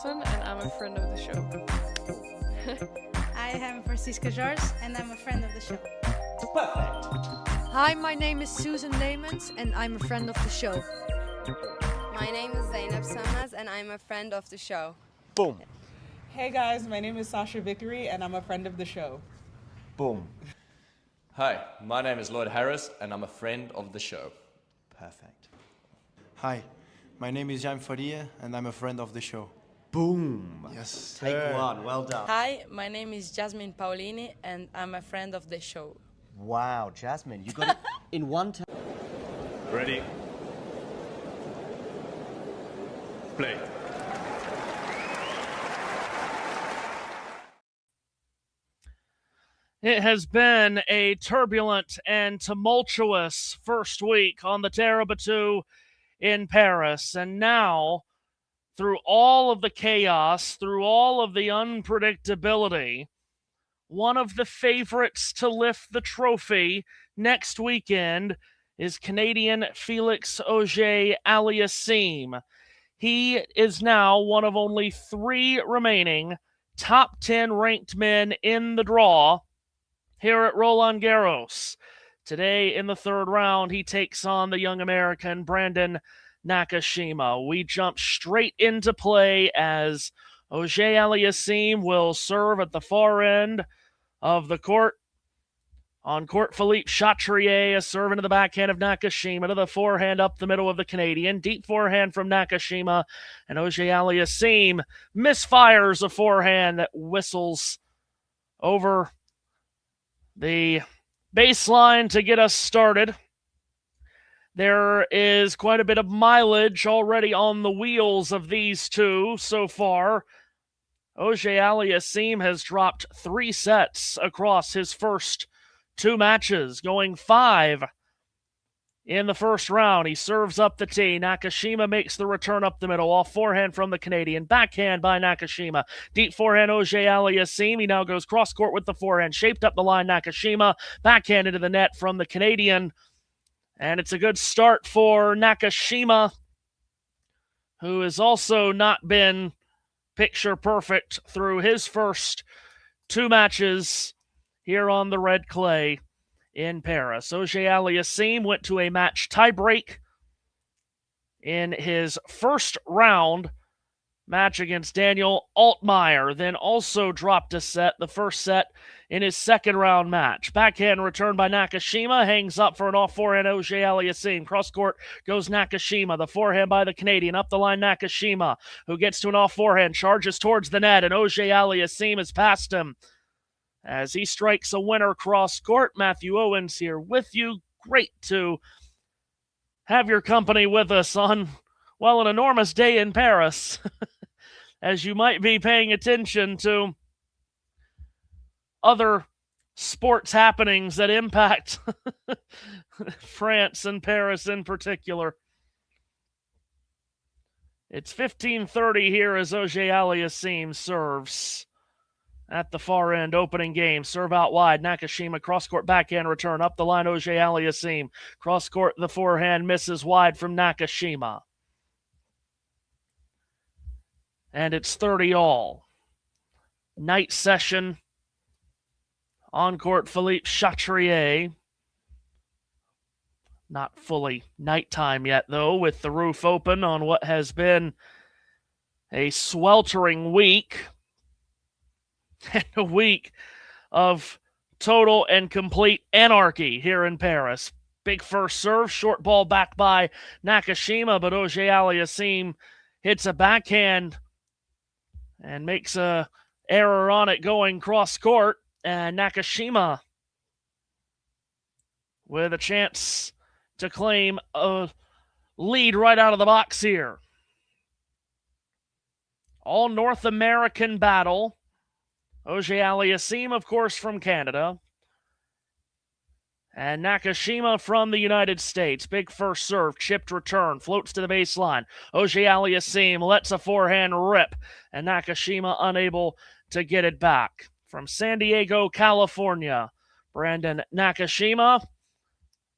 And I'm a friend of the show. I am Francisca George, and I'm a friend of the show. Perfect. Hi, my name is Susan Leemans, and I'm a friend of the show. My name is Zainab Samas, and I'm a friend of the show. Boom. Hey guys, my name is Sasha Vickery, and I'm a friend of the show. Boom. Hi, my name is Lloyd Harris, and I'm a friend of the show. Perfect. Hi, my name is Jan Faria, and I'm a friend of the show. Boom. Yes. Take one. Well done. Hi, my name is Jasmine Paulini, and I'm a friend of the show. Wow, Jasmine, you got it in one time. Ready? Play. It has been a turbulent and tumultuous first week on the Terre Battue in Paris, and now, through all of the chaos, through all of the unpredictability, one of the favorites to lift the trophy next weekend is Canadian Felix Auger-Aliassime. He is now one of only 3 remaining top 10 ranked men in the draw here at Roland Garros. Today in the 3rd round, he takes on the young American Brandon Nakashima. We jump straight into play as Auger-Aliassime will serve at the far end of the court. On court, Philippe Chatrier is serving to the backhand of Nakashima, to the forehand up the middle of the Canadian. Deep forehand from Nakashima, and Auger-Aliassime misfires a forehand that whistles over the baseline to get us started. There is quite a bit of mileage already on the wheels of these two so far. Auger-Aliassime has dropped 3 sets across his first 2 matches, going 5 in the first round. He serves up the tee. Nakashima makes the return up the middle. Off forehand from the Canadian. Backhand by Nakashima. Deep forehand Auger-Aliassime. He now goes cross court with the forehand. Shaped up the line Nakashima. Backhand into the net from the Canadian. And it's a good start for Nakashima, who has also not been picture perfect through his first 2 matches here on the red clay. in Paris. Auger-Aliassime went to a match tiebreak in his first round match against Daniel Altmaier, then also dropped a set, the first set, in his second round match. Backhand return by Nakashima, hangs up for an off forehand Auger-Aliassime. Cross court goes Nakashima, the forehand by the Canadian. Up the line Nakashima, who gets to an off forehand, charges towards the net, and Auger-Aliassime has passed him as he strikes a winner cross court. Matthew Owens here with you. Great to have your company with us on, well, an enormous day in Paris, as you might be paying attention to other sports happenings that impact France and Paris in particular. It's 15:30 here as Auger-Aliassime serves at the far end, opening game. Serve out wide. Nakashima, cross-court backhand return. Up the line, Auger-Aliassime. Cross-court, the forehand misses wide from Nakashima. And it's 30 all. Night session. On-court, Philippe Chatrier. Not fully nighttime yet, though, with the roof open on what has been a sweltering week. And a week of total and complete anarchy here in Paris. Big first serve, short ball back by Nakashima, but Auger-Aliassime hits a backhand and makes a error on it going cross court, and Nakashima with a chance to claim a lead right out of the box here. All North American battle. Auger-Aliassime, of course, from Canada. And Nakashima from the United States. Big first serve, chipped return, floats to the baseline. Auger-Aliassime lets a forehand rip, and Nakashima unable to get it back. From San Diego, California, Brandon Nakashima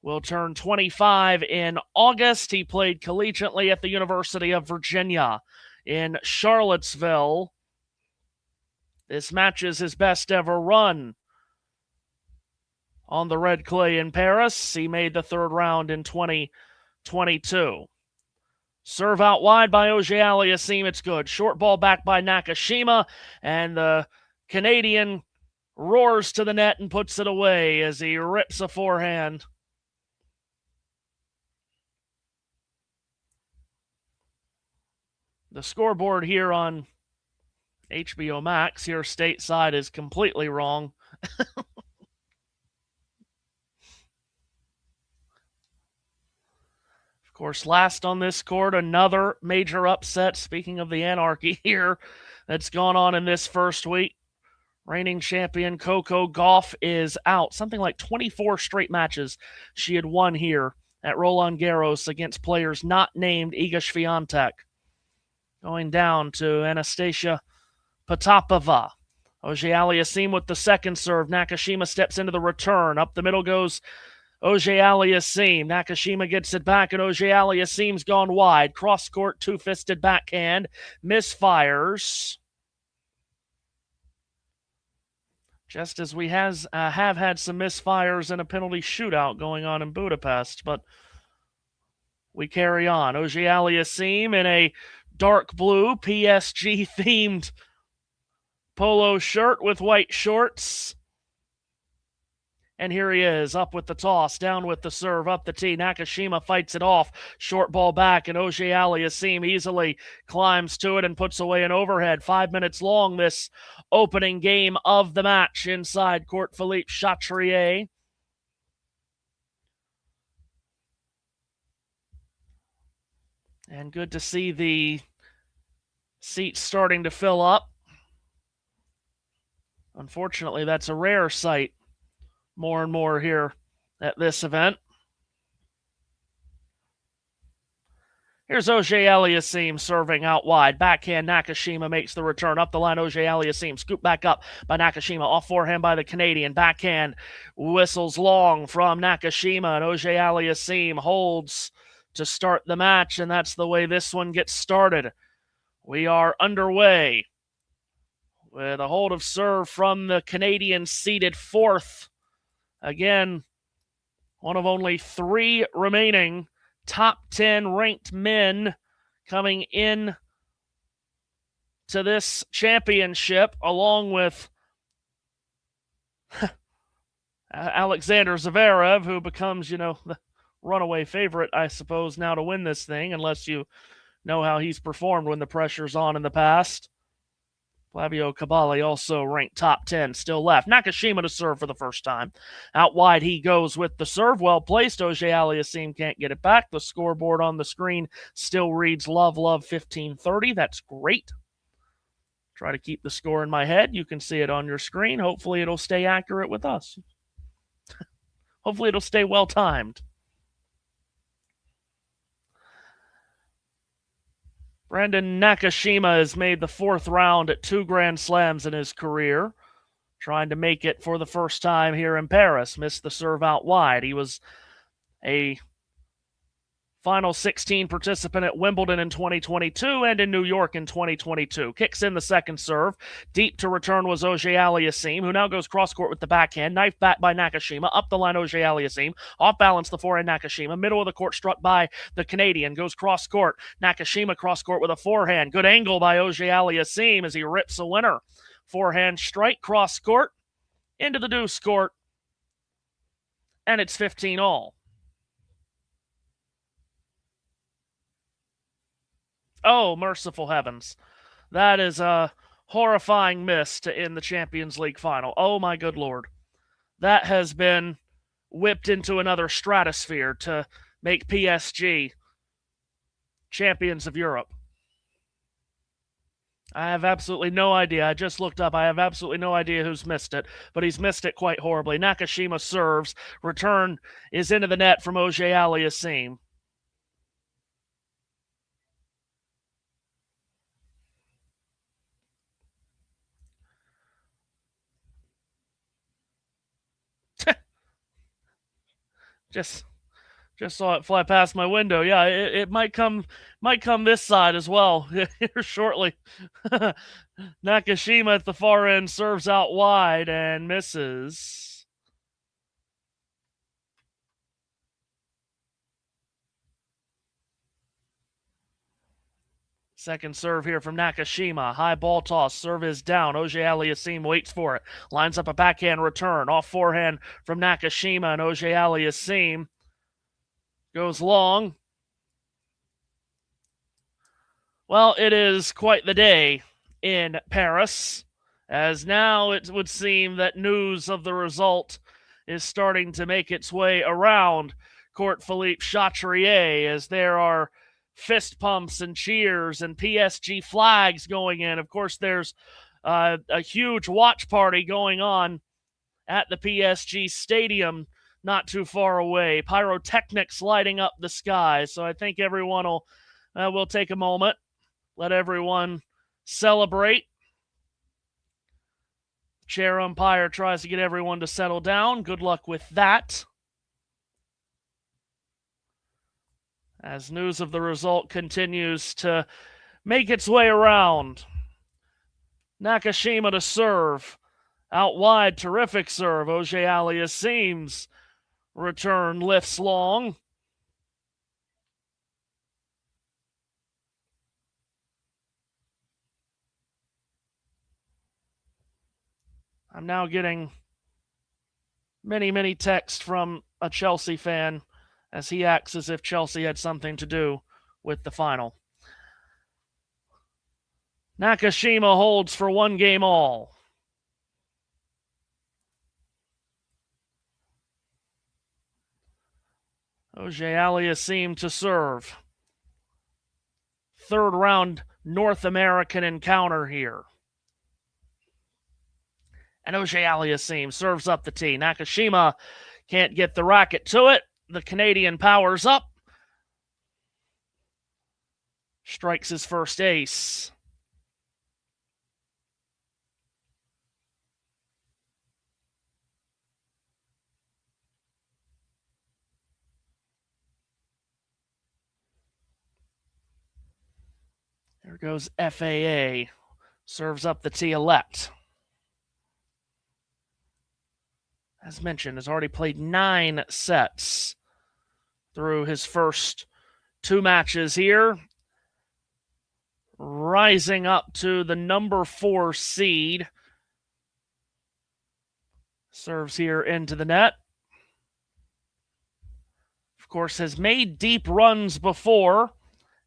will turn 25 in August. He played collegiately at the University of Virginia in Charlottesville. This matches his best ever run on the red clay in Paris. He made the third round in 2022. Serve out wide by Auger-Aliassime. It's good. Short ball back by Nakashima, and the Canadian roars to the net and puts it away as he rips a forehand. The scoreboard here on HBO Max here stateside is completely wrong. Of course, last on this court, another major upset. Speaking of the anarchy here that's gone on in this first week, reigning champion Coco Gauff is out. Something like 24 straight matches she had won here at Roland Garros against players not named Iga Swiatek. Going down to Anastasia Potapova. Auger-Aliassime with the second serve. Nakashima steps into the return. Up the middle goes Auger-Aliassime. Nakashima gets it back, and Auger-Aliassime's gone wide. Cross-court, two-fisted backhand. Misfires. Just as we have had some misfires in a penalty shootout going on in Budapest, but we carry on. Auger-Aliassime in a dark blue PSG-themed polo shirt with white shorts. And here he is, up with the toss, down with the serve, up the tee. Nakashima fights it off. Short ball back, and Auger-Aliassime easily climbs to it and puts away an overhead. 5 minutes long, this opening game of the match inside court. Philippe Chatrier. And good to see the seats starting to fill up. Unfortunately, that's a rare sight more and more here at this event. Here's Auger-Aliassime serving out wide. Backhand, Nakashima makes the return. Up the line, Auger-Aliassime. Scoop back up by Nakashima. Off forehand by the Canadian. Backhand whistles long from Nakashima. And Auger-Aliassime holds to start the match. And that's the way this one gets started. We are underway with a hold of serve from the Canadian seated fourth. Again, one of only 3 remaining top 10 ranked men coming in to this championship, along with Alexander Zverev, who becomes, the runaway favorite, I suppose, now to win this thing, unless you know how he's performed when the pressure's on in the past. Flavio Cabali also ranked top 10, still left. Nakashima to serve for the first time. Out wide he goes with the serve. Well placed. Auger-Aliassime can't get it back. The scoreboard on the screen still reads love 1530. That's great. Try to keep the score in my head. You can see it on your screen. Hopefully it'll stay accurate with us. Hopefully it'll stay well timed. Brandon Nakashima has made the 4th round at 2 Grand Slams in his career, trying to make it for the first time here in Paris. Missed the serve out wide. He was a Final 16 participant at Wimbledon in 2022 and in New York in 2022. Kicks in the second serve. Deep to return was Auger-Aliassime, who now goes cross-court with the backhand. Knife back by Nakashima. Up the line, Auger-Aliassime. Off balance, the forehand Nakashima. Middle of the court struck by the Canadian. Goes cross-court. Nakashima cross-court with a forehand. Good angle by Auger-Aliassime as he rips a winner. Forehand strike, cross-court, into the deuce court. And it's 15-all. Oh, merciful heavens. That is a horrifying miss to end the Champions League final. Oh, my good Lord. That has been whipped into another stratosphere to make PSG champions of Europe. I have absolutely no idea. I just looked up. I have absolutely no idea who's missed it, but he's missed it quite horribly. Nakashima serves. Return is into the net from Auger-Aliassime. Just saw it fly past my window. Yeah, it might come this side as well here shortly. Nakashima at the far end serves out wide and misses. Second serve here from Nakashima. High ball toss. Serve is down. Auger-Aliassime waits for it. Lines up a backhand return. Off forehand from Nakashima, and Auger-Aliassime goes long. Well, it is quite the day in Paris, as now it would seem that news of the result is starting to make its way around Court Philippe Chatrier, as there are fist pumps and cheers and PSG flags going in. Of course, there's a huge watch party going on at the PSG stadium not too far away. Pyrotechnics lighting up the sky. So I think everyone will take a moment, let everyone celebrate. Chair umpire tries to get everyone to settle down. Good luck with that. As news of the result continues to make its way around. Nakashima to serve. Out wide, terrific serve. Auger-Aliassime's return lifts long. I'm now getting many texts from a Chelsea fan as he acts as if Chelsea had something to do with the final. Nakashima holds for 1 game all. Auger-Aliassime to serve. 3rd round North American encounter here. And Auger-Aliassime serves up the tee. Nakashima can't get the racket to it. The Canadian powers up. Strikes his first ace. There goes FAA. Serves up the tee elect. as mentioned, has already played 9 sets through his first 2 matches here. Rising up to the number 4 seed. Serves here into the net. Of course, has made deep runs before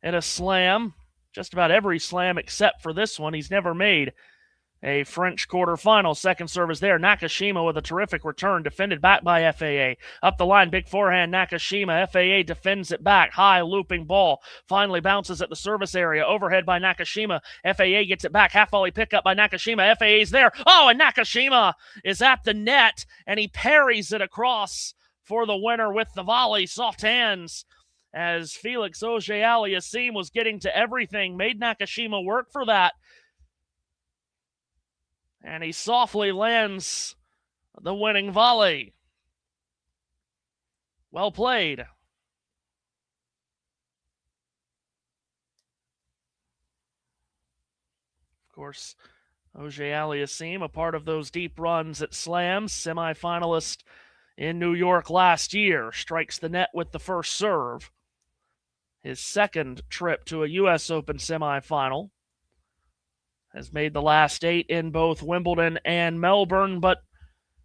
in a slam. Just about every slam except for this one. He's never made a French quarterfinal. Second service there. Nakashima with a terrific return. Defended back by FAA. Up the line, big forehand. Nakashima. FAA defends it back. High looping ball. Finally bounces at the service area. Overhead by Nakashima. FAA gets it back. Half volley pickup by Nakashima. FAA's there. Oh, and Nakashima is at the net. And he parries it across for the winner with the volley. Soft hands as Felix Auger-Aliassime was getting to everything. Made Nakashima work for that. And he softly lands the winning volley. Well played. Of course, Auger-Aliassime, a part of those deep runs at slams, semifinalist in New York last year, strikes the net with the first serve. His second trip to a U.S. Open semifinal. Has made the last 8 in both Wimbledon and Melbourne, but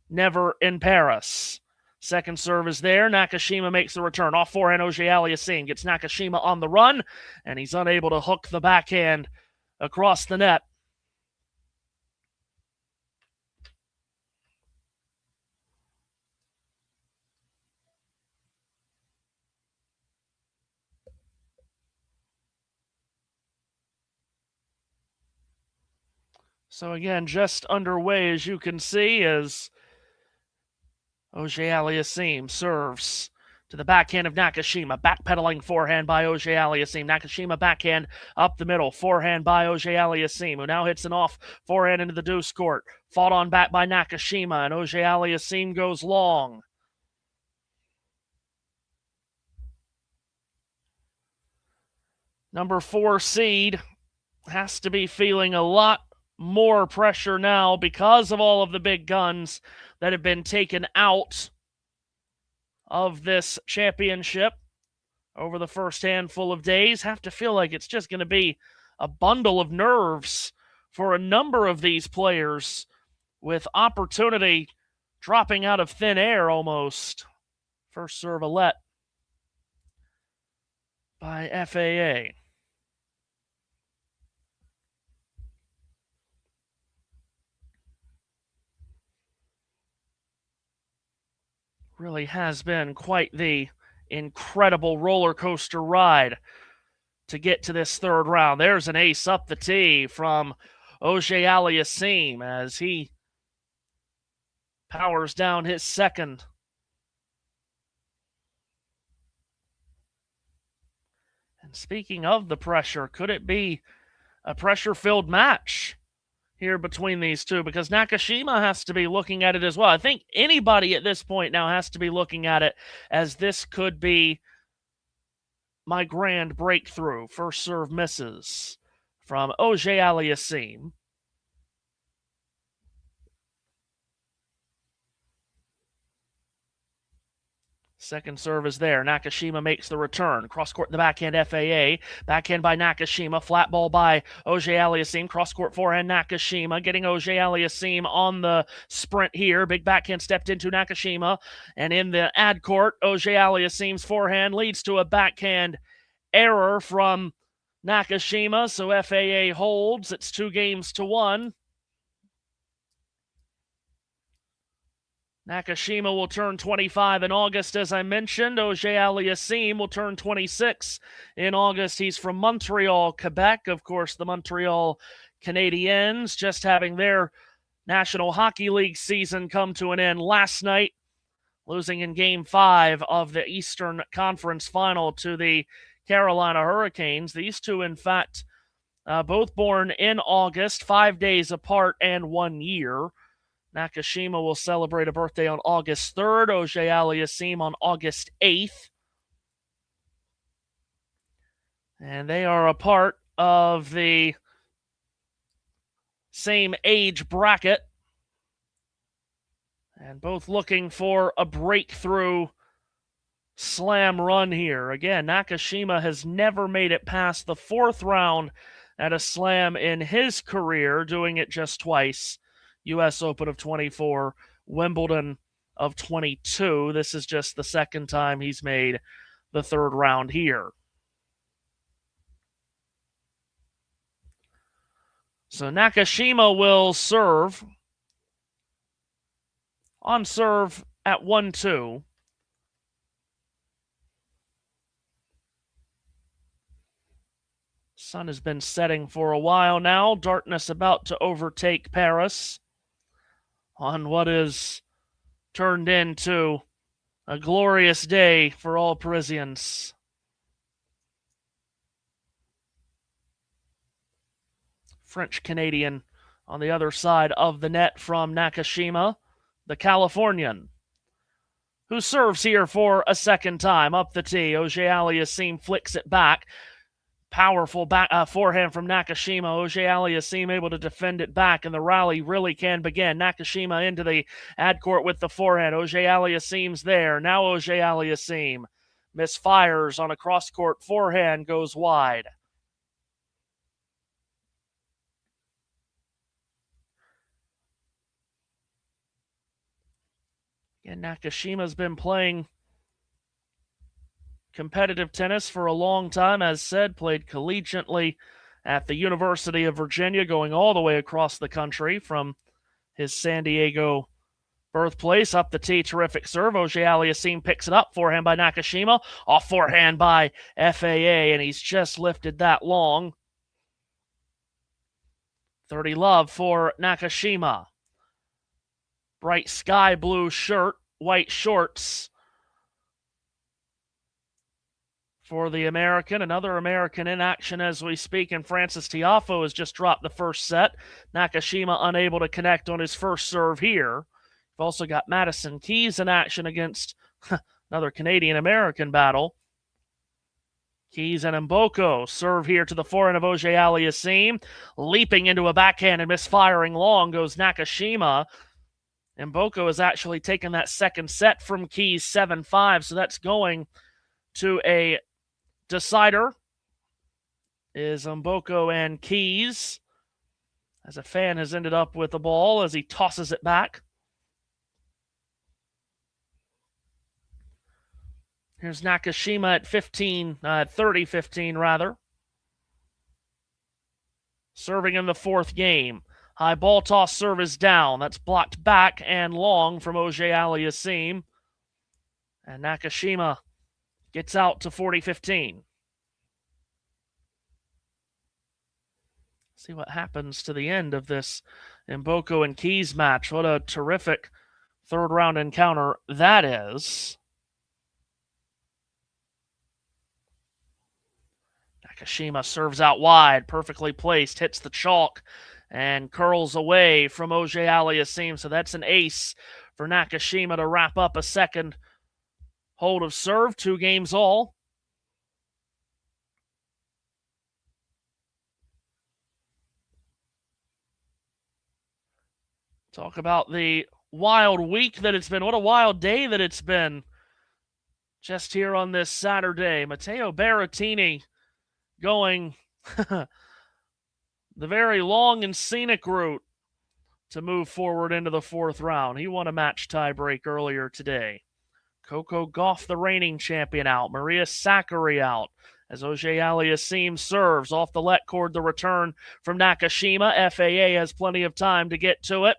never in Paris. Second serve is there. Nakashima makes the return. Off forehand, Auger-Aliassime gets Nakashima on the run, and he's unable to hook the backhand across the net. So again, just underway, as you can see, as Auger-Aliassime serves to the backhand of Nakashima. Backpedaling forehand by Auger-Aliassime. Nakashima backhand up the middle. Forehand by Auger-Aliassime, who now hits an off forehand into the deuce court. Fought on back by Nakashima, and Auger-Aliassime goes long. Number 4 seed has to be feeling a lot more pressure now because of all of the big guns that have been taken out of this championship over the first handful of days. Have to feel like it's just going to be a bundle of nerves for a number of these players, with opportunity dropping out of thin air almost. First serve Alette by FAA. Really has been quite the incredible roller coaster ride to get to this third round. There's an ace up the tee from Auger-Aliassime as he powers down his second. And speaking of the pressure, could it be a pressure-filled match here between these two? Because Nakashima has to be looking at it as well. I think anybody at this point now has to be looking at it as this could be my grand breakthrough. First serve misses from Auger-Aliassime. Second serve is there. Nakashima makes the return. Cross-court in the backhand, FAA. Backhand by Nakashima. Flat ball by Auger-Aliassime. Cross-court forehand, Nakashima. Getting Auger-Aliassime on the sprint here. Big backhand stepped into Nakashima. And in the ad court, Auger-Aliassime's forehand leads to a backhand error from Nakashima. So FAA holds. It's 2-1. Nakashima will turn 25 in August, as I mentioned. Auger-Aliassime will turn 26 in August. He's from Montreal, Quebec. Of course, the Montreal Canadiens just having their National Hockey League season come to an end last night, losing in Game 5 of the Eastern Conference Final to the Carolina Hurricanes. These two, in fact, both born in August, 5 days apart and 1 year. Nakashima will celebrate a birthday on August 3rd, Auger-Aliassime on August 8th. And they are a part of the same age bracket And both looking for a breakthrough slam run here. Again, Nakashima has never made it past the 4th round at a slam in his career, doing it just twice. U.S. Open of 24, Wimbledon of 22. This is just the 2nd time he's made the 3rd round here. So Nakashima will serve. On serve at 1-2. Sun has been setting for a while now. Darkness about to overtake Paris on what is turned into a glorious day for all Parisians. French-Canadian on the other side of the net from Nakashima, the Californian, who serves here for a 2nd time. Up the tee, Auger-Aliassime flicks it back. Powerful forehand from Nakashima. Auger-Aliassime able to defend it back, and the rally really can begin. Nakashima into the ad court with the forehand. Auger-Aliassime's there. Now Auger-Aliassime misfires on a cross-court forehand, goes wide. And Nakashima's been playing competitive tennis for a long time, as said, played collegiately at the University of Virginia, going all the way across the country from his San Diego birthplace. Up the tee, terrific serve. Auger-Aliassime picks it up. Forehand by Nakashima. Off forehand by FAA, and he's just lifted that long. 30 love for Nakashima. Bright sky blue shirt, white shorts for the American. Another American in action as we speak, and Francis Tiafoe has just dropped the first set. Nakashima unable to connect on his first serve here. We've also got Madison Keys in action against another Canadian-American battle. Keys and Mboko serve here to the forehand of Auger-Aliassime. Leaping into a backhand and misfiring long goes Nakashima. Mboko has actually taken that 2nd set from Keys 7-5, so that's going to a decider. Is Mboko and Keys, as a fan has ended up with the ball as he tosses it back. Here's Nakashima at 30-15 rather. Serving in the 4th game. High ball toss serve is down. That's blocked back and long from Auger-Aliassime. And Nakashima gets out to 40-15. See what happens to the end of this Mboko and Keys match. What a terrific 3rd round encounter that is. Nakashima serves out wide, perfectly placed, hits the chalk, and curls away from Auger-Aliassime. So that's an ace for Nakashima to wrap up a 2nd hold of serve. 2 games all. Talk about the wild week that it's been. What a wild day that it's been. Just here on this Saturday. Matteo Berrettini going the very long and scenic route to move forward into the 4th round. He won a match tiebreak earlier today. Coco Gauff, the reigning champion, out. Maria Sakkari out as Auger-Aliassime serves off the let cord. The return from Nakashima. FAA has plenty of time to get to it,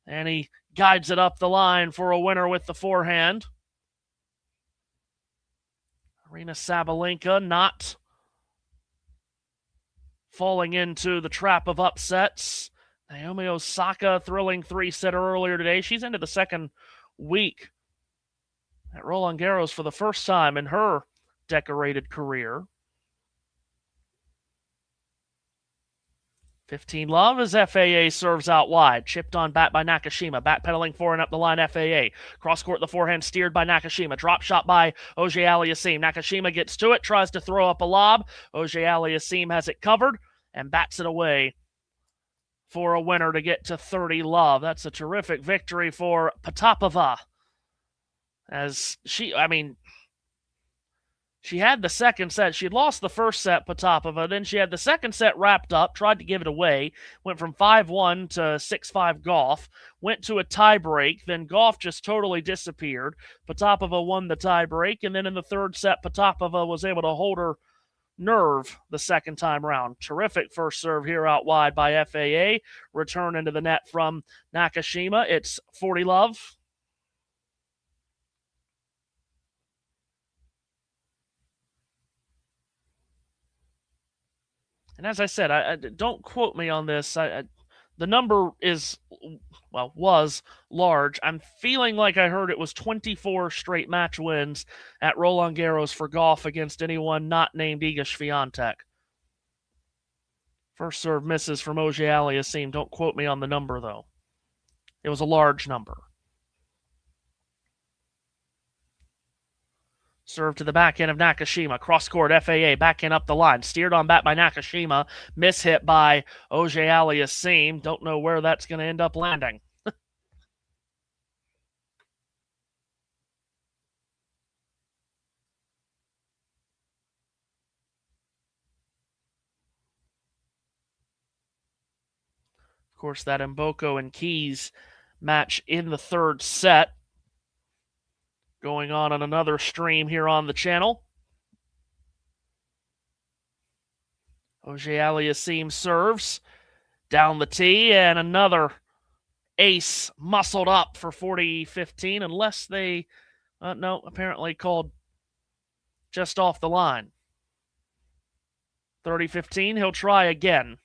and he guides it up the line for a winner with the forehand. Aryna Sabalenka not falling into the trap of upsets. Naomi Osaka, thrilling 3-setter earlier today. She's into the 2nd week at Roland Garros for the first time in her decorated career. 15 love as FAA serves out wide. Chipped on back by Nakashima. Backpedaling forehand up the line, FAA. Cross court, the forehand steered by Nakashima. Drop shot by Auger-Aliassime. Nakashima gets to it, tries to throw up a lob. Auger-Aliassime has it covered and bats it away for a winner to get to 30 love. That's a terrific victory for Potapova. As she had the second set. She had lost the first set, Potapova. Then she had the second set wrapped up, tried to give it away, went from 5-1 to 6-5 Gauff, went to a tie-break. Then Gauff just totally disappeared. Potapova won the tie-break, and then in the third set, Potapova was able to hold her nerve the second time round. Terrific first serve here out wide by FAA. Return into the net from Nakashima. It's 40 love. And as I said, I don't quote me on this. The number was large. I'm feeling like I heard it was 24 straight match wins at Roland Garros for Gauff against anyone not named Iga Swiatek. First serve misses from Auger-Aliassime. Don't quote me on the number, though. It was a large number. Serve to the backhand of Nakashima. Cross-court, FAA, backhand up the line. Steered on back by Nakashima. Mishit by Auger-Aliassime. Don't know where that's going to end up landing. Of course, that Mboko and Keys match in the third set. Going on another stream here on the channel. Auger-Aliassime serves down the tee, and another ace muscled up for 40-15, unless they, no, apparently called just off the line. 30-15, he'll try again.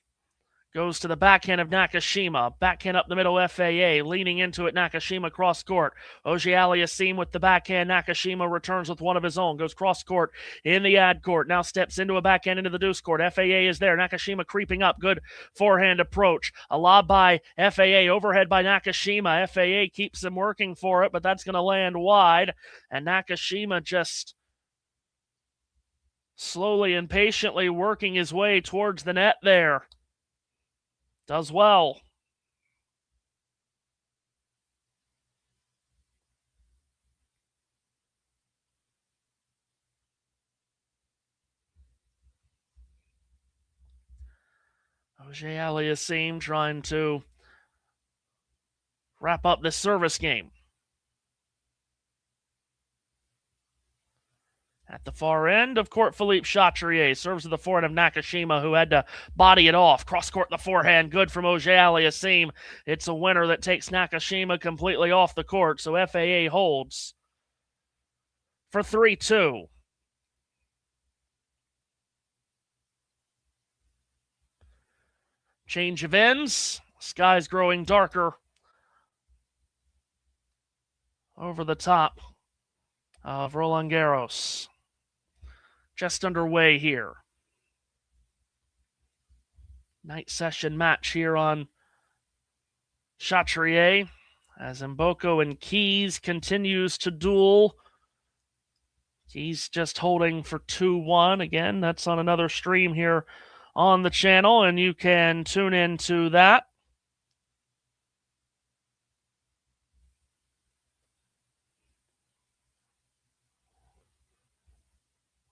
Goes to the backhand of Nakashima. Backhand up the middle, FAA. Leaning into it, Nakashima cross-court. Auger-Aliassime with the backhand. Nakashima returns with one of his own. Goes cross-court in the ad court. Now steps into a backhand into the deuce court. FAA is there. Nakashima creeping up. Good forehand approach. A lob by FAA. Overhead by Nakashima. FAA keeps him working for it, but that's going to land wide. And Nakashima just slowly and patiently working his way towards the net there. Does well. Auger-Aliassime trying to wrap up this service game. At the far end of court, Philippe Chatrier serves to the forehand of Nakashima, who had to body it off. Cross-court the forehand, good from Auger-Aliassime. It's a winner that takes Nakashima completely off the court, so FAA holds for 3-2. Change of ends. Sky's growing darker over the top of Roland Garros. Just underway here. Night session match here on Chatrier as Mboko and Keys continues to duel. Keys just holding for 2-1. Again, that's on another stream here on the channel, and you can tune into that.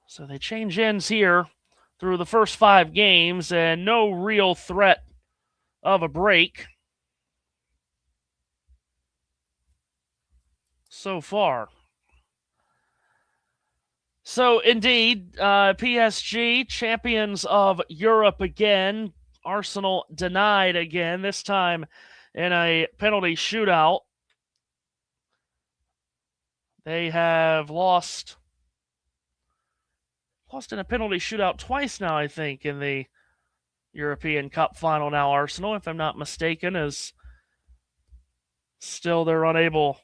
So they change ends here through the first 5 games, and no real threat of a break so far. So indeed, PSG, champions of Europe again. Arsenal denied again, this time in a penalty shootout. They have lost in a penalty shootout twice now, I think, in the European Cup final now. Arsenal, if I'm not mistaken, is still they're unable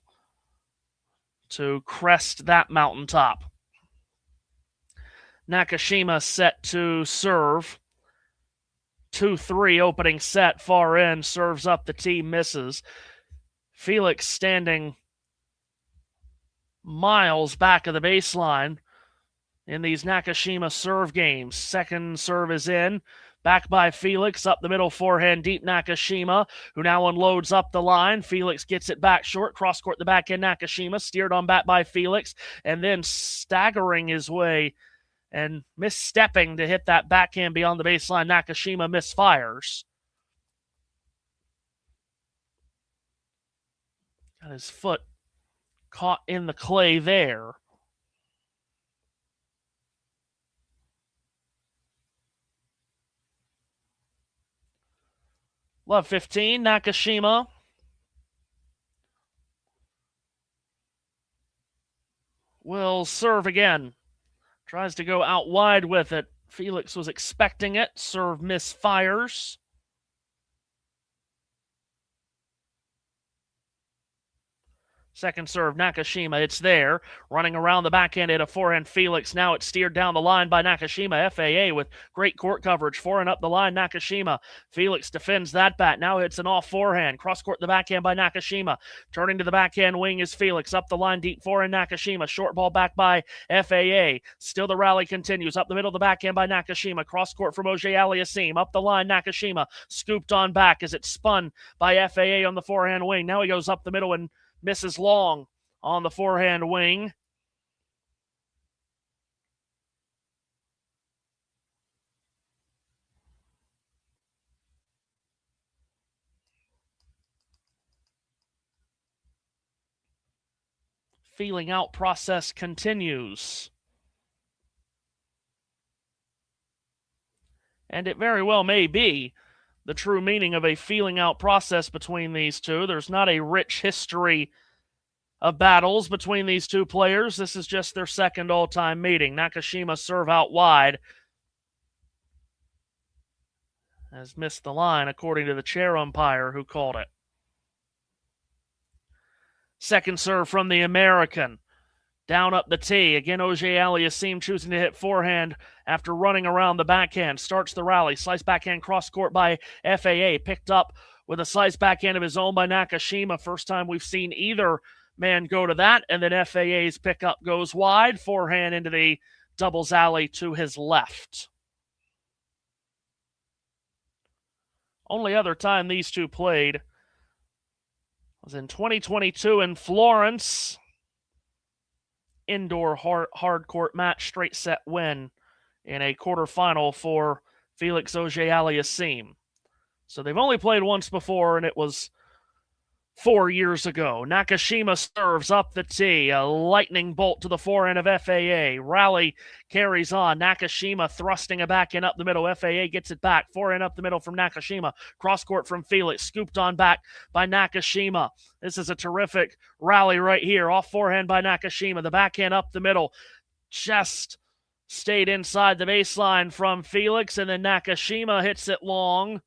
to crest that mountaintop. Nakashima set to serve. 2-3 opening set, far end, serves up the tee, misses. Felix standing miles back of the baseline in these Nakashima serve games. Second serve is in. Back by Felix, up the middle, forehand deep, Nakashima, who now unloads up the line. Felix gets it back short, cross-court the backhand, Nakashima, steered on back by Felix, and then staggering his way and misstepping to hit that backhand beyond the baseline. Nakashima misfires. Got his foot caught in the clay there. Love 15, Nakashima. Will serve again. Tries to go out wide with it. Felix was expecting it. Serve misfires. Second serve, Nakashima, it's there. Running around the backhand at a forehand, Felix. Now it's steered down the line by Nakashima. FAA with great court coverage. Forehand up the line, Nakashima. Felix defends that bat. Now it's an off forehand. Cross-court the backhand by Nakashima. Turning to the backhand wing is Felix. Up the line, deep forehand, Nakashima. Short ball back by FAA. Still the rally continues. Up the middle of the backhand by Nakashima. Cross-court from Auger-Aliassime. Up the line, Nakashima. Scooped on back as it's spun by FAA on the forehand wing. Now he goes up the middle and misses long on the forehand wing. Feeling out process continues. And it very well may be the true meaning of a feeling out process between these two. There's not a rich history of battles between these two players. This is just their second all-time meeting. Nakashima serve out wide has missed the line, according to the chair umpire who called it. Second serve from the American. Down up the tee. Again, Auger-Aliassime choosing to hit forehand after running around the backhand. Starts the rally. Slice backhand cross-court by FAA. Picked up with a slice backhand of his own by Nakashima. First time we've seen either man go to that. And then FAA's pickup goes wide. Forehand into the doubles alley to his left. Only other time these two played was in 2022 in Florence. Indoor hard court match, straight set win in a quarterfinal for Felix Auger-Aliassime. So they've only played once before, and it was 4 years ago. Nakashima serves up the tee. A lightning bolt to the forehand of FAA. Rally carries on. Nakashima thrusting a backhand up the middle. FAA gets it back. Forehand up the middle from Nakashima. Cross-court from Felix. Scooped on back by Nakashima. This is a terrific rally right here. Off forehand by Nakashima. The backhand up the middle. Just stayed inside the baseline from Felix, and then Nakashima hits it long.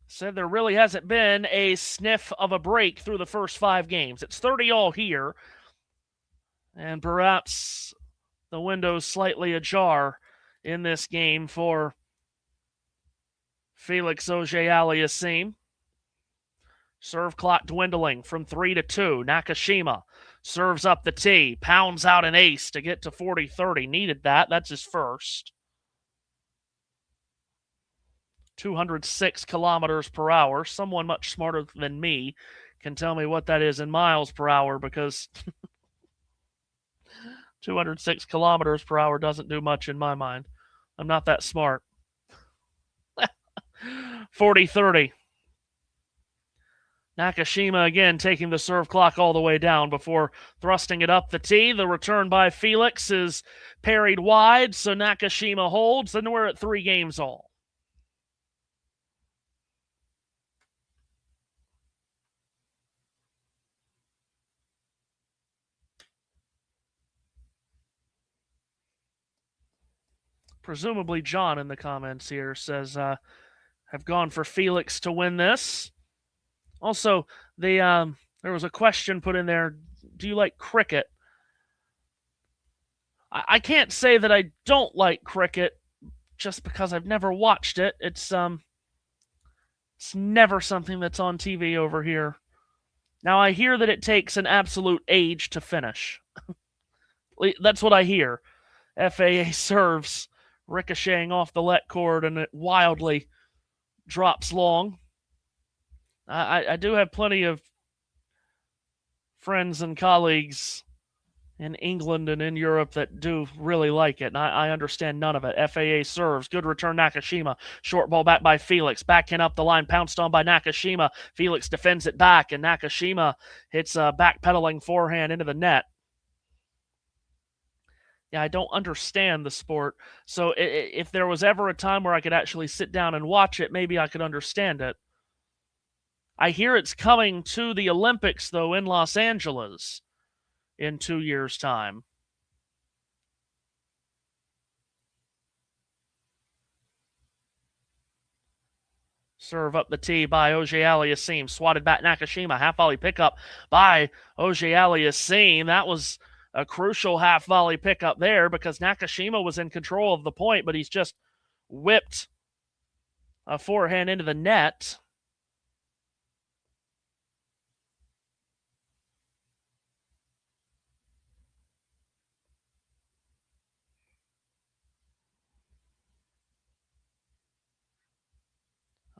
Said there really hasn't been a sniff of a break through the first 5 games. It's 30 all here, and perhaps the window's slightly ajar in this game for Felix Auger-Aliassime. Serve clock dwindling from 3 to 2. Nakashima serves up the tee, pounds out an ace to get to 40-30. Needed that. That's his first. 206 kilometers per hour. Someone much smarter than me can tell me what that is in miles per hour, because 206 kilometers per hour doesn't do much in my mind. I'm not that smart. 40-30. Nakashima again taking the serve clock all the way down before thrusting it up the tee. The return by Felix is parried wide, so Nakashima holds, and we're at 3 games all. Presumably John in the comments here says, have gone for Felix to win this. Also, there was a question put in there, do you like cricket? I can't say that I don't like cricket just because I've never watched it. It's never something that's on TV over here Now, I hear that it takes an absolute age to finish. That's what I hear. FAA serves ricocheting off the let cord, and it wildly drops long. I do have plenty of friends and colleagues in England and in Europe that do really like it, and I understand none of it. FAA serves. Good return, Nakashima. Short ball back by Felix. Backhand up the line, pounced on by Nakashima. Felix defends it back, and Nakashima hits a backpedaling forehand into the net. Yeah, I don't understand the sport, so if there was ever a time where I could actually sit down and watch it, maybe I could understand it. I hear it's coming to the Olympics, though, in Los Angeles in 2 years' time. Serve up the tee by Auger-Aliassime. Swatted back Nakashima. Half volley pickup by Auger-Aliassime. That was a crucial half volley pickup there because Nakashima was in control of the point, but he's just whipped a forehand into the net.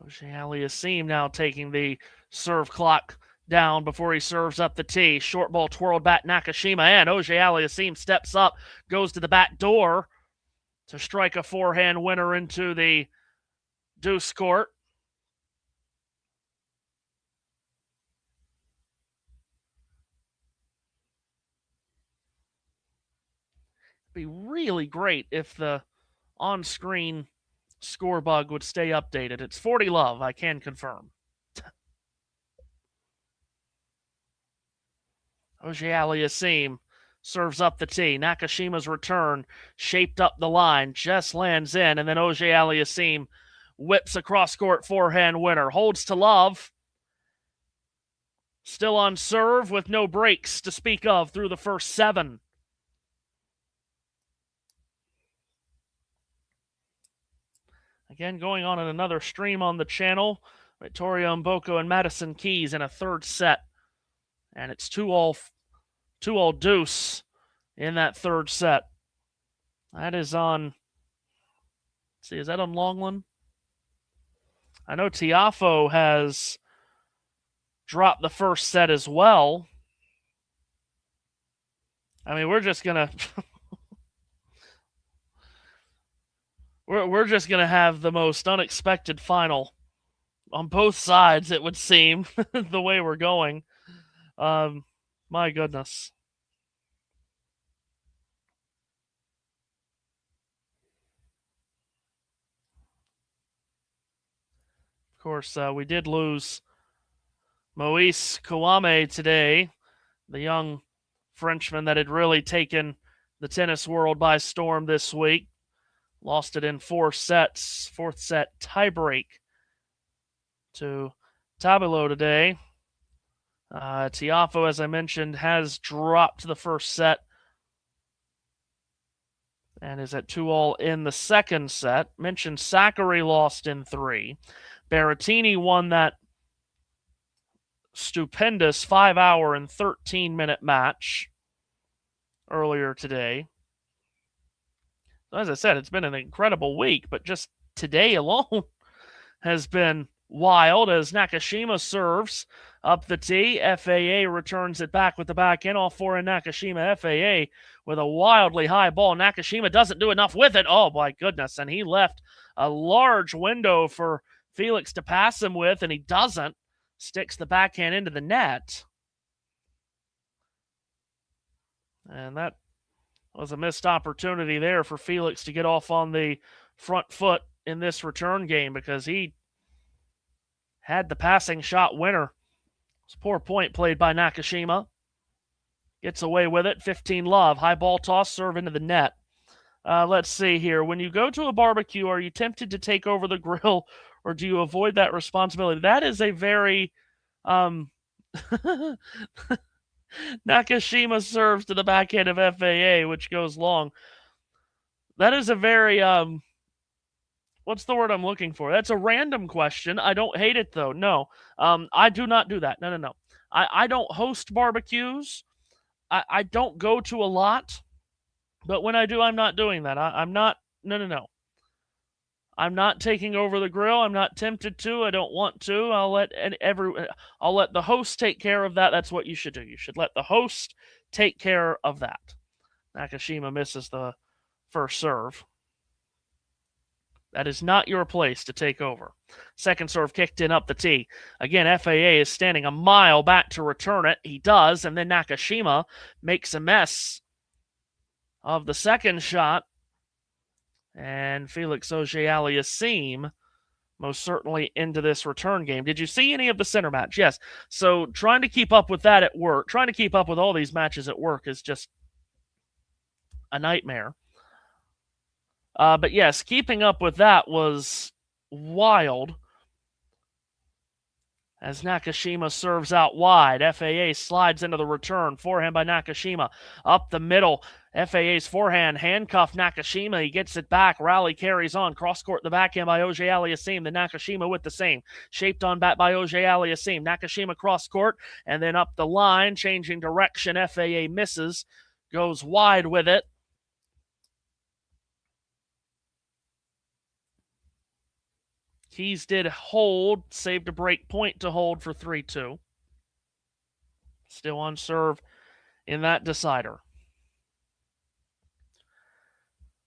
Auger-Aliassime now taking the serve clock down before he serves up the tee. Short ball twirled back Nakashima, and Auger-Aliassime steps up, goes to the back door to strike a forehand winner into the deuce court. It'd be really great if the on-screen score bug would stay updated. It's 40 love, I can confirm. Auger-Aliassime serves up the tee. Nakashima's return shaped up the line, just lands in, and then Auger-Aliassime whips a cross-court forehand winner. Holds to love. Still on serve with no breaks to speak of through the first 7. Again, going on in another stream on the channel. Victoria Mboko and Madison Keys in a third set. And it's 2-all deuce in that third set. That is on... Let's see, is that on Longland? I know Tiafo has dropped the first set as well. I mean, we're just going to... We're just going to have the most unexpected final on both sides, it would seem, the way we're going. My goodness. Of course, we did lose Moise Kouame today, the young Frenchman that had really taken the tennis world by storm this week. Lost it in 4 sets. Fourth set tiebreak to Tabilo today. Tiafo, as I mentioned, has dropped the first set and is at 2-all in the second set. Mentioned Sakkari lost in 3. Berrettini won that stupendous 5-hour and 13-minute match earlier today. As I said, it's been an incredible week, but just today alone has been wild as Nakashima serves up the tee. FAA returns it back with the backhand. All 4 in Nakashima. FAA with a wildly high ball. Nakashima doesn't do enough with it. Oh, my goodness. And he left a large window for Felix to pass him with, and he doesn't. Sticks the backhand into the net. And that was a missed opportunity there for Felix to get off on the front foot in this return game because he had the passing shot winner. It's a poor point played by Nakashima. Gets away with it. 15 love. High ball toss, serve into the net. Let's see here. When you go to a barbecue, are you tempted to take over the grill or do you avoid that responsibility? That is a very... Nakashima serves to the backhand of FAA, which goes long. That is a very what's the word I'm looking for? That's a random question. I don't hate it though. No, I do not do that. No. I don't host barbecues. I don't go to a lot, but when I do, I'm not doing that. I'm not. No. I'm not taking over the grill. I'm not tempted to. I don't want to. I'll let the host take care of that. That's what you should do. You should let the host take care of that. Nakashima misses the first serve. That is not your place to take over. Second serve kicked in up the tee. Again, FAA is standing a mile back to return it. He does, and then Nakashima makes a mess of the second shot. And Felix Auger-Aliassime most certainly into this return game. Did you see any of the center match? Yes. So trying to keep up with that at work, trying to keep up with all these matches at work is just a nightmare. But yes, keeping up with that was wild. As Nakashima serves out wide, FAA slides into the return. Forehand by Nakashima. Up the middle. FAA's forehand handcuffed Nakashima. He gets it back. Rally carries on. Cross-court the backhand by Auger-Aliassime. The Nakashima with the same. Shaped on back by Auger-Aliassime. Nakashima cross-court. And then up the line. Changing direction. FAA misses. Goes wide with it. Keys did hold, saved a break point to hold for 3-2. Still on serve in that decider.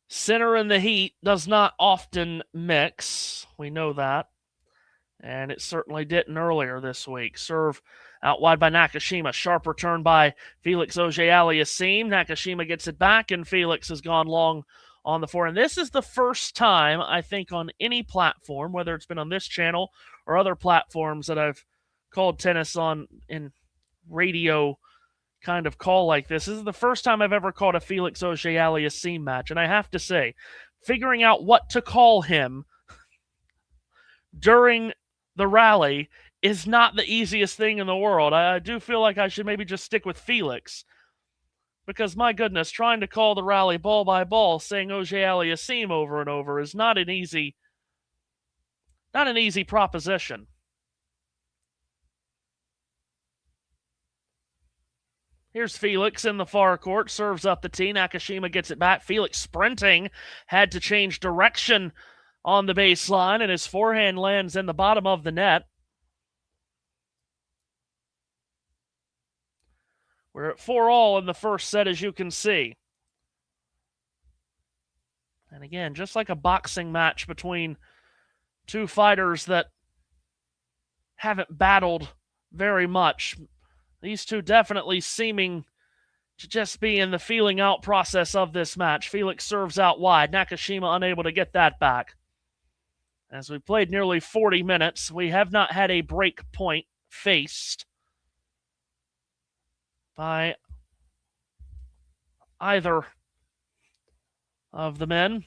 Center in the heat does not often mix. We know that. And it certainly didn't earlier this week. Serve out wide by Nakashima. Sharp return by Felix Auger-Aliassime. Nakashima gets it back, and Felix has gone long on the forehand. This is the first time, I think, on any platform, whether it's been on this channel or other platforms that I've called tennis on in radio kind of call like this. This is the first time I've ever called a Felix Auger-Aliassime match. And I have to say, figuring out what to call him during the rally is not the easiest thing in the world. I do feel like I should maybe just stick with Felix. Because, my goodness, trying to call the rally ball by ball, saying Auger-Aliassime over and over is not an easy proposition. Here's Felix in the far court, serves up the tee. Nakashima gets it back. Felix sprinting, had to change direction on the baseline, and his forehand lands in the bottom of the net. We're at 4-all in the first set, as you can see. And again, just like a boxing match between two fighters that haven't battled very much, these two definitely seeming to just be in the feeling out process of this match. Felix serves out wide. Nakashima unable to get that back. As we played nearly 40 minutes, we have not had a break point faced by either of the men.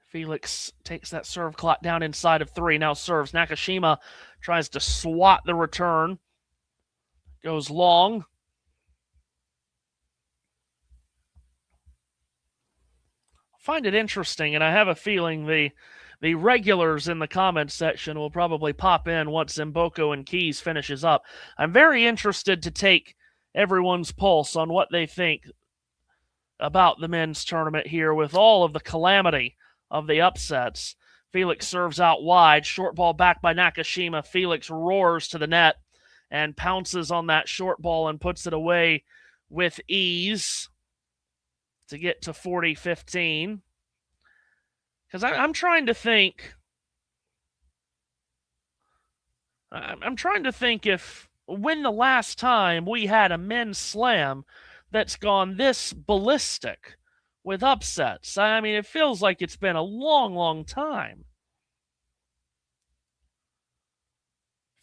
Felix takes that serve clock down inside of 3. Now serves. Nakashima tries to swat the return. Goes long. Find it interesting, and I have a feeling the regulars in the comments section will probably pop in once Mboko and Keys finishes up. I'm very interested to take everyone's pulse on what they think about the men's tournament here with all of the calamity of the upsets. Felix serves out wide. Short ball back by Nakashima. Felix roars to the net and pounces on that short ball and puts it away with ease to get to 40-15. Because I'm trying to think. I'm trying to think when the last time we had a men's slam that's gone this ballistic with upsets. I mean, it feels like it's been a long, long time.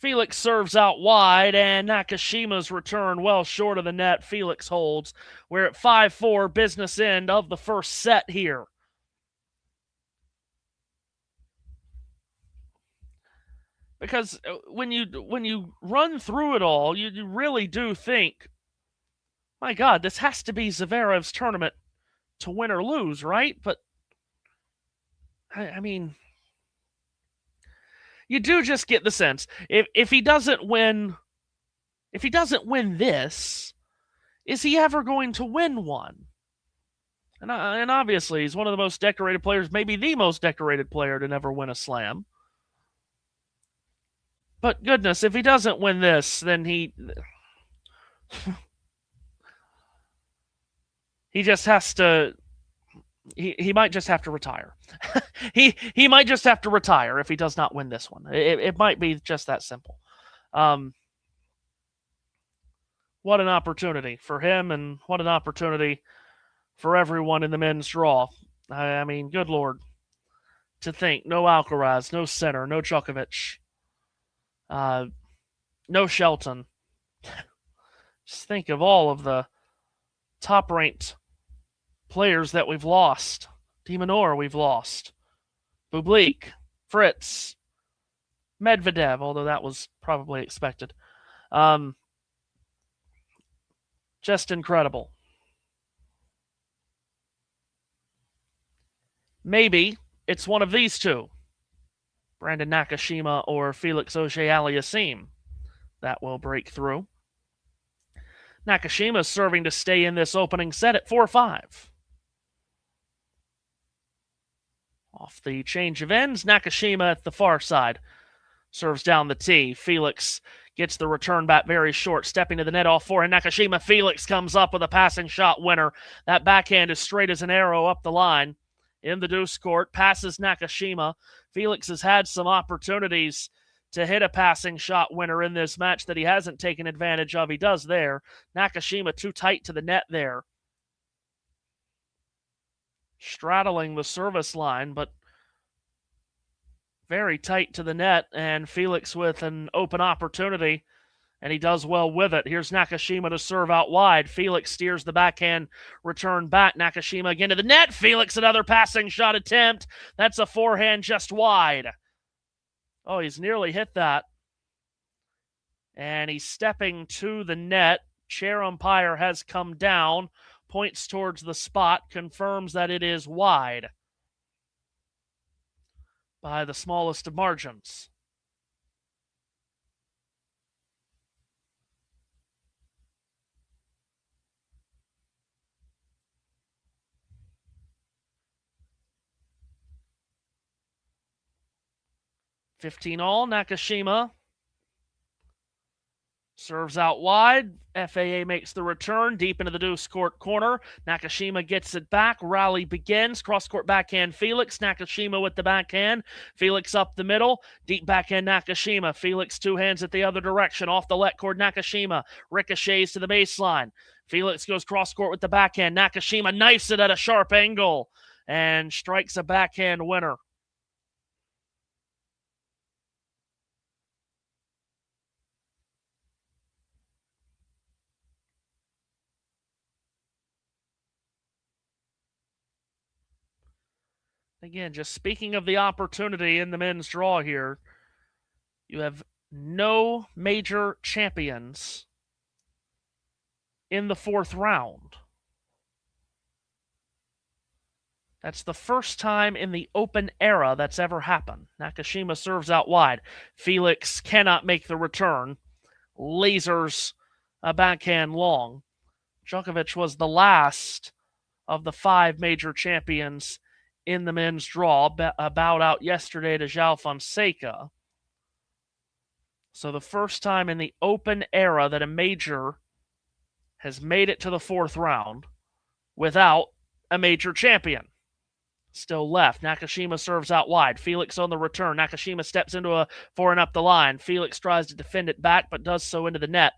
Felix serves out wide, and Nakashima's return well short of the net. Felix holds. We're at 5-4, business end of the first set here. Because when you run through it all, you really do think, my God, this has to be Zverev's tournament to win or lose, right? But I mean, you do just get the sense if he doesn't win this, is he ever going to win one? And obviously, he's one of the most decorated players, maybe the most decorated player to never win a slam. But goodness, if he doesn't win this, then he just has to. He might just have to retire. he might just have to retire if he does not win this one. It might be just that simple. What an opportunity for him, and what an opportunity for everyone in the men's draw. I mean, good Lord. To think, no Alcaraz, no Sinner, no Djokovic, no Shelton. Just think of all of the top-ranked players that we've lost. De Minaur we've lost. Bublik, Fritz, Medvedev, although that was probably expected. Just incredible. Maybe it's one of these two, Brandon Nakashima or Felix Auger-Aliassime, that will break through. Nakashima serving to stay in this opening set at 4-5. Off the change of ends, Nakashima at the far side serves down the tee. Felix gets the return back very short, stepping to the net off forehand. Nakashima, Felix comes up with a passing shot winner. That backhand is straight as an arrow up the line. In the deuce court, passes Nakashima. Felix has had some opportunities to hit a passing shot winner in this match that he hasn't taken advantage of. He does there. Nakashima too tight to the net there. Straddling the service line, but very tight to the net, and Felix with an open opportunity, and he does well with it. Here's Nakashima to serve out wide. Felix steers the backhand return back. Nakashima again to the net. Felix another passing shot attempt. That's a forehand just wide. Oh, he's nearly hit that. And he's stepping to the net. Chair umpire has come down, points towards the spot, confirms that it is wide by the smallest of margins. $15-all, Nakashima serves out wide. FAA makes the return deep into the deuce court corner. Nakashima gets it back. Rally begins. Cross-court backhand Felix. Nakashima with the backhand. Felix up the middle. Deep backhand Nakashima. Felix two hands at the other direction. Off the let cord Nakashima. Ricochets to the baseline. Felix goes cross-court with the backhand. Nakashima knifes it at a sharp angle and strikes a backhand winner. Again, just speaking of the opportunity in the men's draw here, you have no major champions in the fourth round. That's the first time in the Open era that's ever happened. Nakashima serves out wide. Felix cannot make the return. Lasers a backhand long. Djokovic was the last of the 5 major champions in the men's draw, bowed out yesterday to João Fonseca. So the first time in the Open era that a major has made it to the fourth round without a major champion. Still left. Nakashima serves out wide. Felix on the return. Nakashima steps into a forehand up the line. Felix tries to defend it back, but does so into the net.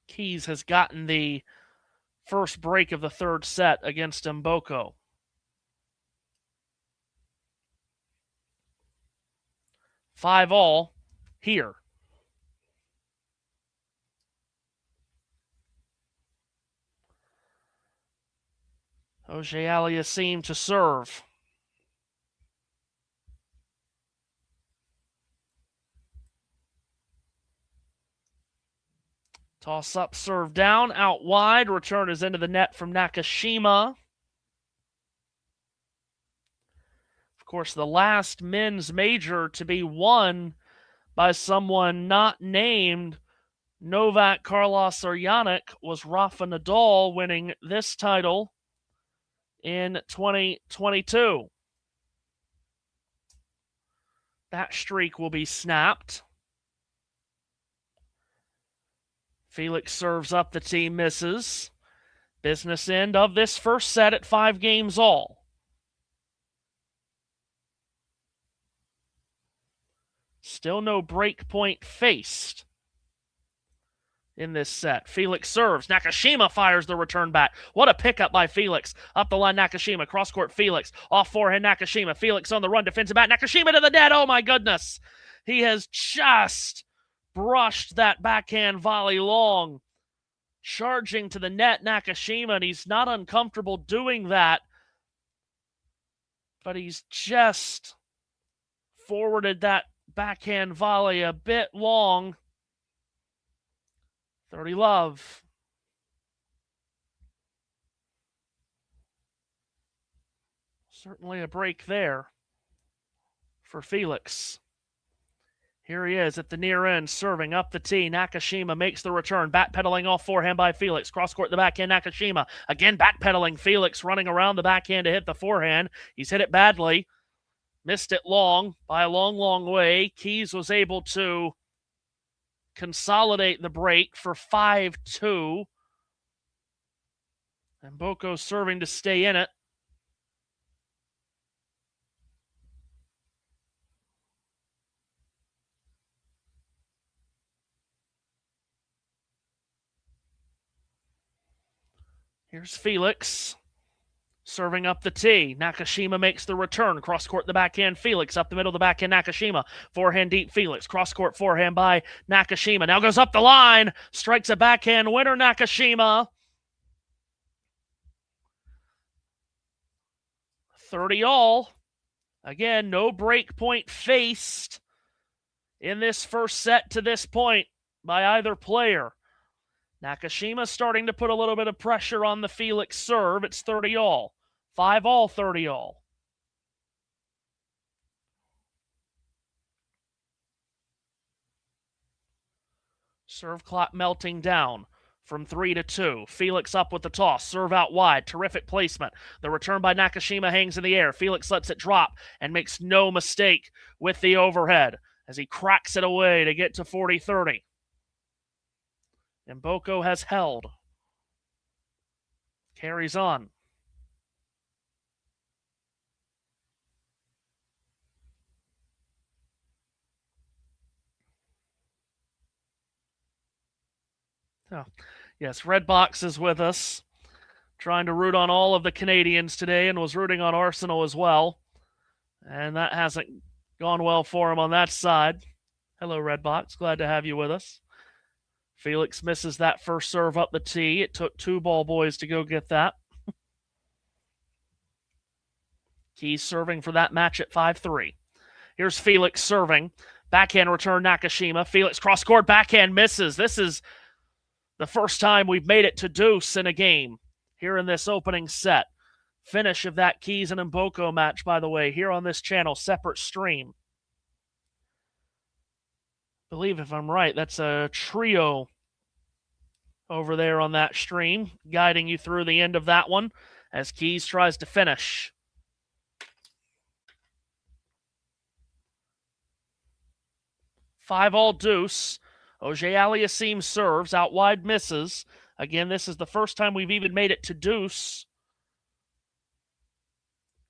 Keys has gotten the first break of the third set against Mboko. Five all here. Auger-Aliassime to serve. Toss up, serve down, out wide. Return is into the net from Nakashima. Of course, the last men's major to be won by someone not named Novak, Carlos, or Yannick was Rafa Nadal, winning this title in 2022. That streak will be snapped. Felix serves up, the team misses. Business end of this first set at 5 games all. Still no break point faced in this set. Felix serves. Nakashima fires the return back. What a pickup by Felix. Up the line, Nakashima. Cross court, Felix. Off forehand, Nakashima. Felix on the run, defensive back. Nakashima to the net. Oh my goodness. He has just brushed that backhand volley long. Charging to the net, Nakashima, and he's not uncomfortable doing that. But he's just forwarded that backhand volley a bit long. 30 love. Certainly a break there for Felix. Here he is at the near end, serving up the tee. Nakashima makes the return. Backpedaling off forehand by Felix. Cross court the backhand, Nakashima. Again backpedaling. Felix running around the backhand to hit the forehand. He's hit it badly. Missed it long by a long, long way. Keys was able to consolidate the break for 5-2. And Boko serving to stay in it. Here's Felix serving up the tee. Nakashima makes the return. Cross court the backhand, Felix. Up the middle, the backhand, Nakashima. Forehand deep, Felix. Cross court forehand by Nakashima. Now goes up the line. Strikes a backhand winner, Nakashima. 30 all. Again, no break point faced in this first set to this point by either player. Nakashima starting to put a little bit of pressure on the Felix serve. It's 30 all. 5 all, 30 all. Serve clock melting down from 3-2. Felix up with the toss. Serve out wide. Terrific placement. The return by Nakashima hangs in the air. Felix lets it drop and makes no mistake with the overhead as he cracks it away to get to 40-30. And Boko has held. Carries on. Oh, yes, Redbox is with us. Trying to root on all of the Canadians today and was rooting on Arsenal as well. And that hasn't gone well for him on that side. Hello, Redbox. Glad to have you with us. Felix misses that first serve up the tee. It took 2 ball boys to go get that. Keys serving for that match at 5-3. Here's Felix serving. Backhand return, Nakashima. Felix cross-court backhand misses. This is the first time we've made it to deuce in a game here in this opening set. Finish of that Keys and Mboko match, by the way, here on this channel, separate stream. I believe if I'm right, that's a trio over there on that stream, guiding you through the end of that one as Keys tries to finish. Five all deuce. Auger-Aliassime serves, out wide misses. Again, this is the first time we've even made it to deuce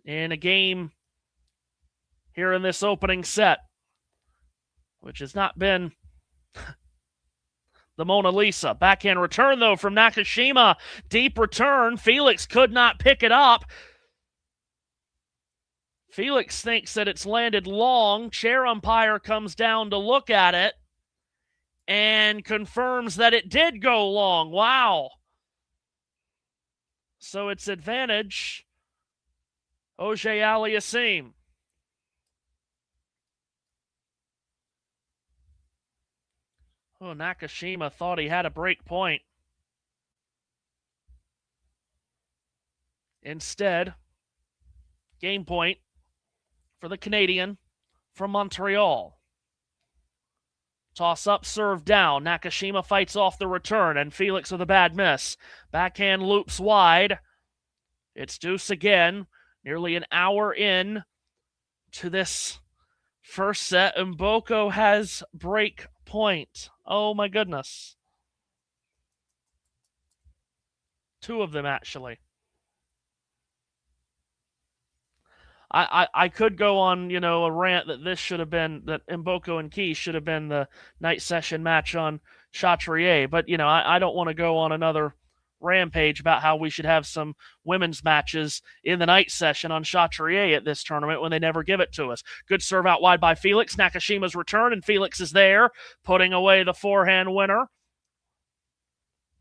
in a game here in this opening set, which has not been the Mona Lisa. Backhand return, though, from Nakashima. Deep return. Felix could not pick it up. Felix thinks that it's landed long. Chair umpire comes down to look at it and confirms that it did go long. Wow. So it's advantage Auger-Aliassime. Oh, Nakashima thought he had a break point. Instead, game point for the Canadian from Montreal. Toss up, serve down. Nakashima fights off the return, and Felix with a bad miss. Backhand loops wide. It's deuce again. Nearly an hour in to this first set. Mboko has break point. Oh my goodness. Two of them, actually. I could go on, a rant that this should have been, that Mboko and Key should have been the night session match on Chatrier. But, I don't want to go on another rampage about how we should have some women's matches in the night session on Chatrier at this tournament when they never give it to us. Good serve out wide by Felix. Nakashima's return, and Felix is there, putting away the forehand winner.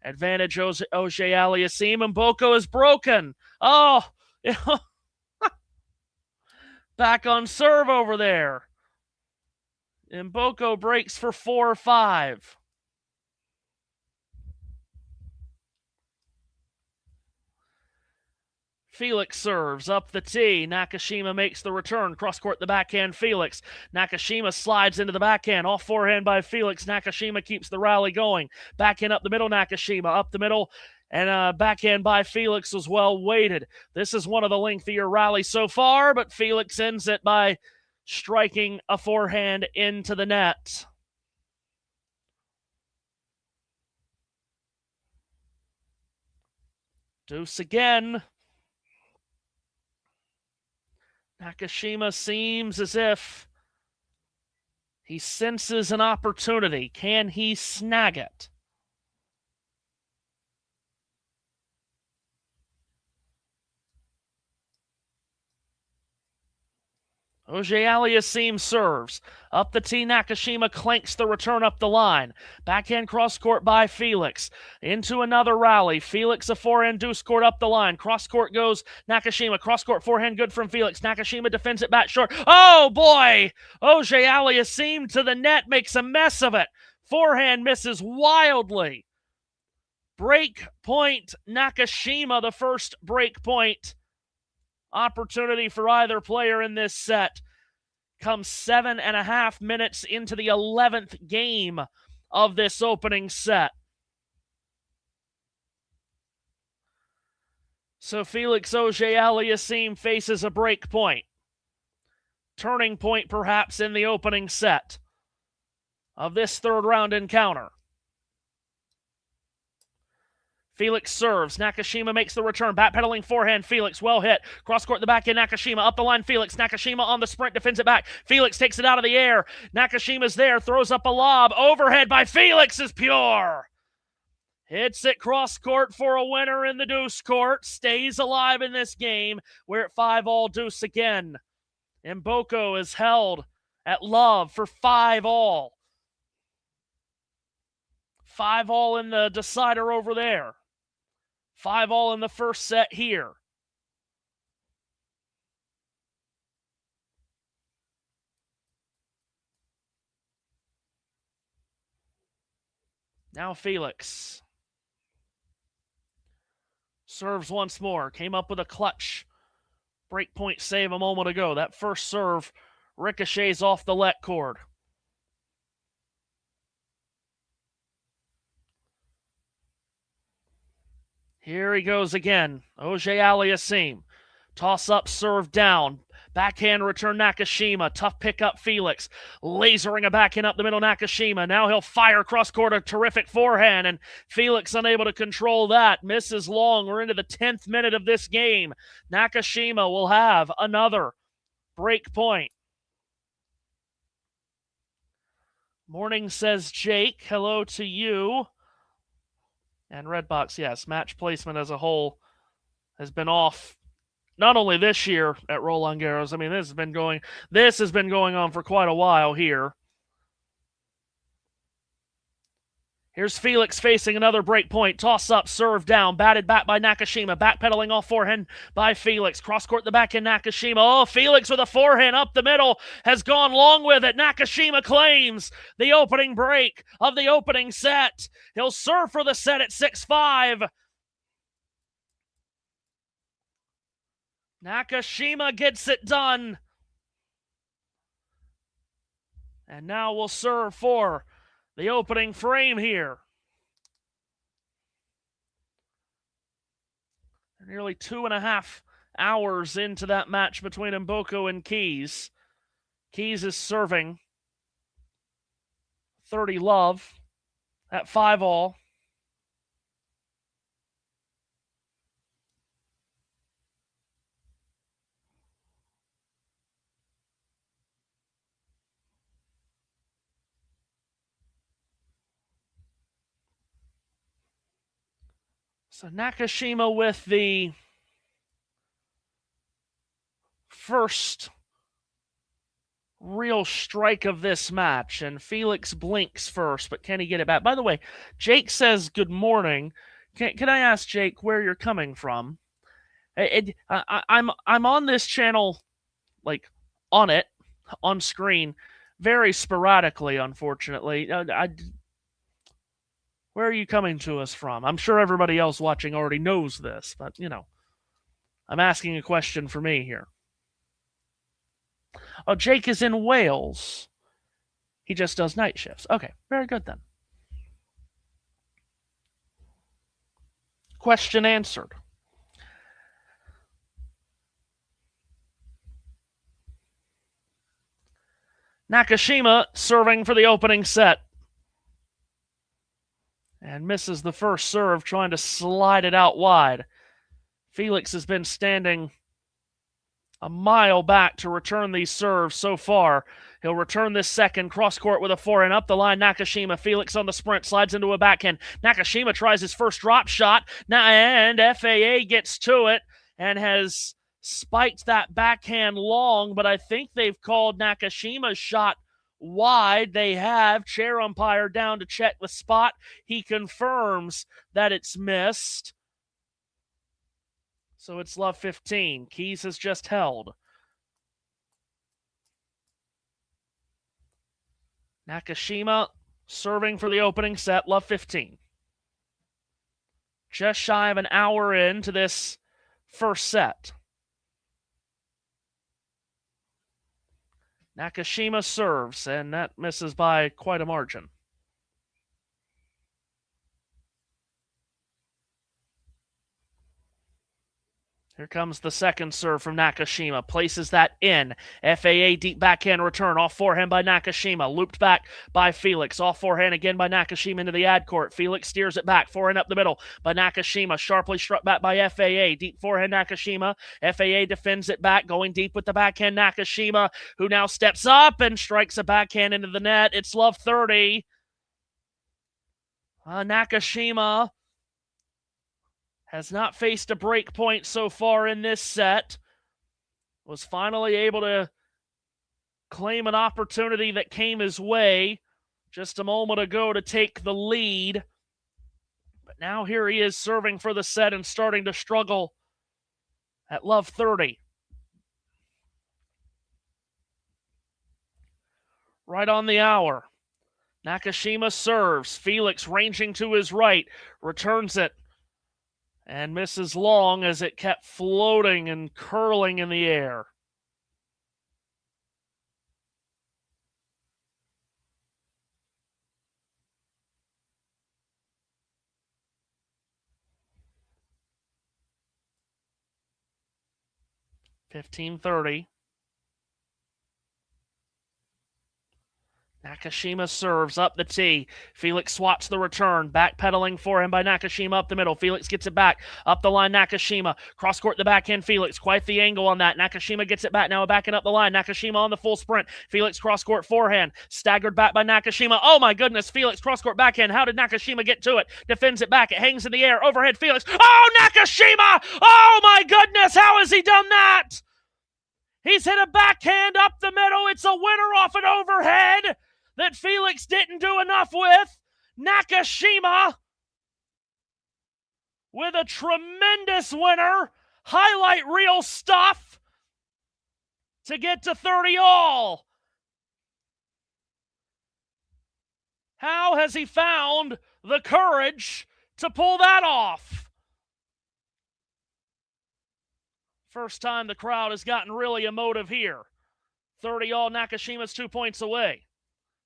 Advantage Auger-Aliassime. Mboko is broken. Oh, back on serve over there. Mboko breaks for 4-5. Felix serves up the tee. Nakashima makes the return. Cross-court the backhand Felix. Nakashima slides into the backhand. Off forehand by Felix. Nakashima keeps the rally going. Backhand up the middle, Nakashima. Up the middle, and backhand by Felix was well weighted. This is one of the lengthier rallies so far, but Felix ends it by striking a forehand into the net. Deuce again. Nakashima seems as if he senses an opportunity. Can he snag it? Auger-Aliassime serves. Up the tee, Nakashima clanks the return up the line. Backhand cross-court by Felix. Into another rally. Felix a forehand deuce court up the line. Cross-court goes Nakashima. Cross-court forehand good from Felix. Nakashima defends it back short. Oh, boy! Auger-Aliassime to the net, makes a mess of it. Forehand misses wildly. Break point Nakashima, the first break point opportunity for either player in this set. Comes 7.5 minutes into the 11th game of this opening set. So Felix Auger-Aliassime faces a break point. Turning point perhaps in the opening set of this third round encounter. Felix serves. Nakashima makes the return. Backpedaling forehand. Felix well hit. Cross-court the backhand. Nakashima up the line. Felix. Nakashima on the sprint. Defends it back. Felix takes it out of the air. Nakashima's there. Throws up a lob. Overhead by Felix is pure. Hits it cross-court for a winner in the deuce court. Stays alive in this game. We're at 5-all deuce again. Mboko is held at love for 5-all. 5-all in the decider over there. 5-all in the first set here. Now Felix serves once more. Came up with a clutch breakpoint save a moment ago. That first serve ricochets off the let cord. Here he goes again. Auger-Aliassime. Toss up, serve down. Backhand return Nakashima. Tough pickup Felix. Lasering a backhand up the middle Nakashima. Now he'll fire cross-court a terrific forehand, and Felix unable to control that. Misses long. We're into the 10th minute of this game. Nakashima will have another break point. Morning, says Jake. Hello to you. And Redbox, yes, match placement as a whole has been off not only this year at Roland Garros. I mean, this has been going on for quite a while here. Here's Felix facing another break point. Toss up, serve down, batted back by Nakashima. Backpedaling off forehand by Felix. Cross court the backhand Nakashima. Oh, Felix with a forehand up the middle has gone long with it. Nakashima claims the opening break of the opening set. He'll serve for the set at 6-5. Nakashima gets it done. And now we'll serve for the opening frame here. They're nearly 2.5 hours into that match between Mboko and Keys. Keys is serving 30 love at 5-all. So Nakashima with the first real strike of this match, and Felix blinks first, but can he get it back? By the way, Jake says good morning. Can I ask Jake where you're coming from? I'm on this channel, like on screen, very sporadically, unfortunately. Where are you coming to us from? I'm sure everybody else watching already knows this, but, I'm asking a question for me here. Oh, Jake is in Wales. He just does night shifts. Okay, very good then. Question answered. Nakashima serving for the opening set. And misses the first serve, trying to slide it out wide. Felix has been standing a mile back to return these serves so far. He'll return this second, cross-court with a forehand, up the line, Nakashima. Felix on the sprint, slides into a backhand. Nakashima tries his first drop shot, and FAA gets to it and has spiked that backhand long, but I think they've called Nakashima's shot wide. They have. Chair umpire down to check the spot. He confirms that it's missed. So it's love 15. Keys has just held. Nakashima serving for the opening set, love 15. Just shy of an hour into this first set. Nakashima serves, and that misses by quite a margin. Here comes the second serve from Nakashima. Places that in. FAA deep backhand return. Off forehand by Nakashima. Looped back by Felix. Off forehand again by Nakashima into the ad court. Felix steers it back. Forehand up the middle by Nakashima. Sharply struck back by FAA. Deep forehand Nakashima. FAA defends it back. Going deep with the backhand Nakashima, who now steps up and strikes a backhand into the net. It's love 30. Nakashima has not faced a break point so far in this set. Was finally able to claim an opportunity that came his way just a moment ago to take the lead. But now here he is serving for the set and starting to struggle at love 30. Right on the hour. Nakashima serves. Felix ranging to his right. Returns it. And misses long as it kept floating and curling in the air. $15.30. Nakashima serves up the tee. Felix swats the return. Backpedaling for him by Nakashima up the middle. Felix gets it back. Up the line, Nakashima. Cross-court the backhand, Felix. Quite the angle on that. Nakashima gets it back. Now backing up the line. Nakashima on the full sprint. Felix cross-court forehand. Staggered back by Nakashima. Oh my goodness. Felix cross-court backhand. How did Nakashima get to it? Defends it back. It hangs in the air. Overhead, Felix. Oh, Nakashima! Oh my goodness. How has he done that? He's hit a backhand up the middle. It's a winner off an overhead that Felix didn't do enough with. Nakashima with a tremendous winner. Highlight reel stuff to get to 30 all. How has he found the courage to pull that off? First time the crowd has gotten really emotive here. 30 all, Nakashima's 2 points away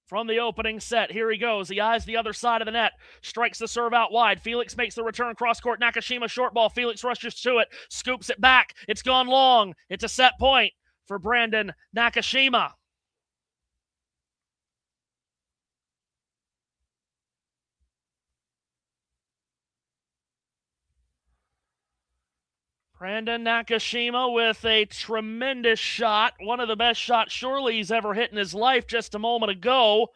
from the opening set. Here he goes. He eyes the other side of the net. Strikes the serve out wide. Felix makes the return cross-court. Nakashima short ball. Felix rushes to it. Scoops it back. It's gone long. It's a set point for Brandon Nakashima. Brandon Nakashima with a tremendous shot. One of the best shots surely he's ever hit in his life just a moment ago.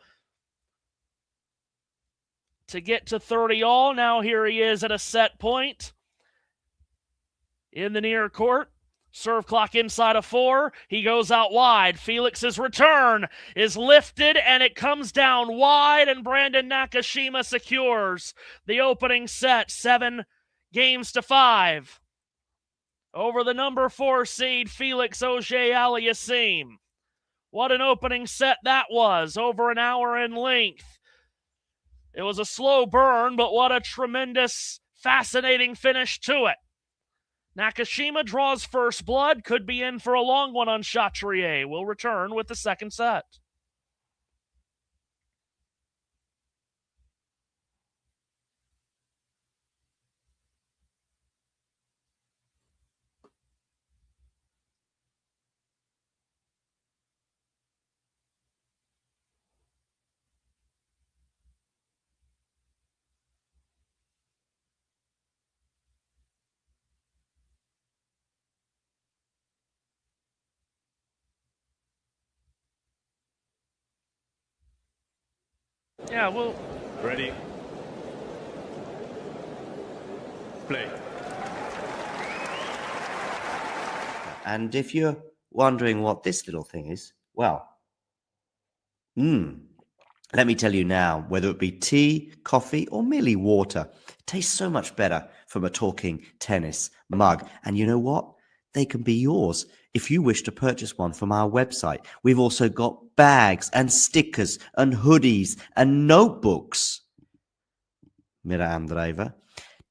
To get to 30 all. Now here he is at a set point in the near court. Serve clock inside of 4. He goes out wide. Felix's return is lifted and it comes down wide, and Brandon Nakashima secures the opening set, 7-5. Over the number 4 seed, Felix Auger-Aliassime. What an opening set that was, over an hour in length. It was a slow burn, but what a tremendous, fascinating finish to it. Nakashima draws first blood, could be in for a long one on Chatrier. We'll return with the second set. Yeah, well... Ready. Play. And if you're wondering what this little thing is, well, let me tell you now, whether it be tea, coffee, or merely water, it tastes so much better from a talking tennis mug. And you know what? They can be yours if you wish to purchase one from our website. We've also got bags and stickers and hoodies and notebooks. Mira Andreeva.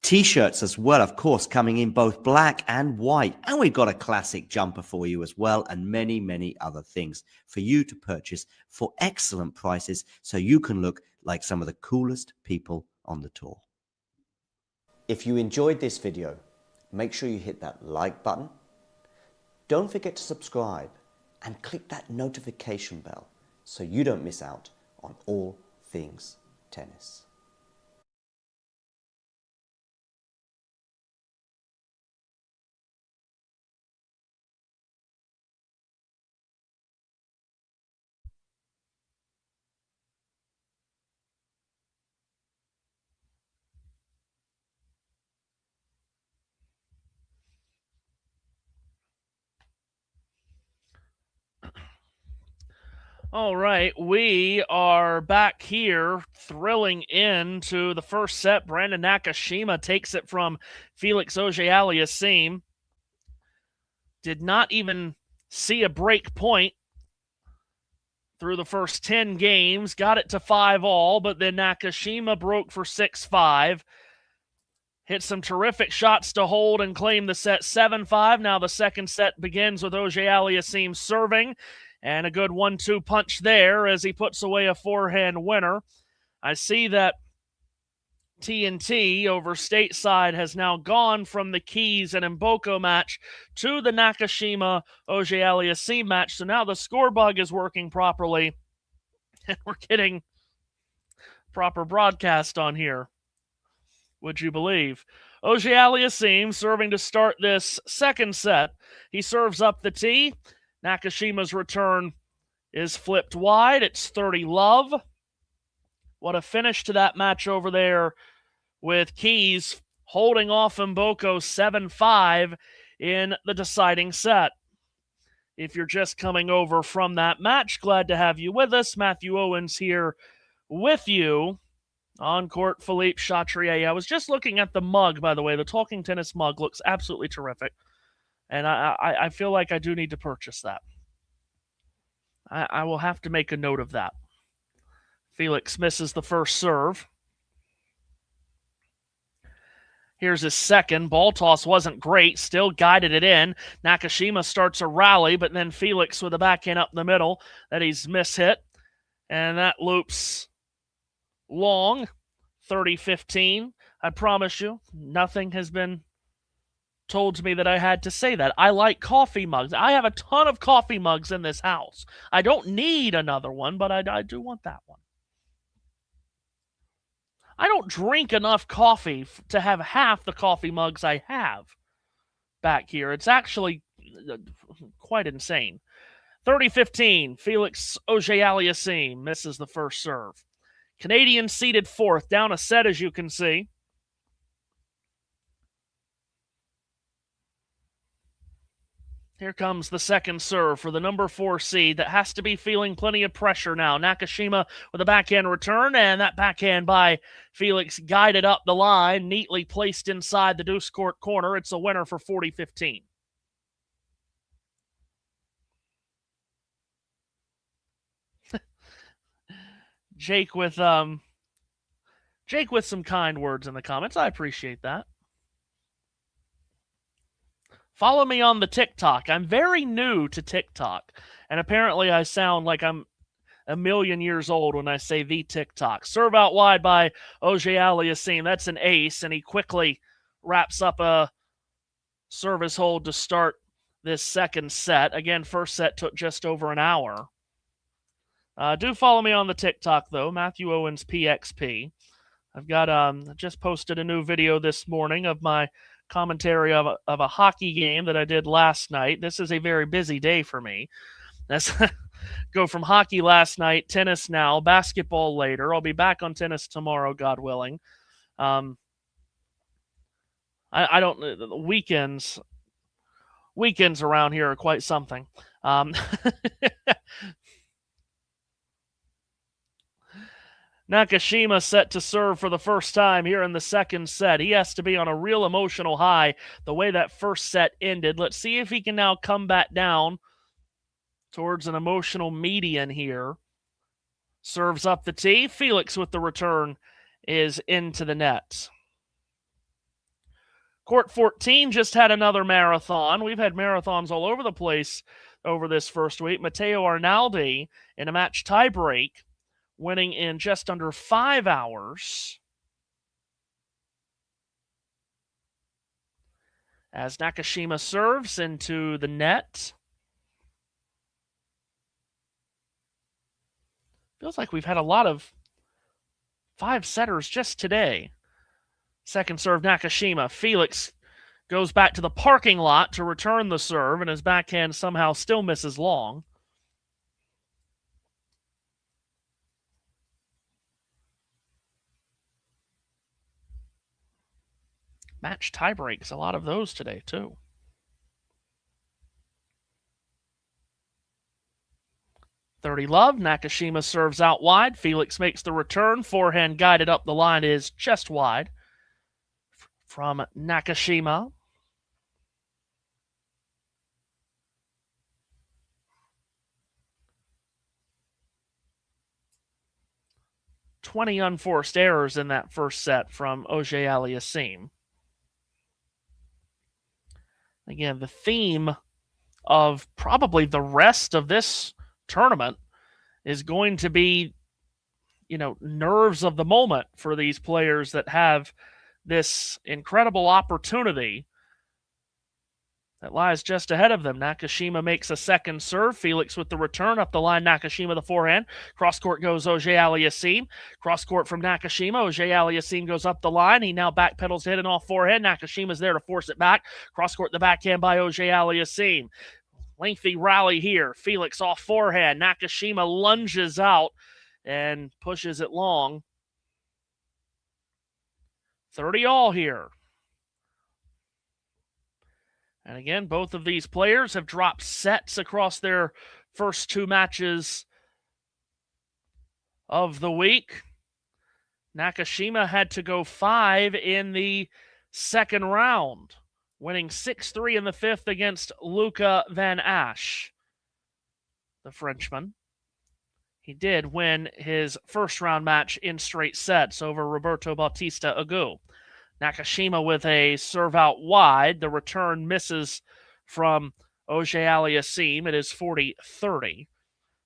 T-shirts as well, of course, coming in both black and white. And we've got a classic jumper for you as well, and many, many other things for you to purchase for excellent prices so you can look like some of the coolest people on the tour. If you enjoyed this video, make sure you hit that like button. Don't forget to subscribe and click that notification bell so you don't miss out on all things tennis. All right, we are back here, thrilling into the first set. Brandon Nakashima takes it from Felix Auger-Aliassime. Did not even see a break point through the first 10 games. Got it to 5 all, but then Nakashima broke for 6-5. Hit some terrific shots to hold and claim the set 7-5. Now the second set begins with Auger-Aliassime serving. And a good 1-2 punch there as he puts away a forehand winner. I see that TNT over stateside has now gone from the Keys and Mboko match to the Nakashima Auger-Aliassime match. So now the score bug is working properly. And we're getting proper broadcast on here. Would you believe? Auger-Aliassime serving to start this second set. He serves up the tee. Nakashima's return is flipped wide. It's 30-love. What a finish to that match over there with Keys holding off Mboko 7-5 in the deciding set. If you're just coming over from that match, glad to have you with us. Matthew Owens here with you On court, Philippe Chatrier. I was just looking at the mug, by the way. The Talking Tennis mug looks absolutely terrific. And I feel like I do need to purchase that. I will have to make a note of that. Felix misses the first serve. Here's his second. Ball toss wasn't great. Still guided it in. Nakashima starts a rally, but then Felix with a backhand up the middle that he's mishit. And that loops long. 30-15. I promise you, nothing has been told to me that I had to say that. I like coffee mugs. I have a ton of coffee mugs in this house. I don't need another one, but I do want that one. I don't drink enough coffee to have half the coffee mugs I have back here. It's actually quite insane. 30-15, Felix Auger-Aliassime misses the first serve. Canadian seeded fourth, down a set as you can see. Here comes the second serve for the number 4 seed that has to be feeling plenty of pressure now. Nakashima with a backhand return, and that backhand by Felix guided up the line, neatly placed inside the deuce court corner. It's a winner for 40-15. Jake with some kind words in the comments. I appreciate that. Follow me on the TikTok. I'm very new to TikTok, and apparently I sound like I'm a million years old when I say the TikTok. Serve out wide by Auger-Aliassime. That's an ace, and he quickly wraps up a service hold to start this second set. Again, first set took just over an hour. Do follow me on the TikTok, though, Matthew Owens PXP. I've got just posted a new video this morning of my commentary of a hockey game that I did last night. This is a very busy day for me. Let's go from hockey last night, tennis now, basketball later. I'll be back on tennis tomorrow, God willing. I don't weekends around here are quite something. Nakashima set to serve for the first time here in the second set. He has to be on a real emotional high the way that first set ended. Let's see if he can now come back down towards an emotional median here. Serves up the tee. Felix with the return is into the net. Court 14 just had another marathon. We've had marathons all over the place over this first week. Matteo Arnaldi in a match tiebreak, winning in just under 5 hours. As Nakashima serves into the net. Feels like we've had a lot of 5-setters just today. Second serve, Nakashima. Felix goes back to the parking lot to return the serve, and his backhand somehow still misses long. Match tie breaks, a lot of those today, too. Love. Nakashima serves out wide. Felix makes the return. Forehand guided up the line is just wide from Nakashima. "20 unforced errors in that first set from Auger-Aliassime. Again, the theme of probably the rest of this tournament is going to be, nerves of the moment for these players that have this incredible opportunity that lies just ahead of them. Nakashima makes a second serve. Felix with the return up the line. Nakashima the forehand. Cross court goes Auger-Aliassime. Cross court from Nakashima. Auger-Aliassime goes up the line. He now backpedals hit and off forehand. Nakashima's there to force it back. Cross court the backhand by Auger-Aliassime. Lengthy rally here. Felix off forehand. Nakashima lunges out and pushes it long. 30 all here. And again, both of these players have dropped sets across their first 2 matches of the week. Nakashima had to go 5 in the second round, winning 6-3 in the fifth against Luca Van Asch, the Frenchman. He did win his first round match in straight sets over Roberto Bautista Agut. Nakashima with a serve out wide. The return misses from Auger-Aliassime. It is 40-30.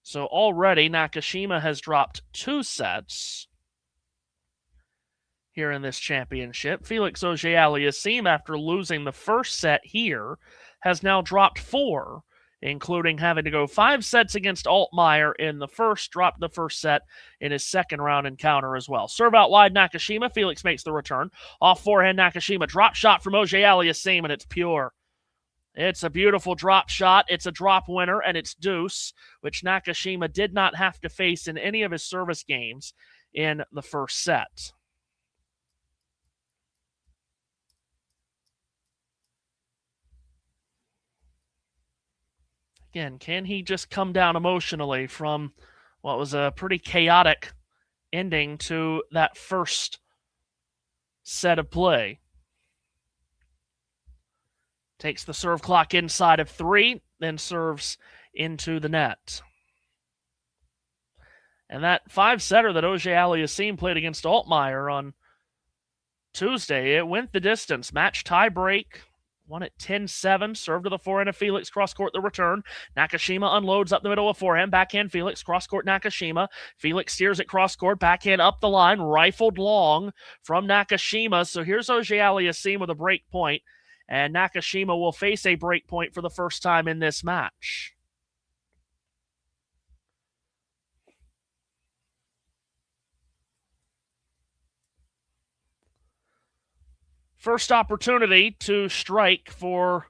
So already Nakashima has dropped 2 sets here in this championship. Felix Auger-Aliassime, after losing the first set here, has now dropped 4, including having to go 5 sets against Altmaier in the first, dropped the first set in his second round encounter as well. Serve out wide Nakashima. Felix makes the return. Off forehand Nakashima. Drop shot from Auger-Aliassime, and it's pure. It's a beautiful drop shot. It's a drop winner, and it's deuce, which Nakashima did not have to face in any of his service games in the first set. Again, can he just come down emotionally from what was a pretty chaotic ending to that first set of play? Takes the serve clock inside of 3, then serves into the net. And that 5-setter that Auger-Aliassime played against Altmaier on Tuesday, it went the distance. Match tie break. Won at 10-7. Serve to the forehand of Felix. Cross-court the return. Nakashima unloads up the middle of forehand. Backhand Felix. Cross-court Nakashima. Felix steers it cross-court. Backhand up the line. Rifled long from Nakashima. So here's Auger-Aliassime with a break point. And Nakashima will face a break point for the first time in this match. First opportunity to strike for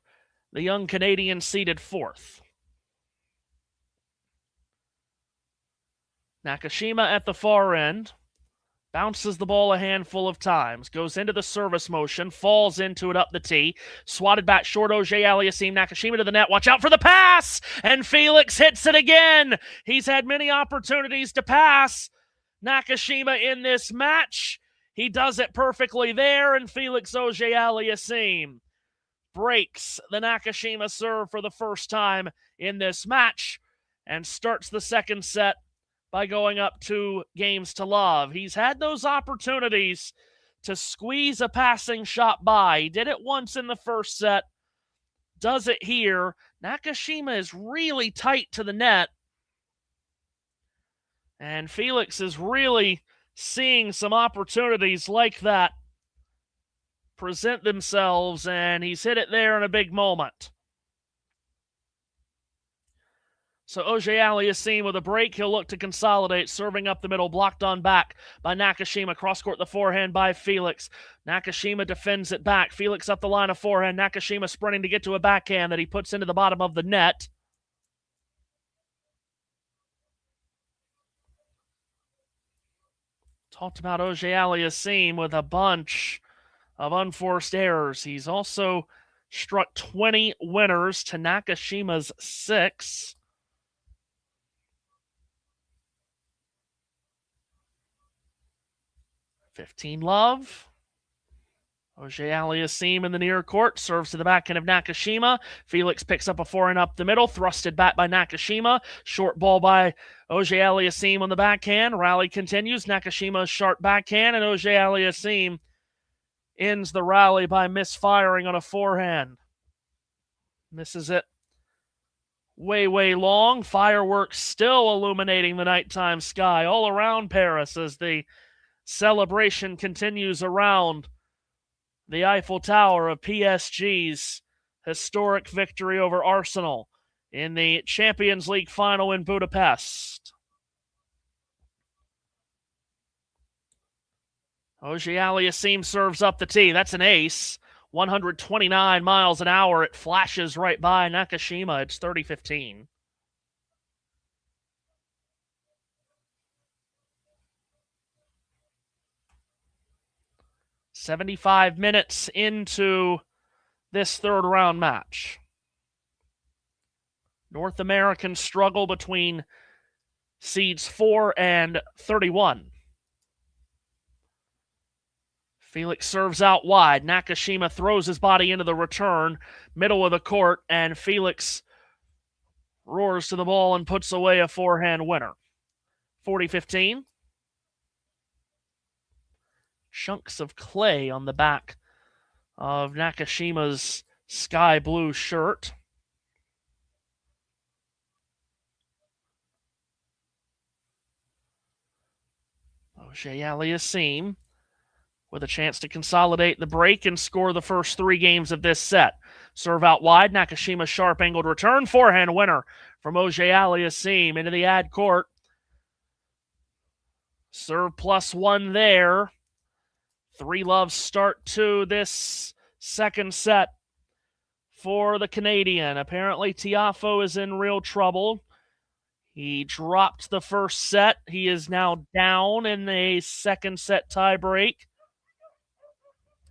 the young Canadian seeded 4th. Nakashima at the far end. Bounces the ball a handful of times. Goes into the service motion. Falls into it up the tee. Swatted back short. Auger-Aliassime. Nakashima to the net. Watch out for the pass! And Felix hits it again. He's had many opportunities to pass Nakashima in this match. He does it perfectly there, and Felix Auger-Aliassime breaks the Nakashima serve for the first time in this match and starts the second set by going up 2-0. He's had those opportunities to squeeze a passing shot by. He did it once in the first set, does it here. Nakashima is really tight to the net, and Felix is really seeing some opportunities like that present themselves, and he's hit it there in a big moment. So Auger-Aliassime with a break. He'll look to consolidate, serving up the middle, blocked on back by Nakashima. Cross-court the forehand by Felix. Nakashima defends it back. Felix up the line of forehand. Nakashima sprinting to get to a backhand that he puts into the bottom of the net. Talked about Auger-Aliassime with a bunch of unforced errors. He's also struck 20 winners to Nakashima's 6. Love. Auger-Aliassime in the near court. Serves to the backhand of Nakashima. Felix picks up a forehand up the middle. Thrusted back by Nakashima. Short ball by Auger-Aliassime on the backhand. Rally continues. Nakashima's sharp backhand. And Auger-Aliassime ends the rally by misfiring on a forehand. Misses it way, way long. Fireworks still illuminating the nighttime sky all around Paris as the celebration continues around the Eiffel Tower of PSG's historic victory over Arsenal in the Champions League final in Budapest. Auger-Aliassime serves up the tee. That's an ace. 129 miles an hour. It flashes right by Nakashima. It's 30-15. "75 minutes into this third round match. North American struggle between seeds 4 and 31. Felix serves out wide. Nakashima throws his body into the return, middle of the court, and Felix roars to the ball and puts away a forehand winner. 40-15. Chunks of clay on the back of Nakashima's sky blue shirt. Auger-Aliassime with a chance to consolidate the break and score the first 3 games of this set. Serve out wide. Nakashima sharp angled return. Forehand winner from Auger-Aliassime into the ad court. Serve +1 there. 3-love start to this second set for the Canadian. Apparently, Tiafoe is in real trouble. He dropped the first set. He is now down in a second set tiebreak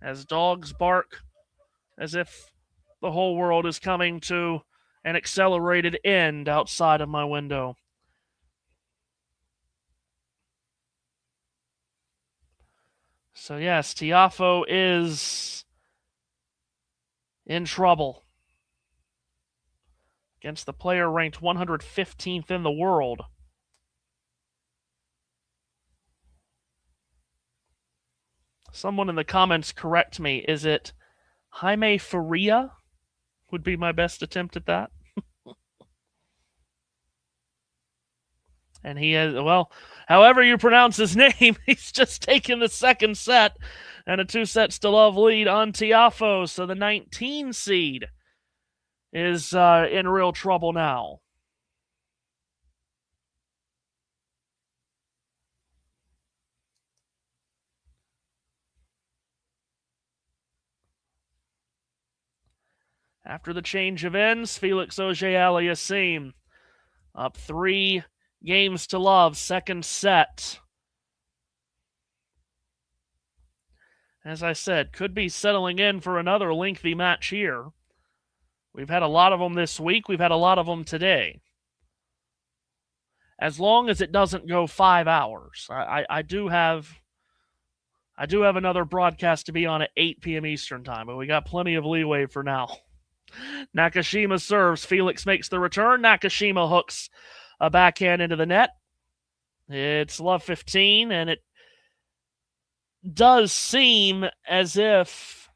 as dogs bark as if the whole world is coming to an accelerated end outside of my window. So yes, Tiafoe is in trouble against the player ranked 115th in the world. Someone in the comments correct me. Is it Jaime Faria? Would be my best attempt at that. And he has, well, however you pronounce his name, he's just taken the second set and a 2-sets-to-love lead on Tiafoe. So the 19 seed is in real trouble now. After the change of ends, Felix Auger-Aliassime up 3 games to love, second set. As I said, could be settling in for another lengthy match here. We've had a lot of them this week. We've had a lot of them today. As long as it doesn't go 5 hours. I do have another broadcast to be on at 8 p.m. Eastern time, but we got plenty of leeway for now. Nakashima serves. Felix makes the return. Nakashima hooks a backhand into the net. It's love 15, and it does seem as if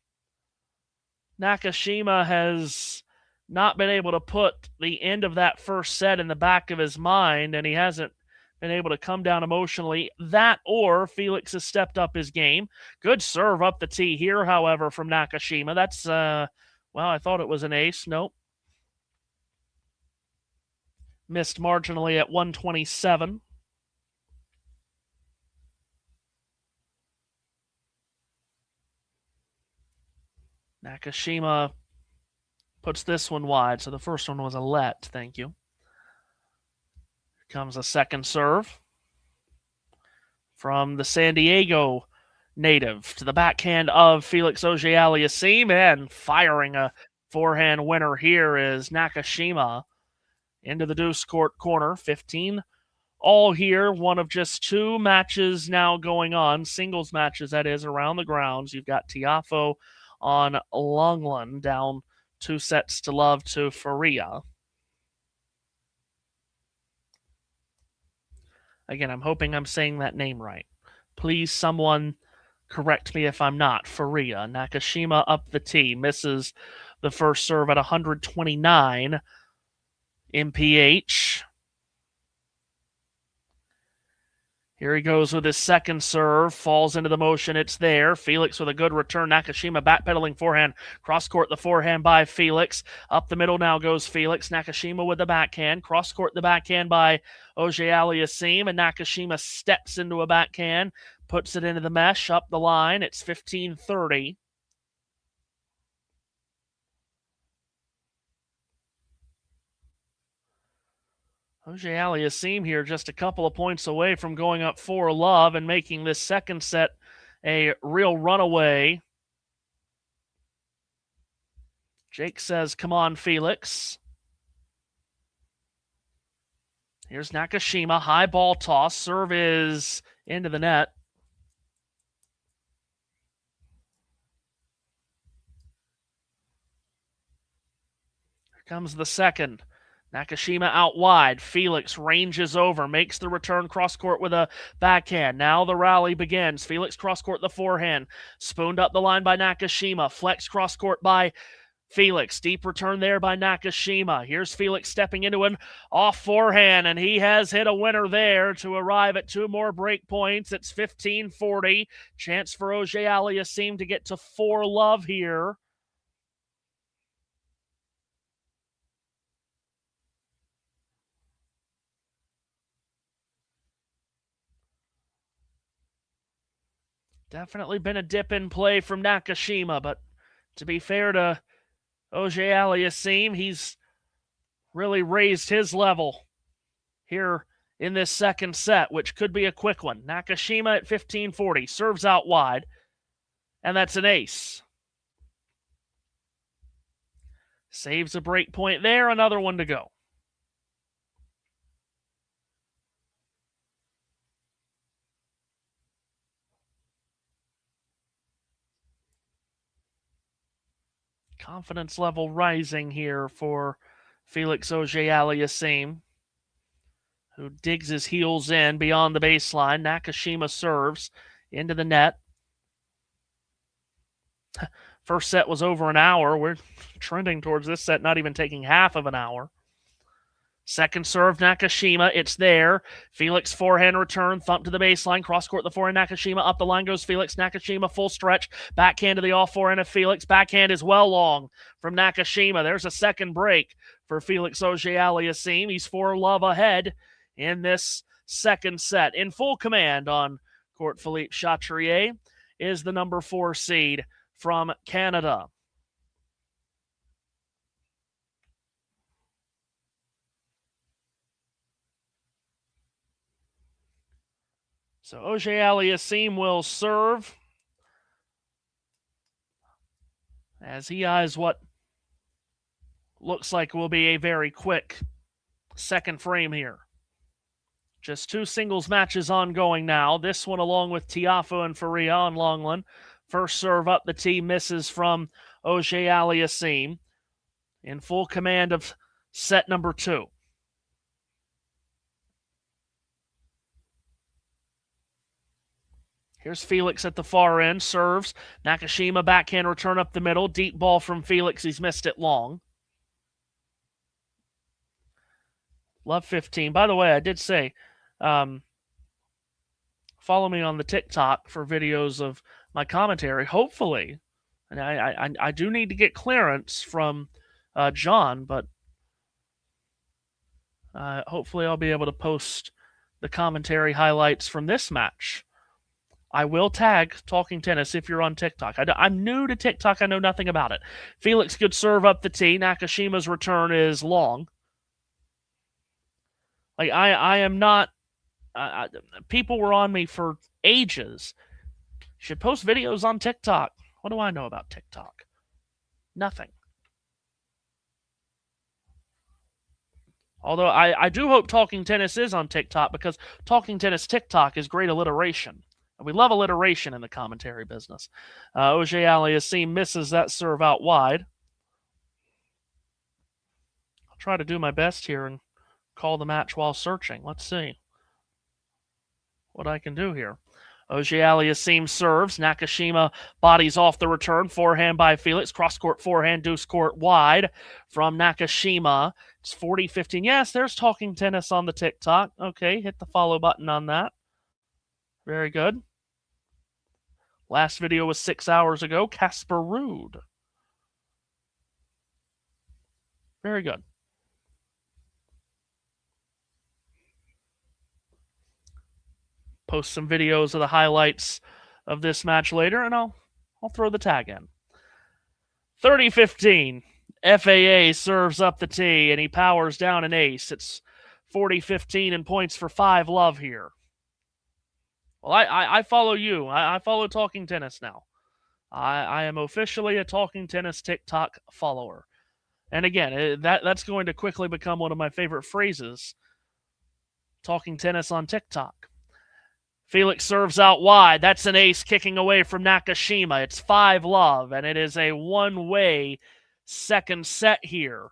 Nakashima has not been able to put the end of that first set in the back of his mind, and he hasn't been able to come down emotionally. That or Felix has stepped up his game. Good serve up the tee here, however, from Nakashima. That's, well, I thought it was an ace. Nope. Missed marginally at 127. Nakashima puts this one wide, so the first one was a let. Thank you. Here comes a second serve from the San Diego native to the backhand of Felix Auger-Aliassime, and firing a forehand winner here is Nakashima into the deuce court corner. 15 all here, one of just 2 matches now going on, singles matches that is, around the grounds. You've got Tiafoe on Longland down 2-sets-to-love to Faria. Again, I'm hoping I'm saying that name right. Please, someone correct me if I'm not. Faria. Nakashima up the tee. Misses the first serve at 129 mph. Here he goes with his second serve. Falls into the motion. It's there. Felix with a good return. Nakashima backpedaling forehand. Cross court the forehand by Felix. Up the middle now goes Felix. Nakashima with the backhand. Cross court the backhand by Auger-Aliassime. And Nakashima steps into a backhand. Puts it into the mesh. Up the line. It's 15-30. Auger-Aliassime here just a couple of points away from going up 4-love and making this second set a real runaway. Jake says, come on, Felix. Here's Nakashima. High ball toss. Serve is into the net. comes the second. Nakashima out wide. Felix ranges over, makes the return cross-court with a backhand. Now the rally begins. Felix cross-court the forehand. Spooned up the line by Nakashima. Flex cross-court by Felix. Deep return there by Nakashima. Here's Felix stepping into an off forehand, and he has hit a winner there to arrive at 2 more break points. It's 15-40. Chance for Auger-Aliassime to get to 4-love here. Definitely been a dip in play from Nakashima, but to be fair to Auger-Aliassime, he's really raised his level here in this second set, which could be a quick one. Nakashima at 15-40, serves out wide, and that's an ace. Saves a break point there, another one to go. Confidence level rising here for Felix Auger-Aliassime, who digs his heels in beyond the baseline. Nakashima serves into the net. First set was over an hour. We're trending towards this set not even taking half of an hour. Second serve, Nakashima. It's there. Felix forehand return. Thump to the baseline. Cross-court the forehand. Nakashima. Up the line goes Felix. Nakashima full stretch. Backhand to the off forehand of Felix. Backhand is well long from Nakashima. There's a second break for Felix Auger-Aliassime. He's 4-love ahead in this second set. In full command on court, Philippe Chatrier is the number 4 seed from Canada. So Auger-Aliassime will serve as he eyes what looks like will be a very quick second frame here. Just 2 singles matches ongoing now. This one along with Tiafoe and Faria on Longland. First serve up the tee misses from Auger-Aliassime. In full command of set number 2. Here's Felix at the far end, serves. Nakashima backhand return up the middle. Deep ball from Felix. He's missed it long. Love 15. By the way, I did say, follow me on the TikTok for videos of my commentary. Hopefully, and I do need to get clearance from John, but hopefully I'll be able to post the commentary highlights from this match. I will tag Talking Tennis if you're on TikTok. I'm new to TikTok. I know nothing about it. Felix could serve up the tee. Nakashima's return is long. Like, I am not... people were on me for ages. You should post videos on TikTok. What do I know about TikTok? Nothing. Although I do hope Talking Tennis is on TikTok, because Talking Tennis TikTok is great alliteration. And we love alliteration in the commentary business. Auger-Aliassime misses that serve out wide. I'll try to do my best here and call the match while searching. Let's see what I can do here. Auger-Aliassime serves. Nakashima bodies off the return. Forehand by Felix. Cross-court forehand. Deuce court wide from Nakashima. It's 40-15. Yes, there's Talking Tennis on the TikTok. Okay, hit the follow button on that. Very good. Last video was 6 hours ago. Casper Ruud. Very good. Post some videos of the highlights of this match later, and I'll throw the tag in. 30-15. FAA serves up the tee, and he powers down an ace. It's 40-15 and points for 5-love here. Well, I follow you. I follow Talking Tennis now. I am officially a Talking Tennis TikTok follower. And again, that's going to quickly become one of my favorite phrases. Talking Tennis on TikTok. Felix serves out wide. That's an ace kicking away from Nakashima. It's 5-love, and it is a one-way second set here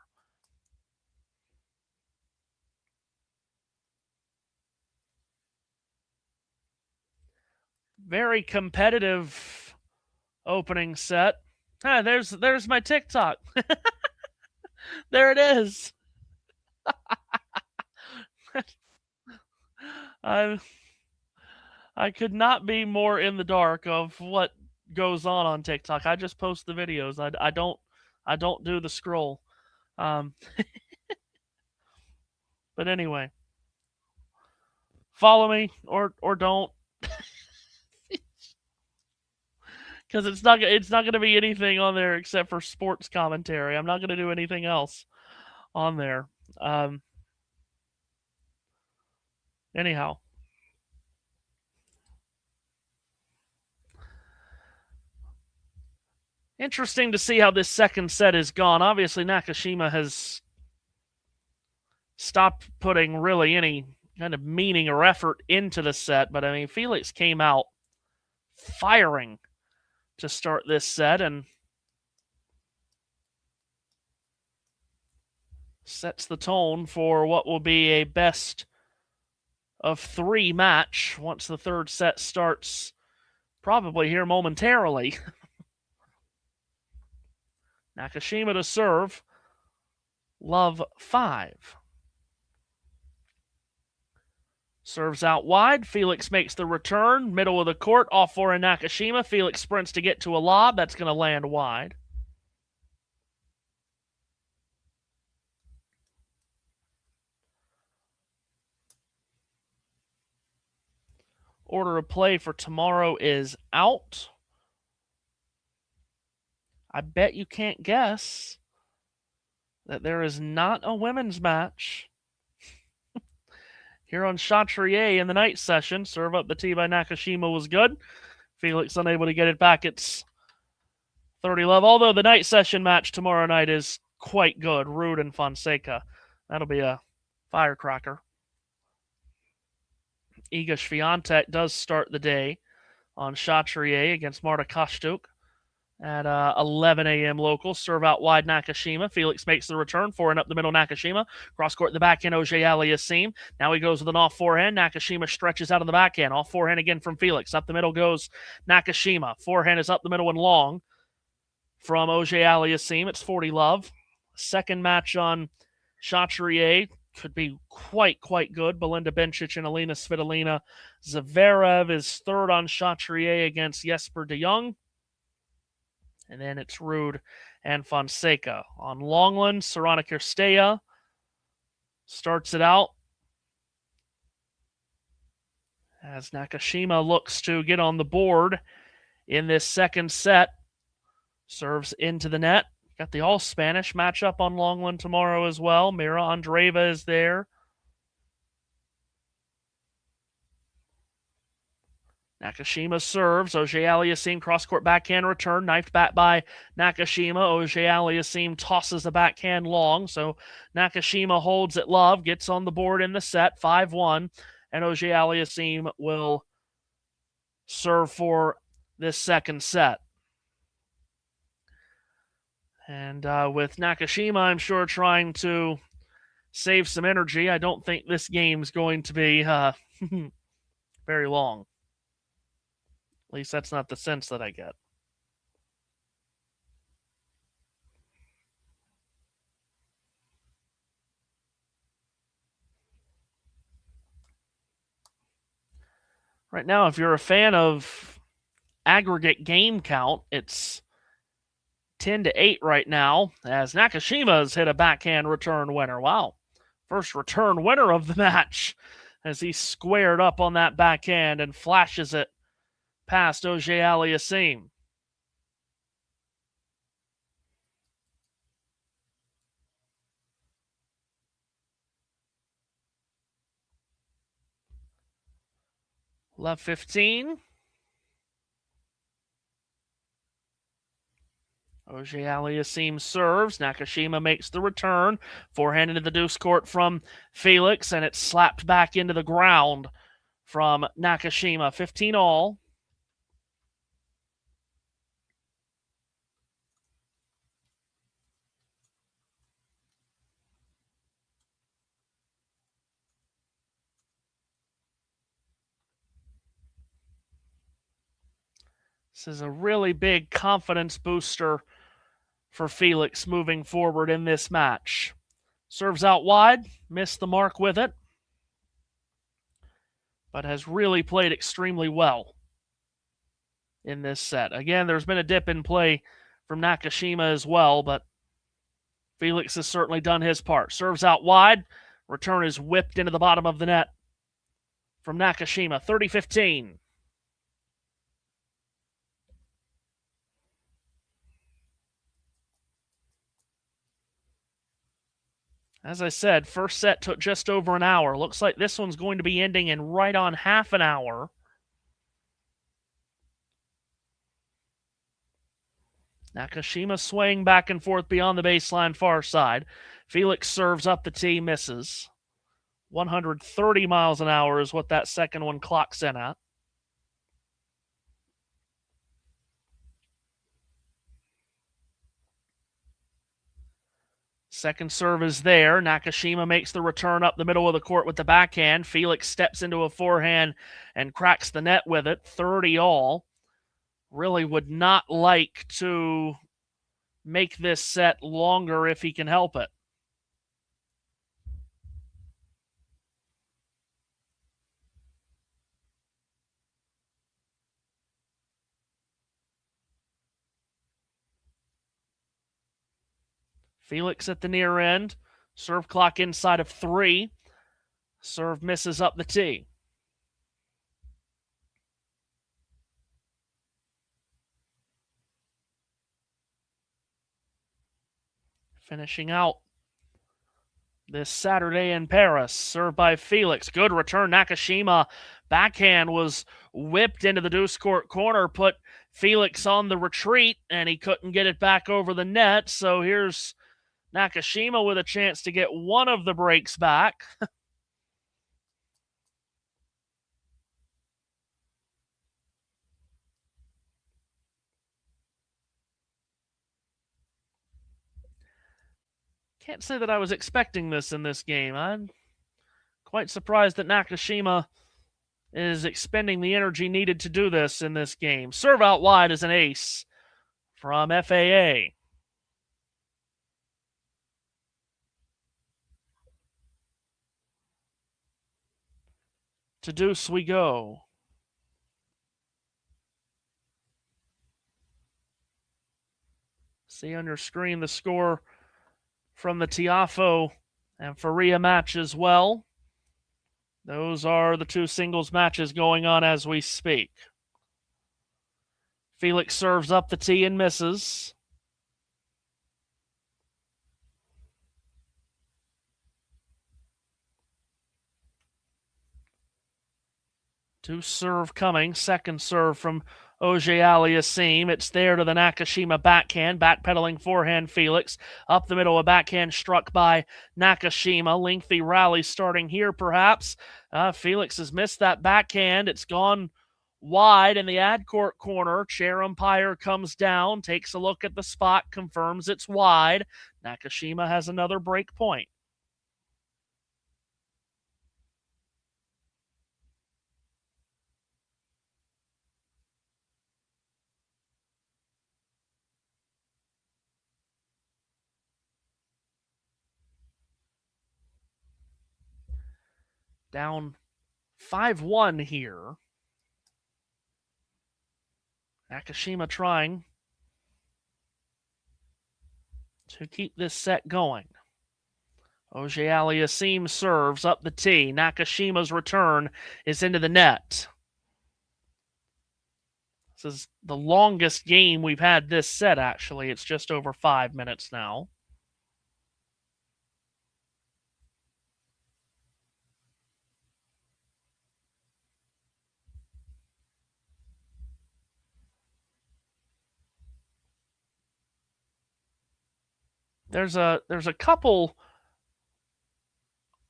Very competitive opening set. Ah, there's my TikTok. There it is. I could not be more in the dark of what goes on TikTok. I just post the videos. I don't do the scroll. But anyway, follow me or don't, because it's not going to be anything on there except for sports commentary. I'm not going to do anything else on there. Anyhow. Interesting to see how this second set has gone. Obviously, Nakashima has stopped putting really any kind of meaning or effort into the set, but I mean, Felix came out firing to start this set and sets the tone for what will be a best of 3 match once the third set starts, probably here momentarily. Nakashima to serve. Love 5. Serves out wide. Felix makes the return. Middle of the court. Off for Nakashima. Felix sprints to get to a lob. That's going to land wide. Order of play for tomorrow is out. I bet you can't guess that there is not a women's match here on Chatrier in the night session. Serve up the tee by Nakashima was good. Felix unable to get it back. It's 30-love. Although the night session match tomorrow night is quite good. Ruud and Fonseca. That'll be a firecracker. Iga Swiatek does start the day on Chatrier against Marta Kostyuk at 11 a.m. local. Serve out wide Nakashima. Felix makes the return. Forehand up the middle Nakashima. Cross court in the backhand Auger-Aliassime. Now he goes with an off forehand. Nakashima stretches out of the backhand. Off forehand again from Felix. Up the middle goes Nakashima. Forehand is up the middle and long from Auger-Aliassime. It's 40-love. Second match on Chatrier could be quite good. Belinda Bencic and Alina Svitolina. Zverev is third on Chatrier against Jesper de Jong. And then it's Ruud and Fonseca. On Longland, Sorana Cirstea starts it out as Nakashima looks to get on the board in this second set. Serves into the net. Got the all-Spanish matchup on Longland tomorrow as well. Mira Andreeva is there. Nakashima serves. Auger-Aliassime cross-court backhand return. Knifed back by Nakashima. Auger-Aliassime tosses the backhand long. So Nakashima holds it love. Gets on the board in the set. 5-1. And Auger-Aliassime will serve for this second set. And with Nakashima, I'm sure, trying to save some energy, I don't think this game's going to be very long. At least that's not the sense that I get. Right now, if you're a fan of aggregate game count, it's 10-8 right now, as Nakashima's hit a backhand return winner. Wow. First return winner of the match as he squared up on that backhand and flashes it past Auger-Aliassime. Love 15. Auger-Aliassime serves. Nakashima makes the return. Forehand into the deuce court from Felix, and it's slapped back into the ground from Nakashima. 15 all. This is a really big confidence booster for Felix moving forward in this match. Serves out wide, missed the mark with it, but has really played extremely well in this set. Again, there's been a dip in play from Nakashima as well, but Felix has certainly done his part. Serves out wide, return is whipped into the bottom of the net from Nakashima, 30-15. As I said, first set took just over an hour. Looks like this one's going to be ending in right on half an hour. Nakashima swaying back and forth beyond the baseline far side. Felix serves up the tee, misses. 130 miles an hour is what that second one clocks in at. Second serve is there. Nakashima makes the return up the middle of the court with the backhand. Felix steps into a forehand and cracks the net with it. 30 all. Really would not like to make this set longer if he can help it. Felix at the near end. Serve clock inside of 3. Serve misses up the tee. Finishing out this Saturday in Paris. Served by Felix. Good return. Nakashima backhand was whipped into the deuce court corner, put Felix on the retreat, and he couldn't get it back over the net. So here's Nakashima with a chance to get one of the breaks back. Can't say that I was expecting this in this game. I'm quite surprised that Nakashima is expending the energy needed to do this in this game. Serve out wide is an ace from FAA. To deuce we go. See on your screen the score from the Tiafo and Faria match as well. Those are the two singles matches going on as we speak. Felix serves up the tee and misses. Two serve coming. Second serve from Auger-Aliassime. It's there to the Nakashima backhand. Backpedaling forehand Felix. Up the middle, a backhand struck by Nakashima. Lengthy rally starting here perhaps. Felix has missed that backhand. It's gone wide in the ad court corner. Chair umpire comes down, takes a look at the spot, confirms it's wide. Nakashima has another break point. Down 5-1 here. Nakashima trying to keep this set going. Auger-Aliassime serves up the tee. Nakashima's return is into the net. This is the longest game we've had this set, actually. It's just over 5 minutes now. There's a couple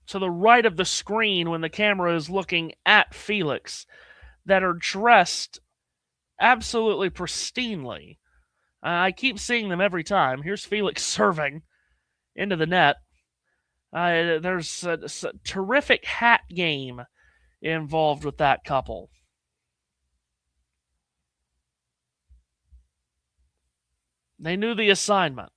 to the right of the screen when the camera is looking at Felix that are dressed absolutely pristinely. I keep seeing them every time. Here's Felix serving into the net. There's a terrific hat game involved with that couple. They knew the assignment.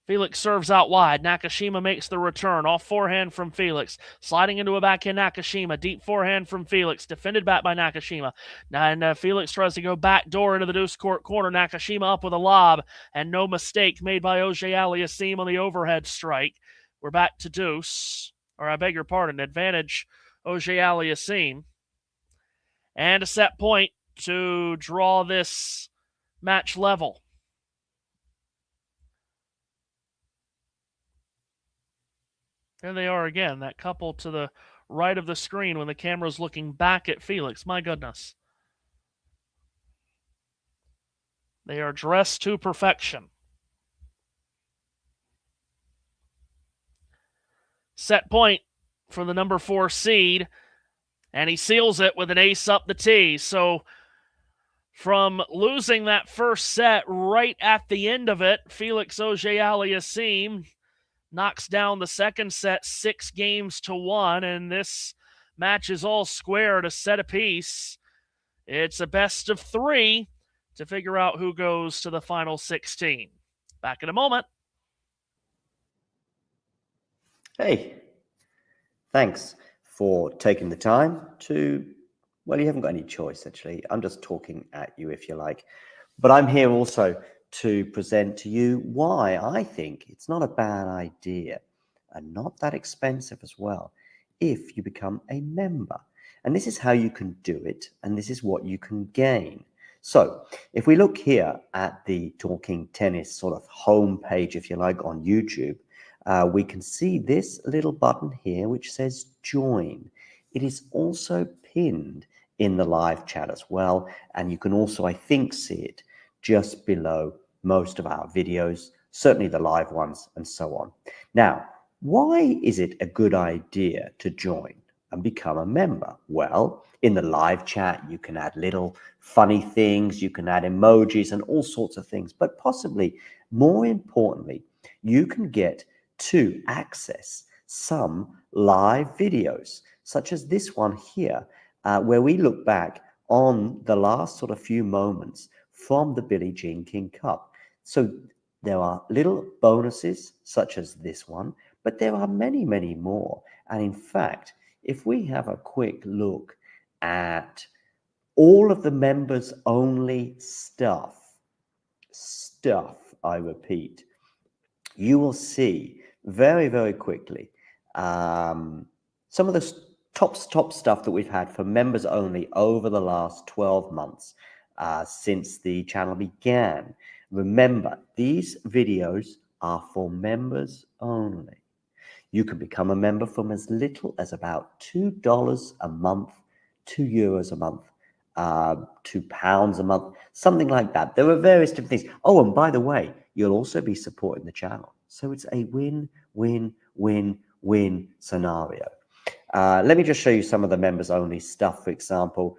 Felix serves out wide. Nakashima makes the return. Off forehand from Felix. Sliding into a backhand Nakashima. Deep forehand from Felix. Defended back by Nakashima. And Felix tries to go back door into the deuce court corner. Nakashima up with a lob. And no mistake made by Auger-Aliassime on the overhead strike. We're back to deuce. Or I beg your pardon. Advantage Auger-Aliassime. And a set point to draw this match level. There they are again, that couple to the right of the screen when the camera's looking back at Felix. My goodness. They are dressed to perfection. Set point for the number 4 seed, and he seals it with an ace up the tee. So from losing that first set right at the end of it, Felix Auger-Aliassime knocks down the second set 6-1, and this match is all square at a set apiece. It's a best of 3 to figure out who goes to the final 16. Back in a moment. Hey, thanks for taking the time to, well, you haven't got any choice, actually. I'm just talking at you, if you like. But I'm here also to present to you why I think it's not a bad idea and not that expensive as well if you become a member. And this is how you can do it, and this is what you can gain. So if we look here at the Talking Tennis sort of homepage, if you like, on YouTube, we can see this little button here which says join. It is also pinned in the live chat as well, and you can also, I think, see it just below most of our videos, certainly the live ones and so on. Now, why is it a good idea to join and become a member? Well, in the live chat, you can add little funny things, you can add emojis and all sorts of things, but possibly more importantly, you can get to access some live videos, such as this one here, where we look back on the last sort of few moments from the Billie Jean King Cup. So there are little bonuses such as this one, but there are many, many more. And in fact, if we have a quick look at all of the members only stuff, I repeat, you will see very, very quickly some of the top stuff that we've had for members only over the last 12 months since the channel began. Remember, these videos are for members only. You can become a member from as little as about $2 a month, €2 a month, £2 a month, something like that. There are various different things. Oh, and by the way, you'll also be supporting the channel. So it's a win-win-win-win scenario. Let me just show you some of the members only stuff. For example,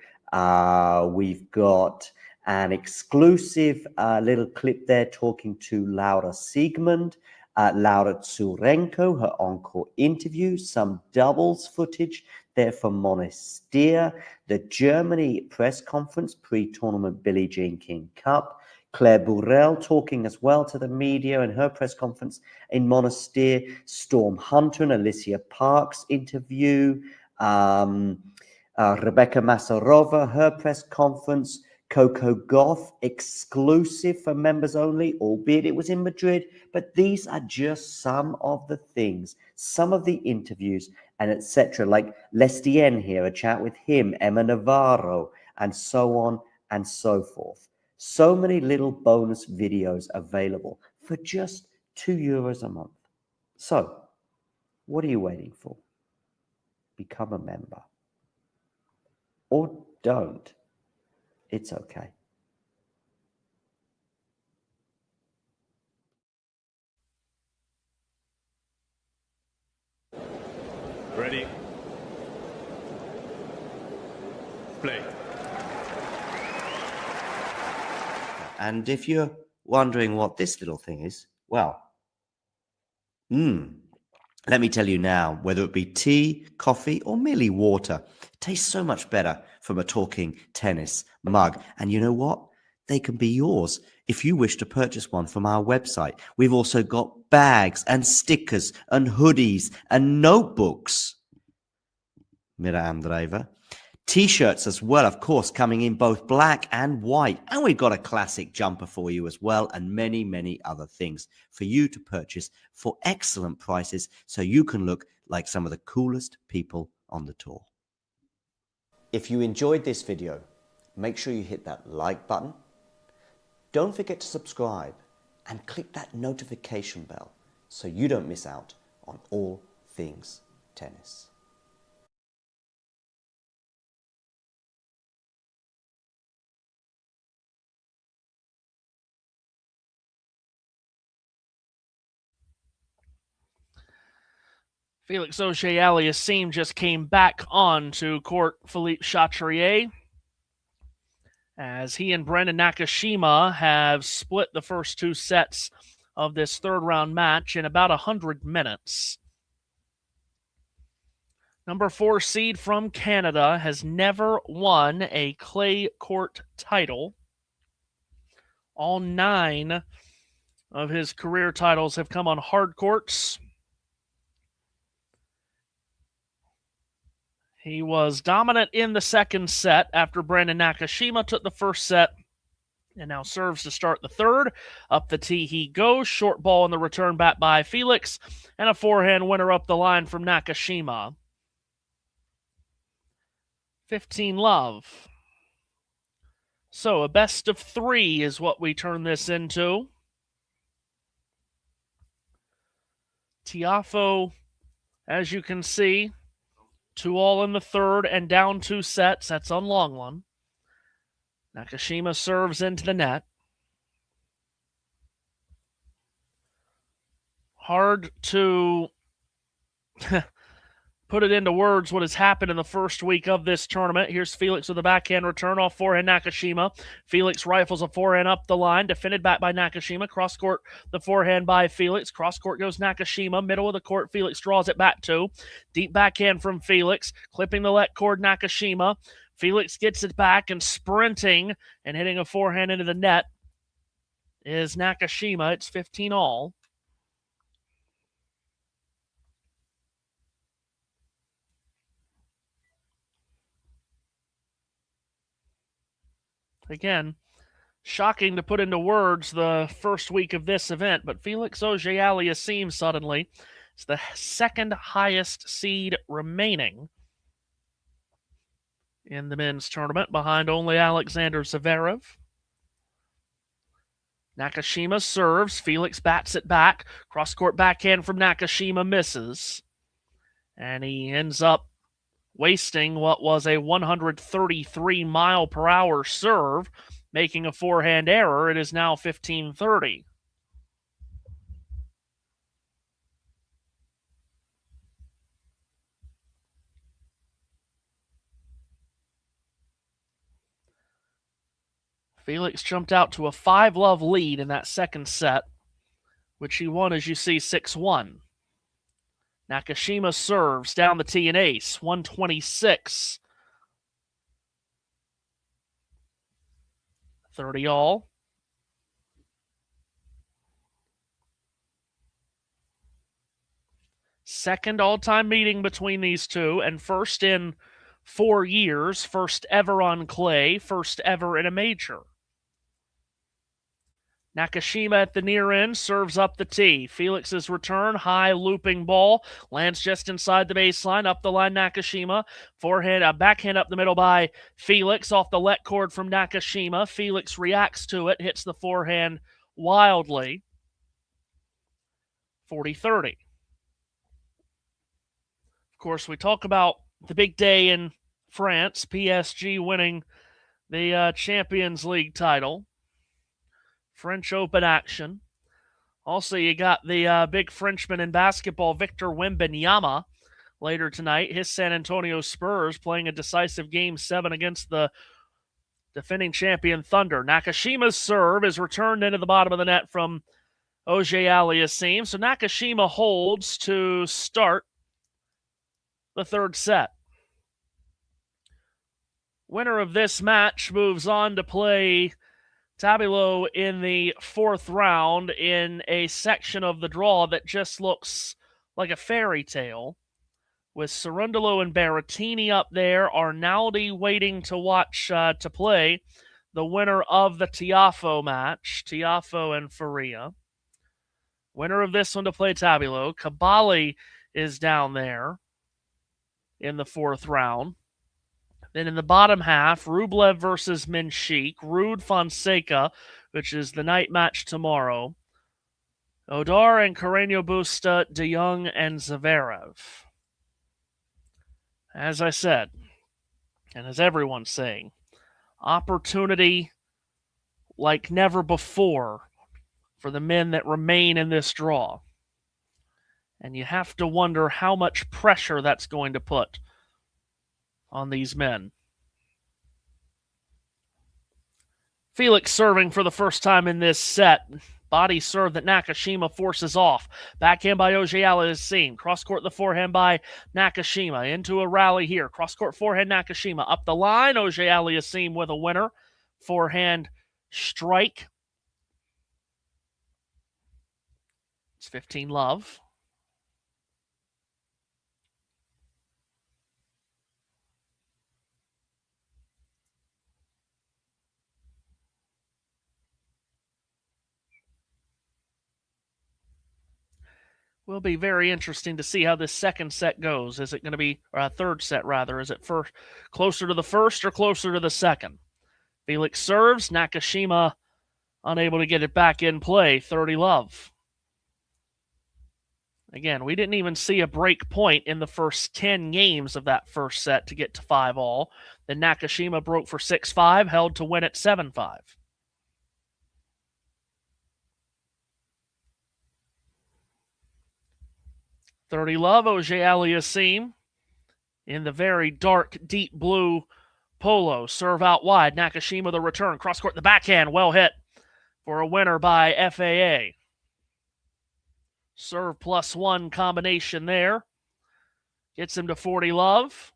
we've got an exclusive little clip there talking to Laura Siegmund, Laura Tsurenko, her encore interview, some doubles footage there from Monastir, the Germany press conference pre-tournament Billie Jean King Cup, Claire Burrell talking as well to the media in her press conference in Monastir, Storm Hunter and Alicia Parks interview, Rebecca Masarova, her press conference, Coco Gauff exclusive for members only, albeit it was in Madrid, but these are just some of the things, some of the interviews and etc. Like Lestien here, a chat with him, Emma Navarro, and so on and so forth. So many little bonus videos available for just €2 a month. So, what are you waiting for? Become a member. Or don't. It's okay. Ready? Play. And if you're wondering what this little thing is, well, let me tell you now, whether it be tea, coffee, or merely water, it tastes so much better from a Talking Tennis mug. And you know what? they can be yours if you wish to purchase one from our website. We've also got bags and stickers and hoodies and notebooks. Mira Andreeva. T-shirts as well, of course, coming in both black and white. And we've got a classic jumper for you as well, and many, many other things for you to purchase for excellent prices so you can look like some of the coolest people on the tour. If you enjoyed this video, make sure you hit that like button. Don't forget to subscribe and click that notification bell so you don't miss out on all things tennis. Felix Auger-Aliassime just came back on to court Philippe Chatrier as he and Brandon Nakashima have split the first two sets of this third-round match in about 100 minutes. Number 4 seed from Canada has never won a clay court title. All 9 of his career titles have come on hard courts. He was dominant in the second set after Brandon Nakashima took the first set and now serves to start the third. Up the tee he goes. Short ball in the return bat by Felix and a forehand winner up the line from Nakashima. 15 love. So a best of 3 is what we turn this into. Tiafoe, as you can see, 2-all in the third and down 2 sets. That's on long one. Nakashima serves into the net. Hard to put it into words what has happened in the first week of this tournament. Here's Felix with a backhand return off forehand Nakashima. Felix rifles a forehand up the line, defended back by Nakashima. Cross court, the forehand by Felix. Cross court goes Nakashima. Middle of the court, Felix draws it back to. Deep backhand from Felix, clipping the let cord Nakashima. Felix gets it back and sprinting and hitting a forehand into the net is Nakashima. It's 15-all. Again, shocking to put into words the first week of this event, but Felix Auger-Aliassime suddenly is the second highest seed remaining in the men's tournament, behind only Alexander Zverev. Nakashima serves. Felix bats it back. Cross-court backhand from Nakashima misses. And he ends up wasting what was a 133-mile-per-hour serve, making a forehand error. It is now 15-30. Felix jumped out to a 5-love lead in that second set, which he won, as you see, 6-1. Nakashima serves down the tee and ace, 126. 30-all. Second all-time meeting between these two, and first in 4 years, first ever on clay, first ever in a major. Nakashima at the near end serves up the tee. Felix's return, high looping ball, lands just inside the baseline, up the line Nakashima. Forehand, backhand up the middle by Felix, off the let cord from Nakashima. Felix reacts to it, hits the forehand wildly. 40-30. Of course, we talk about the big day in France, PSG winning the Champions League title. French Open action. Also, you got the big Frenchman in basketball, Victor Wembanyama, later tonight. His San Antonio Spurs playing a decisive Game 7 against the defending champion Thunder. Nakashima's serve is returned into the bottom of the net from Auger-Aliassime. So Nakashima holds to start the third set. Winner of this match moves on to play Tabilo in the fourth round in a section of the draw that just looks like a fairy tale, with Cerundolo and Berrettini up there, Arnaldi waiting to watch to play the winner of the Tiafo match, Tiafo and Faria. Winner of this one to play Tabilo. Cabali is down there in the fourth round. Then in the bottom half, Rublev versus Minchik, Ruud Fonseca, which is the night match tomorrow. Odar and Carreño Busta, De Jong and Zverev. As I said, and as everyone's saying, opportunity like never before for the men that remain in this draw. And you have to wonder how much pressure that's going to put on these men. Felix serving for the first time in this set. Body serve that Nakashima forces off. Backhand by Auger-Aliassime. Cross-court the forehand by Nakashima. Into a rally here. Cross-court forehand Nakashima. Up the line. Auger-Aliassime with a winner. Forehand strike. It's 15-love. Will be very interesting to see how this second set goes. Is it going to be, or third set rather, is it first closer to the first or closer to the second? Felix serves, Nakashima unable to get it back in play, 30-love. Again, we didn't even see a break point in the first 10 games of that first set to get to 5-all. Then Nakashima broke for 6-5, held to win at 7-5. Love, Auger-Aliassime in the very dark, deep blue polo. Serve out wide. Nakashima the return. Cross-court the backhand. Well hit for a winner by FAA. Serve +1 combination there. Gets him to 40-love.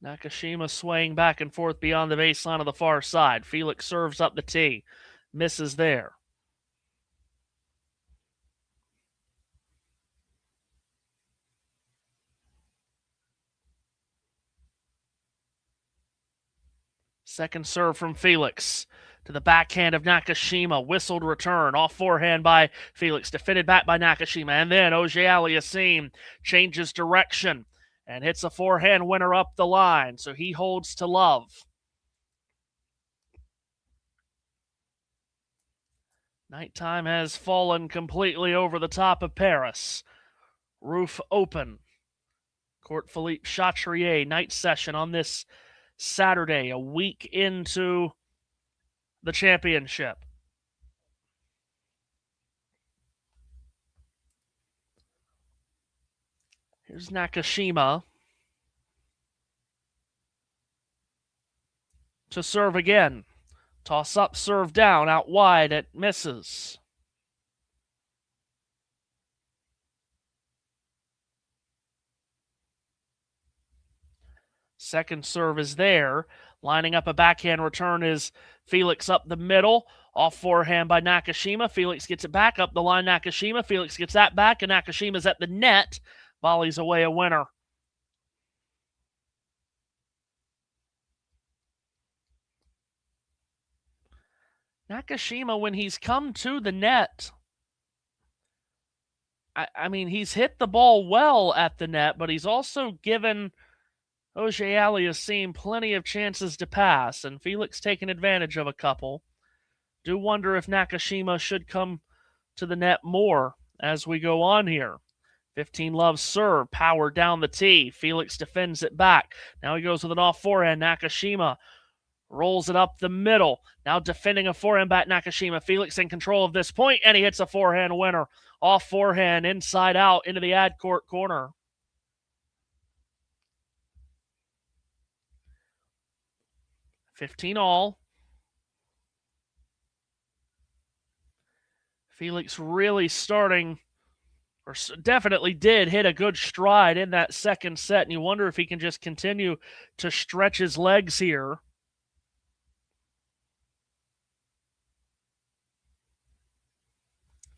Nakashima swaying back and forth beyond the baseline of the far side. Felix serves up the tee. Misses there. Second serve from Felix to the backhand of Nakashima. Whistled return. Off forehand by Felix. Defended back by Nakashima. And then Auger-Aliassime changes direction and hits a forehand winner up the line. So he holds to love. Nighttime has fallen completely over the top of Paris. Roof open. Court Philippe Chatrier night session on this Saturday, a week into the championship. Here's Nakashima to serve again. Toss up, serve down, out wide, it misses. Second serve is there. Lining up a backhand return is Felix up the middle. Off forehand by Nakashima. Felix gets it back up the line. Nakashima. Felix gets that back, and Nakashima's at the net. Volleys away a winner. Nakashima, when he's come to the net, I mean, he's hit the ball well at the net, but he's also given Auger-Aliassime plenty of chances to pass, and Felix taking advantage of a couple. Do wonder if Nakashima should come to the net more as we go on here. 15-love serve, power down the tee. Felix defends it back. Now he goes with an off forehand. Nakashima rolls it up the middle. Now defending a forehand back Nakashima. Felix in control of this point, and he hits a forehand winner. Off forehand, inside out, into the ad court corner. $15 all. Felix really starting, or definitely did hit a good stride in that second set, and you wonder if he can just continue to stretch his legs here.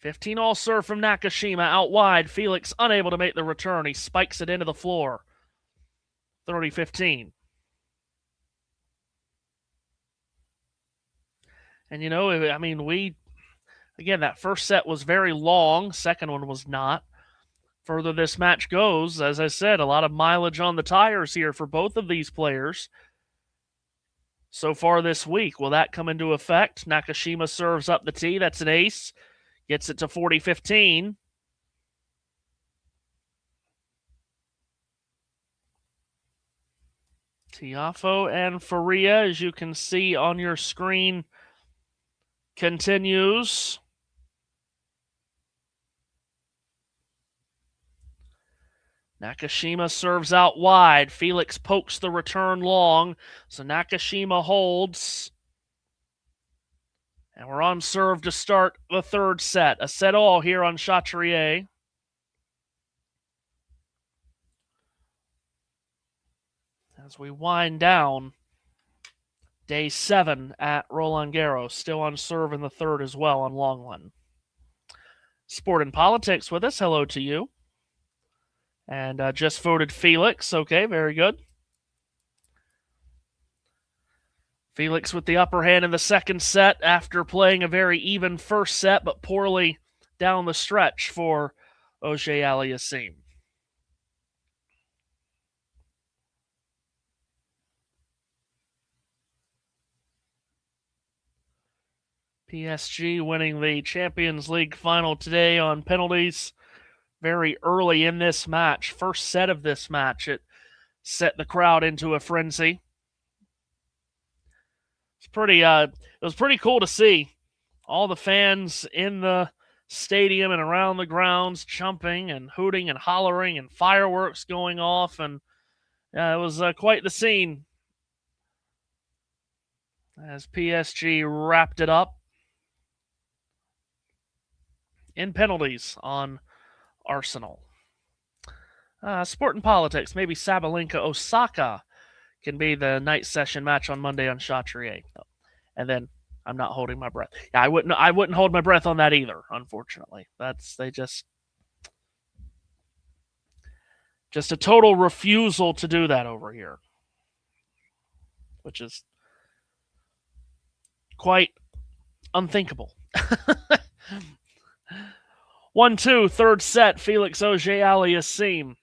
$15-all serve from Nakashima out wide. Felix unable to make the return. He spikes it into the floor. 30-15. And, I mean, again, that first set was very long. Second one was not. Further this match goes, as I said, a lot of mileage on the tires here for both of these players so far this week. Will that come into effect? Nakashima serves up the tee. That's an ace. Gets it to 40-15. Tiafoe and Faria, as you can see on your screen, continues. Nakashima serves out wide. Felix pokes the return long, so Nakashima holds. And we're on serve to start the third set. A set all here on Chatrier. As we wind down day 7 at Roland Garros, still on serve in the third as well on long one. Sport and Politics with us. Hello to you. And just voted Felix. Okay, very good. Felix with the upper hand in the second set after playing a very even first set, but poorly down the stretch for Auger-Aliassime. PSG winning the Champions League final today on penalties very early in this match. First set of this match, it set the crowd into a frenzy. It was pretty cool to see all the fans in the stadium and around the grounds jumping and hooting and hollering and fireworks going off, and it was quite the scene as PSG wrapped it up in penalties on Arsenal. Sport and Politics, maybe Sabalenka Osaka can be the night session match on Monday on Chatrier. And then I'm not holding my breath. Yeah, I wouldn't hold my breath on that either, unfortunately. They just a total refusal to do that over here, which is quite unthinkable. 1-2, third set. Felix Auger-Aliassime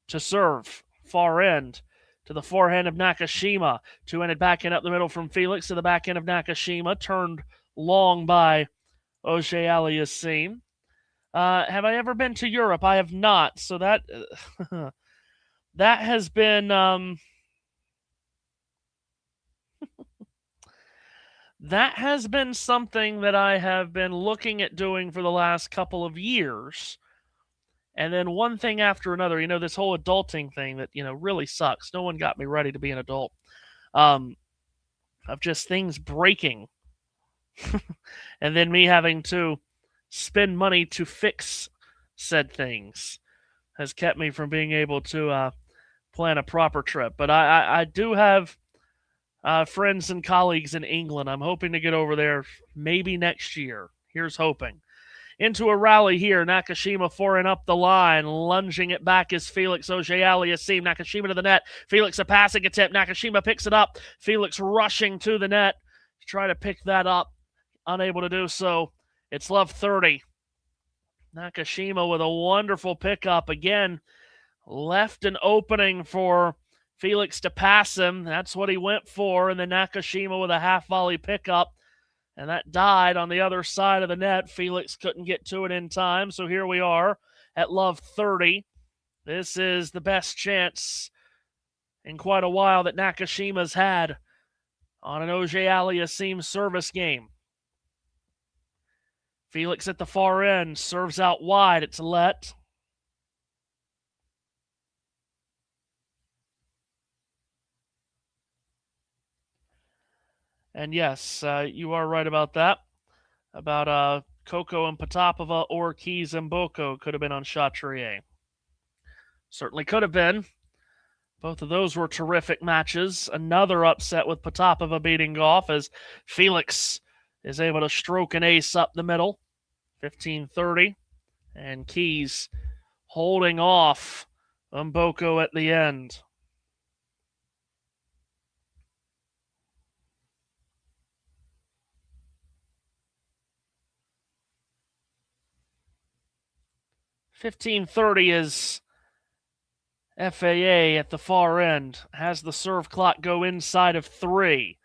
to serve. Far end to the forehand of Nakashima. Two-handed backhand up the middle from Felix to the backhand of Nakashima. Turned long by Auger-Aliassime. Have I ever been to Europe? I have not. So that that has been that has been something that I have been looking at doing for the last couple of years. And then one thing after another, this whole adulting thing that, really sucks. No one got me ready to be an adult. Of just things breaking. And then me having to spend money to fix said things has kept me from being able to plan a proper trip. But I do have friends and colleagues in England. I'm hoping to get over there maybe next year. Here's hoping. Into a rally here. Nakashima forehand up the line. Lunging it back is Felix Auger-Aliassime. Nakashima to the net. Felix a passing attempt. Nakashima picks it up. Felix rushing to the net to try to pick that up. Unable to do so. It's love 30. Nakashima with a wonderful pickup. Again, left an opening for Felix to pass him. That's what he went for. And then Nakashima with a half volley pickup. And that died on the other side of the net. Felix couldn't get to it in time. So here we are at love 30. This is the best chance in quite a while that Nakashima's had on an Auger-Aliassime service game. Felix at the far end serves out wide. It's a let. And yes, you are right about that. About Coco and Potapova or Keys and Boko could have been on Chatrier. Certainly could have been. Both of those were terrific matches. Another upset with Potapova beating Goff as Felix is able to stroke an ace up the middle. 15-30. And Keys holding off Mboko at the end. $15.30 is FAA at the far end. Has the serve clock go inside of 3.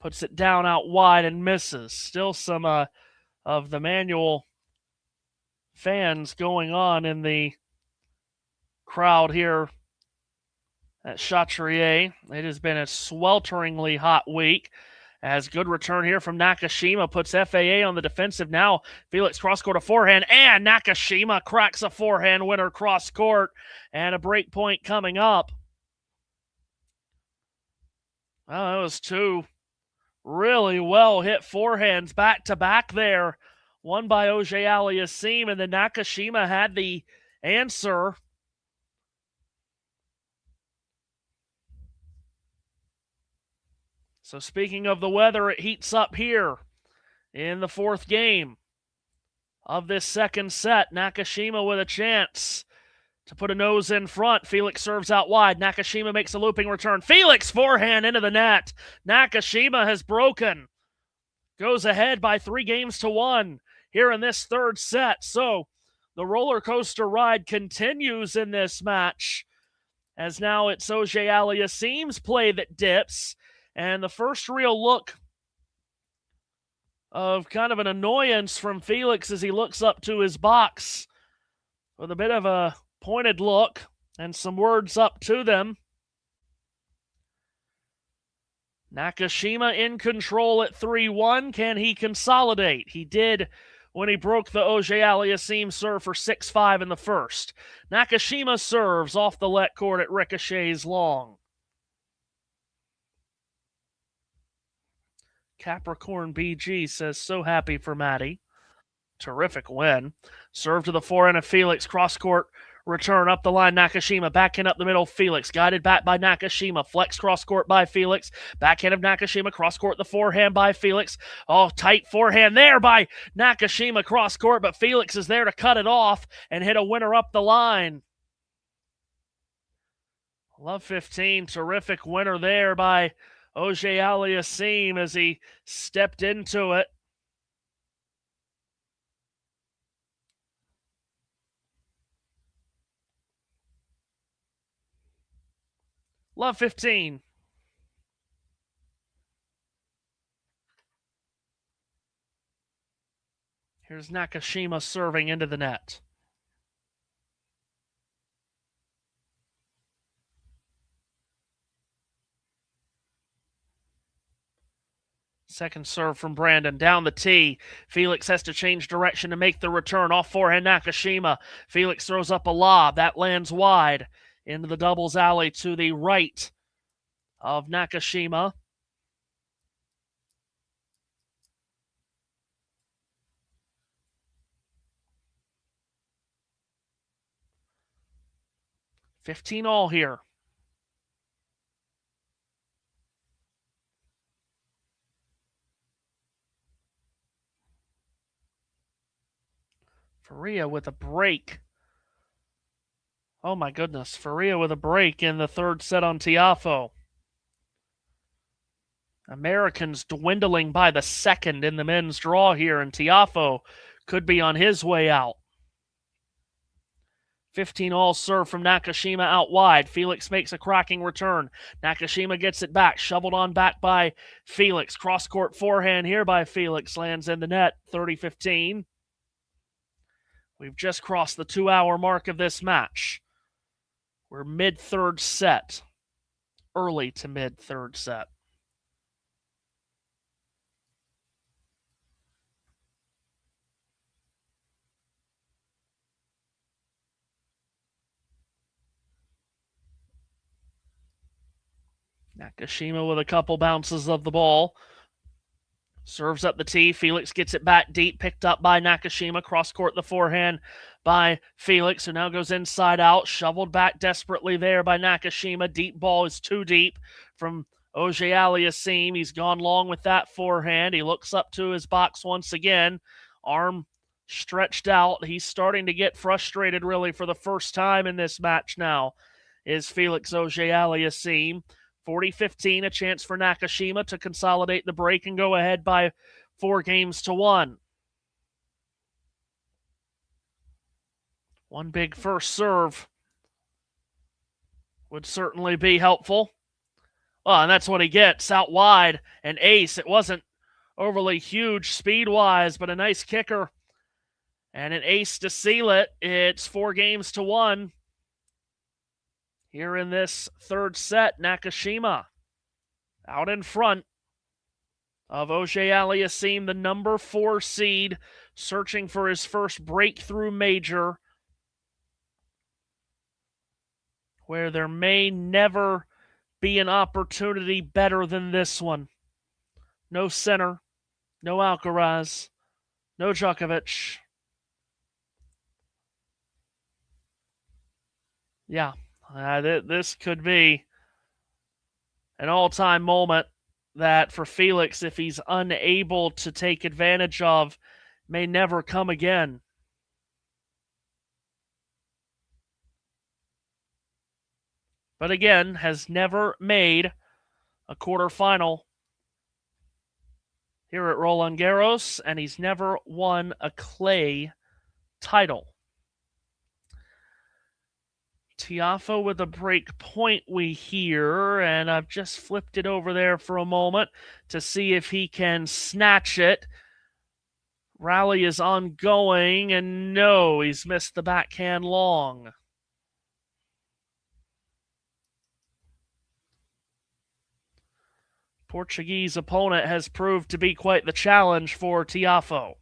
Puts it down out wide and misses. Still some of the manual fans going on in the crowd here at Chatrier. It has been a swelteringly hot week. As good return here from Nakashima puts FAA on the defensive now. Felix cross-court a forehand, and Nakashima cracks a forehand winner cross-court, and a break point coming up. Well, that was 2 really well-hit forehands back-to-back there. One by Auger-Aliassime, and then Nakashima had the answer. So speaking of the weather, it heats up here in the 4th game of this second set. Nakashima with a chance to put a nose in front. Felix serves out wide. Nakashima makes a looping return. Felix forehand into the net. Nakashima has broken. Goes ahead by 3-1 here in this 3rd set. So the roller coaster ride continues in this match, as now it's Auger-Aliassime's play that dips. And the first real look of kind of an annoyance from Felix as he looks up to his box with a bit of a pointed look and some words up to them. Nakashima in control at 3-1. Can he consolidate? He did when he broke the Auger-Aliassime serve for 6-5 in the first. Nakashima serves off the let court at ricochets long. Capricorn BG says, so happy for Maddie. Terrific win. Serve to the forehand of Felix. Cross-court return up the line. Nakashima backhand up the middle. Felix guided back by Nakashima. Flex cross-court by Felix. Backhand of Nakashima. Cross-court the forehand by Felix. Oh, tight forehand there by Nakashima cross-court, but Felix is there to cut it off and hit a winner up the line. Love 15. Terrific winner there by Auger-Aliassime as he stepped into it. Love 15. Here's Nakashima serving into the net. Second serve from Brandon. Down the tee. Felix has to change direction to make the return. Off forehand Nakashima. Felix throws up a lob. That lands wide into the doubles alley to the right of Nakashima. $15 here. Faria with a break. Oh my goodness. Faria with a break in the 3rd set on Tiafoe. Americans dwindling by the 2nd in the men's draw here, and Tiafoe could be on his way out. 15-all serve from Nakashima out wide. Felix makes a cracking return. Nakashima gets it back. Shoveled on back by Felix. Cross-court forehand here by Felix. Lands in the net. 30-15. We've just crossed the 2-hour mark of this match. We're mid-3rd set. Early to mid-3rd set. Nakashima with a couple bounces of the ball. Serves up the tee. Felix gets it back deep, picked up by Nakashima. Cross-court the forehand by Felix, who now goes inside out. Shoveled back desperately there by Nakashima. Deep ball is too deep from Auger-Aliassime. He's gone long with that forehand. He looks up to his box once again. Arm stretched out. He's starting to get frustrated really for the first time in this match now is Felix Auger-Aliassime. 40-15, a chance for Nakashima to consolidate the break and go ahead by 4-1. One big first serve would certainly be helpful. Oh, and that's what he gets. Out wide, an ace. It wasn't overly huge speed-wise, but a nice kicker. And an ace to seal it. It's 4-1. Here in this third set, Nakashima out in front of Auger-Aliassime, the number 4 seed, searching for his first breakthrough major, where there may never be an opportunity better than this one. No center, no Alcaraz, no Djokovic. Yeah. This could be an all-time moment that for Felix, if he's unable to take advantage of, may never come again. But again, has never made a quarterfinal here at Roland Garros, and he's never won a clay title. Tiafoe with a break point we hear, and I've just flipped it over there for a moment to see if he can snatch it. Rally is ongoing, and no, he's missed the backhand long. Portuguese opponent has proved to be quite the challenge for Tiafoe.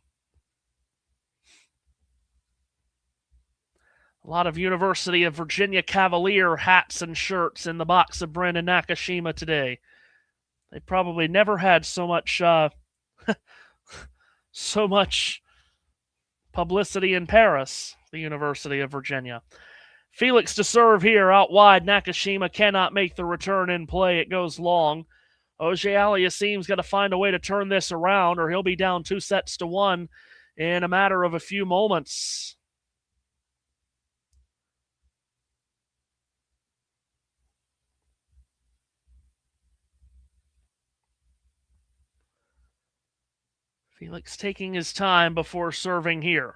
A lot of University of Virginia Cavalier hats and shirts in the box of Brandon Nakashima today. They probably never had so much so much publicity in Paris, the University of Virginia. Felix to serve here out wide. Nakashima cannot make the return in play. It goes long. Auger-Aliassime's got to find a way to turn this around, or he'll be down 2-1 in a matter of a few moments. Felix taking his time before serving here.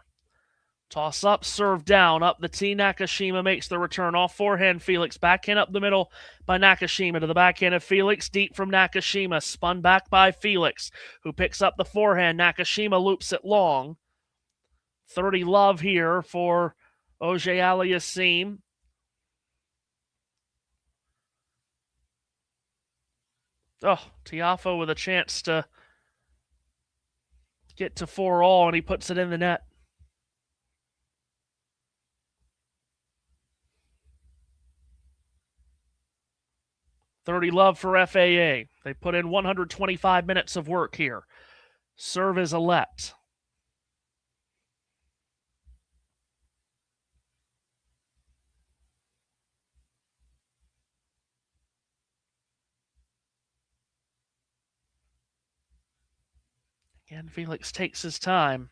Toss up, serve down, up the tee. Nakashima makes the return off forehand. Felix backhand up the middle by Nakashima to the backhand of Felix. Deep from Nakashima, spun back by Felix, who picks up the forehand. Nakashima loops it long. 30 love here for Auger-Aliassime. Oh, Tiafoe with a chance to get to 4-all, and he puts it in the net. $30 love for FAA. They put in 125 minutes of work here. Serve is a let. Again, Felix takes his time.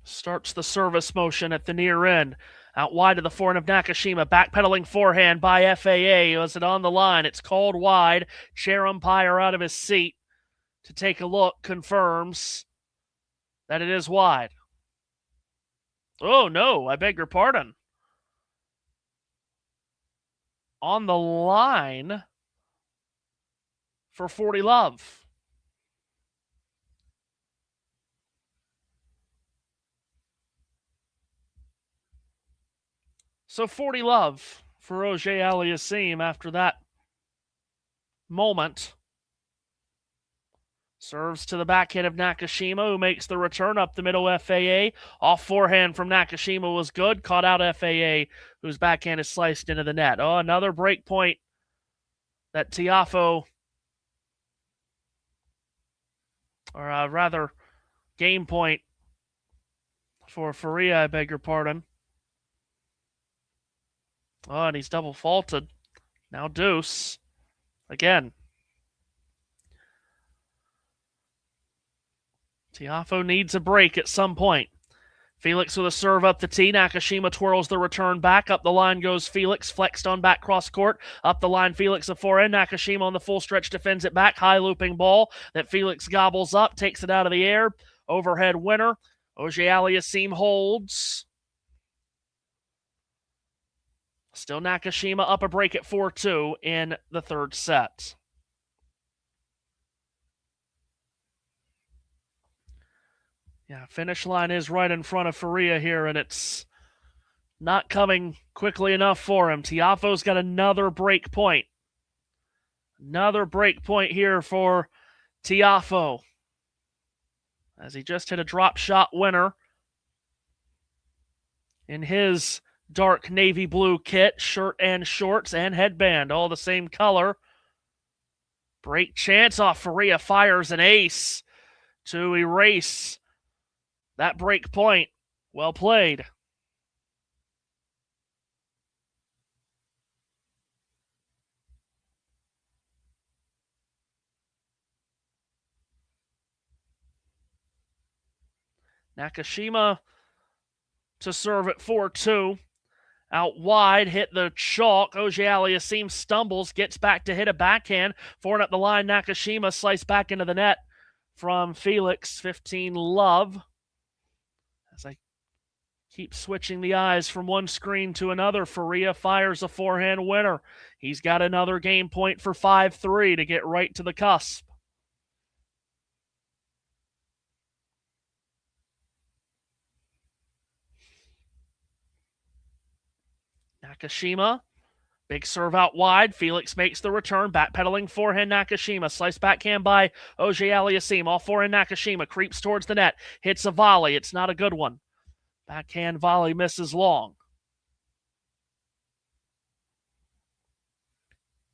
Starts the service motion at the near end. Out wide to the forehand of Nakashima. Backpedaling forehand by FAA. Was it on the line? It's called wide. Chair umpire out of his seat to take a look. Confirms that it is wide. Oh, no. I beg your pardon. On the line for 40 love. So 40 love for Auger-Aliassime after that moment. Serves to the backhand of Nakashima, who makes the return up the middle. FAA. Off forehand from Nakashima was good. Caught out FAA, whose backhand is sliced into the net. Oh, another break point that Tiafoe Or rather, game point for Faria, I beg your pardon. Oh, and he's double faulted. Now deuce. Again. Tiafoe needs a break at some point. Felix with a serve up the tee. Nakashima twirls the return back. Up the line goes Felix, flexed on back cross court. Up the line, Felix a forehand. Nakashima on the full stretch defends it back. High looping ball that Felix gobbles up, takes it out of the air. Overhead winner. Auger-Aliassime holds. Still Nakashima up a break at 4-2 in the third set. Yeah, finish line is right in front of Faria here, and it's not coming quickly enough for him. Tiafoe's got another break point. Another break point here for Tiafoe, as he just hit a drop shot winner in his dark navy blue kit, shirt and shorts and headband, all the same color. Break chance off. Faria fires an ace to erase that break point. Well played. Nakashima to serve at 4-2. Out wide, hit the chalk. Auger-Aliassime stumbles, gets back to hit a backhand. Forehand up the line, Nakashima sliced back into the net from Felix. 15 love. As I keep switching the eyes from one screen to another, Faria fires a forehand winner. He's got another game point for 5-3 to get right to the cusp. Nakashima, big serve out wide. Felix makes the return, backpedaling forehand Nakashima. Slice backhand by Auger-Aliassime. All forehand Nakashima creeps towards the net, hits a volley. It's not a good one. Backhand volley misses long.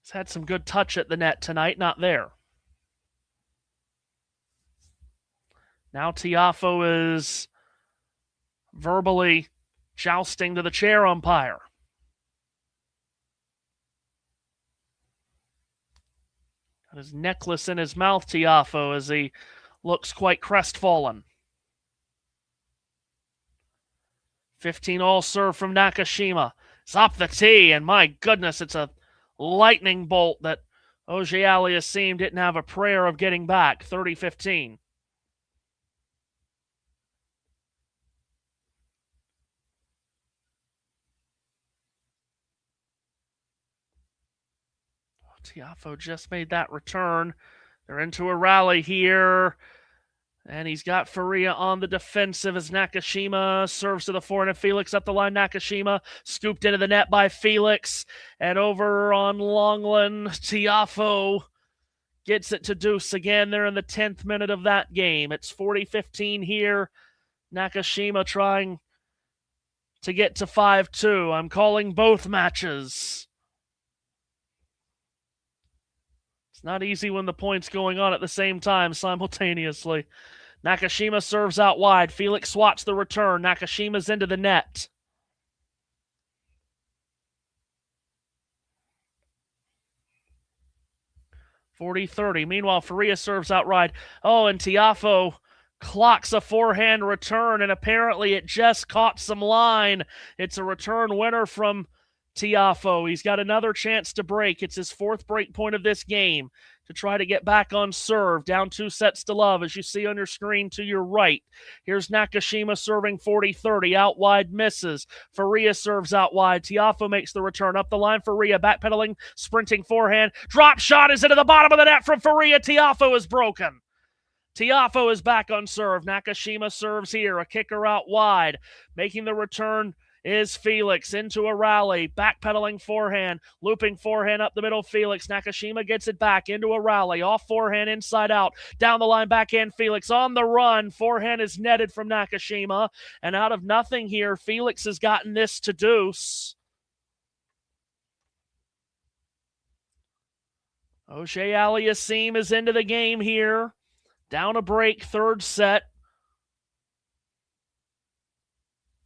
He's had some good touch at the net tonight, not there. Now Tiafoe is verbally jousting to the chair umpire. Got his necklace in his mouth, Tiafoe, as he looks quite crestfallen. 15 all serve from Nakashima. It's up the tee, and my goodness, it's a lightning bolt that Auger-Aliassime didn't have a prayer of getting back. 30-15. Tiafoe just made that return. They're into a rally here. And he's got Faria on the defensive as Nakashima serves to the forehand of Felix. Up the line, Nakashima scooped into the net by Felix. And over on Longland, Tiafoe gets it to deuce again. They're in the 10th minute of that game. It's 40-15 here. Nakashima trying to get to 5-2. I'm calling both matches. It's not easy when the point's going on at the same time simultaneously. Nakashima serves out wide. Felix swats the return. Nakashima's into the net. (40-30). Meanwhile, Faria serves out wide. Oh, and Tiafoe clocks a forehand return, and apparently it just caught some line. It's a return winner from Tiafoe. He's got another chance to break. It's his fourth break point of this game to try to get back on serve. Down 2-0, as you see on your screen to your right. Here's Nakashima serving 40-30. Out wide misses. Faria serves out wide. Tiafoe makes the return. Up the line, Faria backpedaling, sprinting forehand. Drop shot is into the bottom of the net from Faria. Tiafoe is broken. Tiafoe is back on serve. Nakashima serves here. A kicker out wide. Making the return is Felix into a rally, backpedaling forehand, looping forehand up the middle. Felix, Nakashima gets it back into a rally, off forehand, inside out, down the line, backhand. Felix on the run, forehand is netted from Nakashima, and out of nothing here, Felix has gotten this to deuce. Auger-Aliassime is into the game here. Down a break, third set.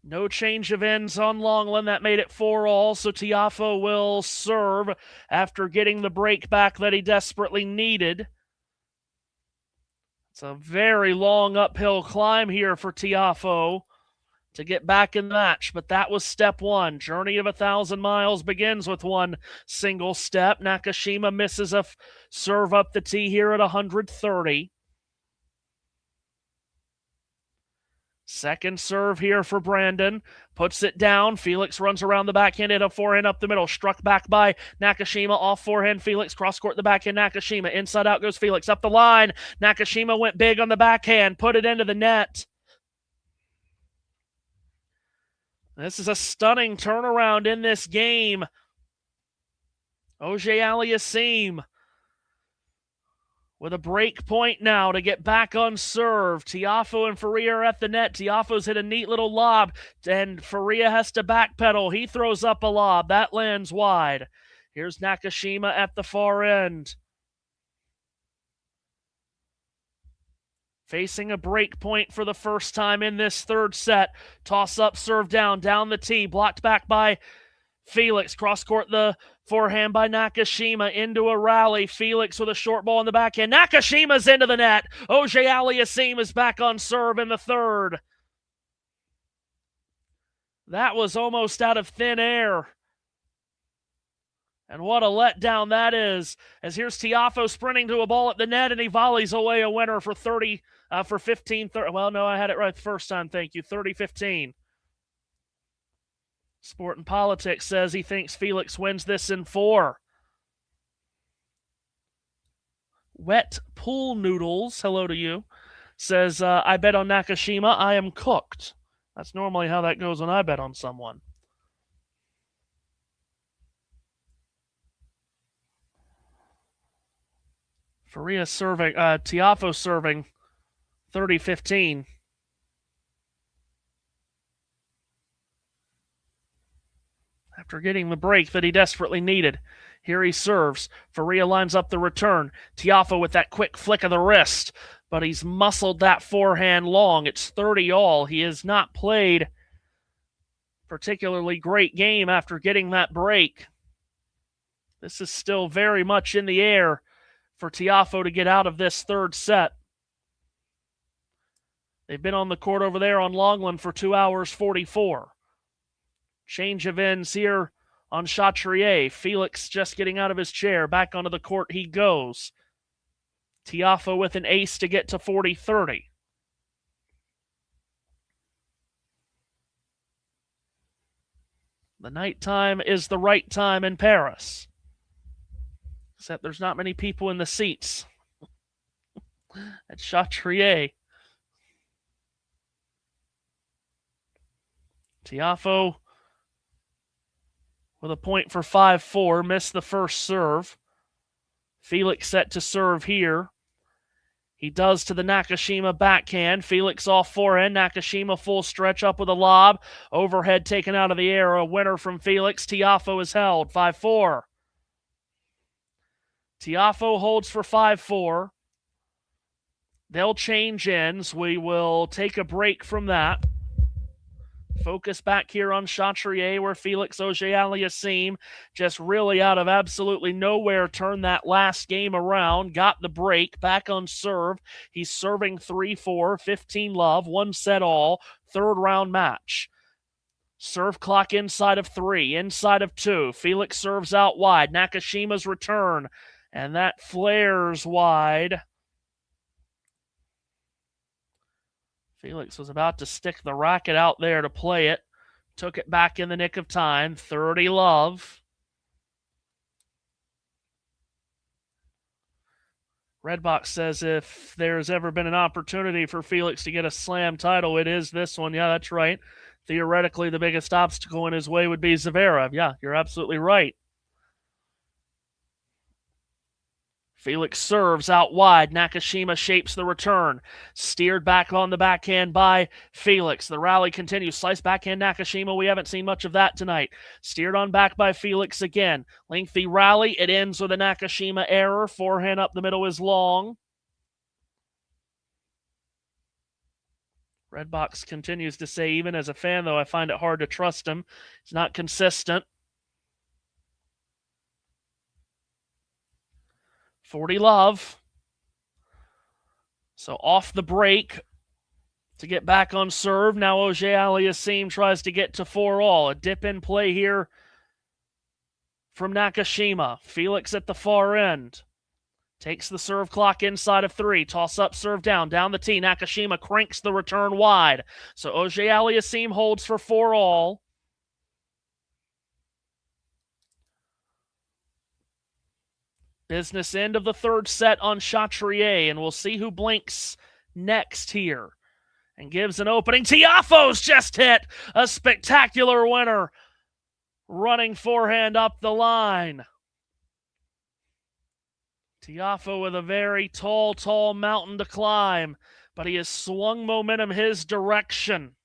No change of ends on Longland. That made it 4-all, so Tiafoe will serve after getting the break back that he desperately needed. It's a very long uphill climb here for Tiafoe to get back in the match, but that was step one. Journey of 1,000 miles begins with one single step. Nakashima misses a serve up the tee here at 130. Second serve here for Brandon. Puts it down. Felix runs around the backhand, hit a forehand up the middle. Struck back by Nakashima. Off forehand, Felix. Cross court the backhand, Nakashima. Inside out goes Felix. Up the line. Nakashima went big on the backhand. Put it into the net. This is a stunning turnaround in this game. Auger-Aliassime with a break point now to get back on serve. Tiafoe and Faria are at the net. Tiafoe's hit a neat little lob, and Faria has to backpedal. He throws up a lob. That lands wide. Here's Nakashima at the far end. Facing a break point for the first time in this third set. Toss up, serve down the tee. Blocked back by Felix. Cross court the forehand by Nakashima into a rally. Felix with a short ball in the backhand. Nakashima's into the net. Auger-Aliassime is back on serve in the third. That was almost out of thin air. And what a letdown that is. As here's Tiafoe sprinting to a ball at the net, and he volleys away a winner for 15. Well, no, I had it right the first time. Thank you. 30-15. Sport and Politics says he thinks Felix wins this in 4. Wet Pool Noodles, hello to you, says, I bet on Nakashima, I am cooked. That's normally how that goes when I bet on someone. Faria serving, Tiafoe serving 30-15. After getting the break that he desperately needed. Here he serves. Faria lines up the return. Tiafoe with that quick flick of the wrist, but he's muscled that forehand long. It's 30-all. He has not played particularly great game after getting that break. This is still very much in the air for Tiafoe to get out of this third set. They've been on the court over there on Longland for 2 hours 44. Change of ends here on Chatrier. Felix just getting out of his chair. Back onto the court he goes. Tiafoe with an ace to get to 40-30. The nighttime is the right time in Paris. Except there's not many people in the seats at Chatrier. Tiafoe with a point for 5-4, missed the first serve. Felix set to serve here. He does to the Nakashima backhand. Felix off forehand. Nakashima full stretch up with a lob. Overhead taken out of the air. A winner from Felix. Tiafoe is held. 5-4. Tiafoe holds for 5-4. They'll change ends. We will take a break from that. Focus back here on Chatrier, where Felix Auger-Aliassime just really out of absolutely nowhere turned that last game around, got the break, back on serve. He's serving 3-4, 15-love, 1 set all, third round match. Serve clock inside of 3, inside of 2. Felix serves out wide. Nakashima's return, and that flares wide. Felix was about to stick the racket out there to play it. Took it back in the nick of time. 30-love. Redbox says if there's ever been an opportunity for Felix to get a slam title, it is this one. Yeah, that's right. Theoretically, the biggest obstacle in his way would be Zverev. Yeah, you're absolutely right. Felix serves out wide. Nakashima shapes the return. Steered back on the backhand by Felix. The rally continues. Slice backhand Nakashima. We haven't seen much of that tonight. Steered on back by Felix again. Lengthy rally. It ends with a Nakashima error. Forehand up the middle is long. Redbox continues to say, even as a fan, though, I find it hard to trust him. He's not consistent. 40 love. So off the break to get back on serve. Now Auger-Aliassime tries to get to 4-all. A dip in play here from Nakashima. Felix at the far end. Takes the serve clock inside of 3. Toss up, serve down. Down the tee. Nakashima cranks the return wide. So Auger-Aliassime holds for 4-all. Business end of the third set on Chatrier, and we'll see who blinks next here and gives an opening. Tiafoe's just hit a spectacular winner. Running forehand up the line. Tiafoe with a very tall mountain to climb, but he has swung momentum his direction.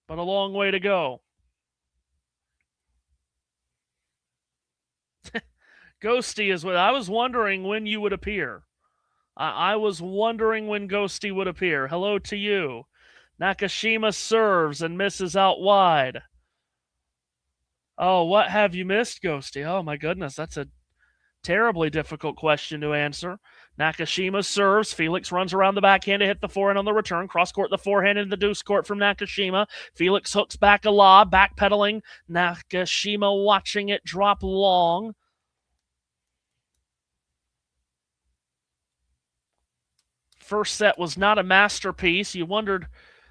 But a long way to go. Ghosty is what I was wondering when you would appear. I was wondering when Ghosty would appear. Hello to you. Nakashima serves and misses out wide. Oh, what have you missed, Ghosty? Oh, my goodness, that's a terribly difficult question to answer. Nakashima serves. Felix runs around the backhand to hit the forehand on the return. Cross-court the forehand into the deuce court from Nakashima. Felix hooks back a lob, backpedaling. Nakashima watching it drop long. First set was not a masterpiece. You wondered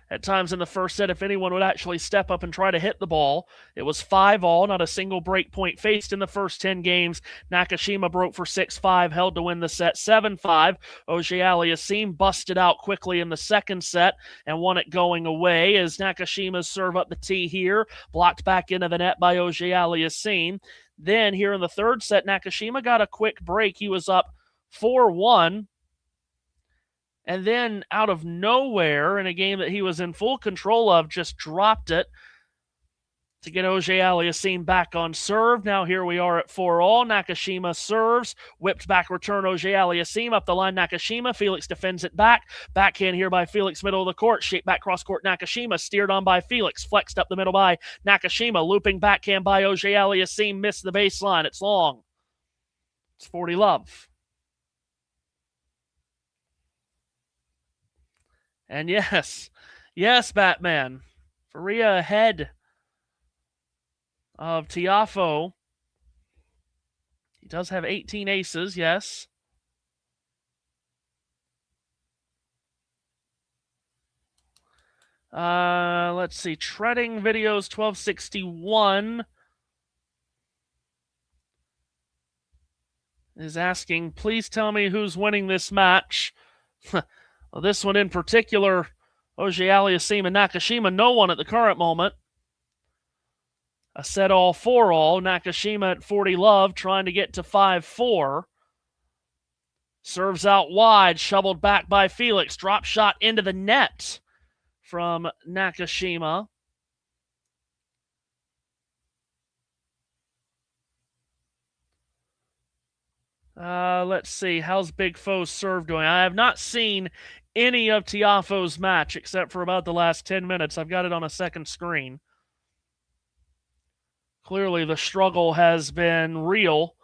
at times in the first set if anyone would actually step up and try to hit the ball. It was 5-all, not a single break point faced in the first 10 games. Nakashima broke for 6-5, held to win the set 7-5. Auger-Aliassime busted out quickly in the second set and won it going away as Nakashima's serve up the tee here, blocked back into the net by Auger-Aliassime. Then here in the third set, Nakashima got a quick break. He was up 4-1. And then out of nowhere, in a game that he was in full control of, just dropped it to get Auger-Aliassime back on serve. Now here we are at 4-all. Nakashima serves. Whipped back return Auger-Aliassime up the line Nakashima. Felix defends it back. Backhand here by Felix, middle of the court. Shape back cross-court Nakashima. Steered on by Felix. Flexed up the middle by Nakashima. Looping backhand by Auger-Aliassime. Missed the baseline. It's long. It's 40 love. And yes, Batman. Faria ahead of Tiafoe. He does have 18 aces, yes. Let's see. Treading videos 1261 is asking, please tell me who's winning this match. Well, this one in particular, Auger-Aliassime and Nakashima, no one at the current moment. A set all 4-all. Nakashima at 40 love, trying to get to 5-4. Serves out wide, shoveled back by Felix. Drop shot into the net from Nakashima. Let's see. How's Big Foe's serve doing? I have not seen any of Tiafoe's match except for about the last 10 minutes. I've got it on a second screen. Clearly the struggle has been real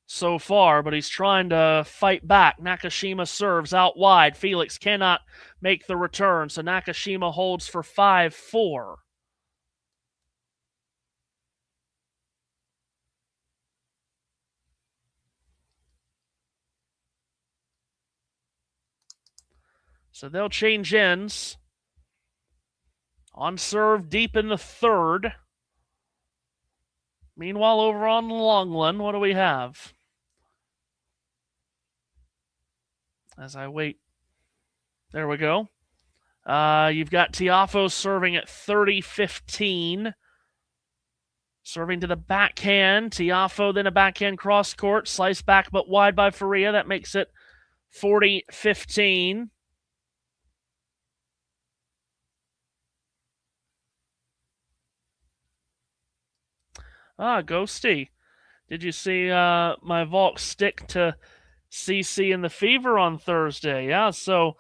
so far, but he's trying to fight back. Nakashima serves out wide. Felix cannot make the return, so Nakashima holds for 5-4. So they'll change ends. On serve deep in the third. Meanwhile, over on Longland, what do we have? As I wait. There we go. You've got Tiafoe serving at 30-15. Serving to the backhand. Tiafoe then a backhand cross court. Slice back but wide by Faria. That makes it 40-15. Ghosty. Did you see my Volk stick to CC in the Fever on Thursday? Yeah, so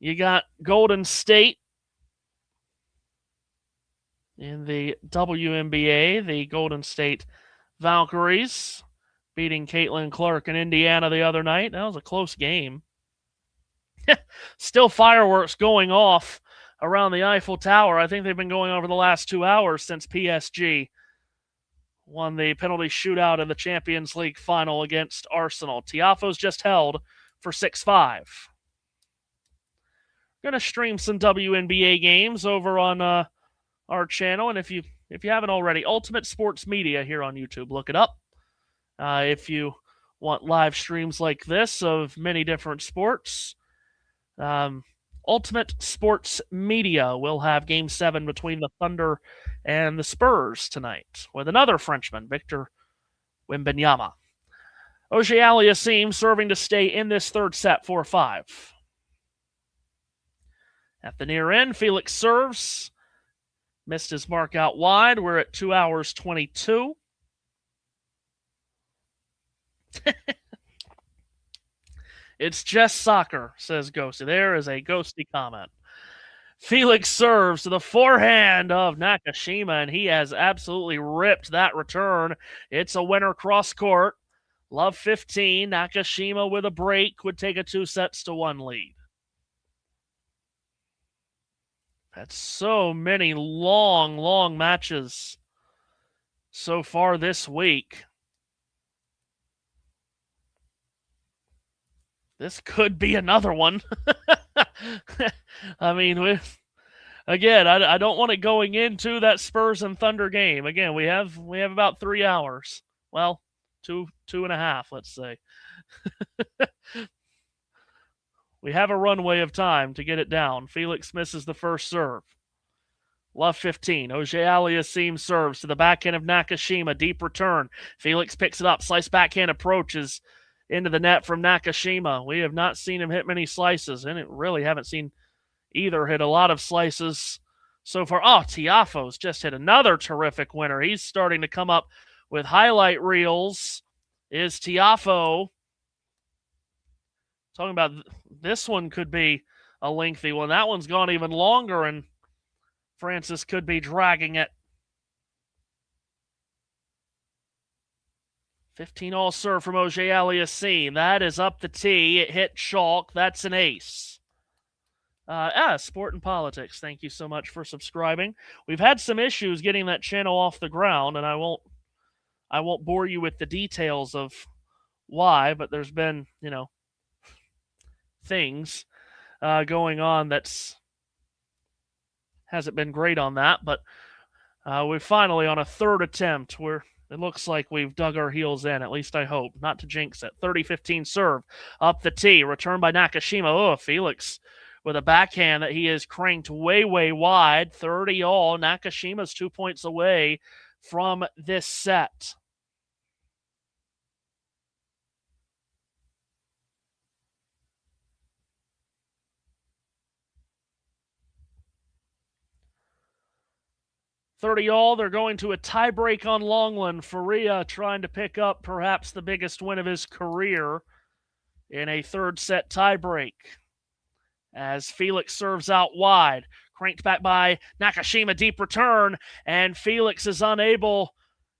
You got Golden State in the WNBA, the Golden State Valkyries beating Caitlin Clark in Indiana the other night. That was a close game. Still fireworks going off around the Eiffel Tower. I think they've been going over the last 2 hours since PSG won the penalty shootout in the Champions League final against Arsenal. Tiafoe's just held for 6-5. Going to stream some WNBA games over on our channel, and if you haven't already, Ultimate Sports Media here on YouTube. Look it up. If you want live streams like this of many different sports, Ultimate Sports Media will have Game 7 between the Thunder and the Spurs tonight with another Frenchman, Victor Wembanyama. Auger-Aliassime serving to stay in this third set, 4-5. At the near end, Felix serves. Missed his mark out wide. We're at 2 hours 22. It's just soccer, says Ghosty. There is a Ghosty comment. Felix serves to the forehand of Nakashima, and he has absolutely ripped that return. It's a winner cross court. Love 15. Nakashima with a break would take a 2-1 lead. That's so many long matches so far this week. This could be another one. I mean, I don't want it going into that Spurs and Thunder game. Again, we have about 3 hours. Well, two and a half, let's say. We have a runway of time to get it down. Felix misses the first serve. Love 15. Auger-Aliassime serves to the backhand of Nakashima. Deep return. Felix picks it up. Slice backhand approaches into the net from Nakashima. We have not seen him hit many slices, and really haven't seen either hit a lot of slices so far. Oh, Tiafoe's just hit another terrific winner. He's starting to come up with highlight reels. Is Tiafoe. Talking about this one could be a lengthy one. That one's gone even longer, and Francis could be dragging it. 15-all serve from Auger-Aliassime. That is up the tee. It hit chalk. That's an ace. Sport and Politics, thank you so much for subscribing. We've had some issues getting that channel off the ground, and I won't bore you with the details of why, but there's been, things going on that's hasn't been great on that, but we're finally on a third attempt where it looks like we've dug our heels in, at least I hope, not to jinx it. 30-15 serve up the tee, return by Nakashima. Oh, Felix with a backhand that he is cranked way wide. 30-all. Nakashima's 2 points away from this set. All, they're going to a tiebreak on Longland. Faria trying to pick up perhaps the biggest win of his career in a third set tiebreak. As Felix serves out wide. Cranked back by Nakashima, deep return, and Felix is unable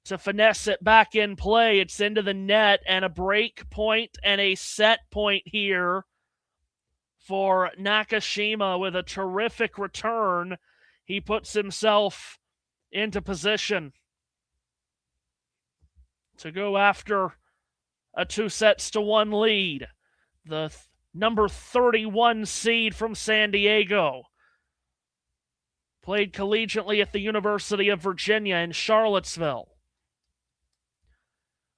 to finesse it back in play. It's into the net, and a break point and a set point here for Nakashima with a terrific return. He puts himself into position to go after a 2-1 lead. The number 31 seed from San Diego played collegiately at the University of Virginia in Charlottesville.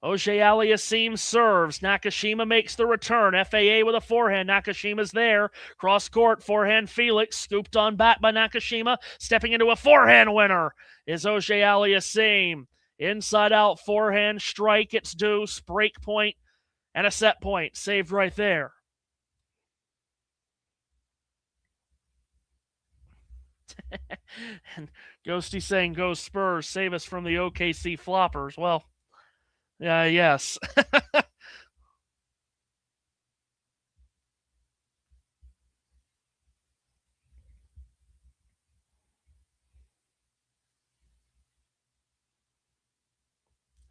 Auger-Aliassime serves. Nakashima makes the return. FAA with a forehand. Nakashima's there. Cross court. Forehand Felix. Scooped on back by Nakashima. Stepping into a forehand winner is Auger-Aliassime. Inside out forehand strike. It's deuce. Break point and a set point. Saved right there. And Ghosty saying, go Spurs. Save us from the OKC floppers. Well, yes.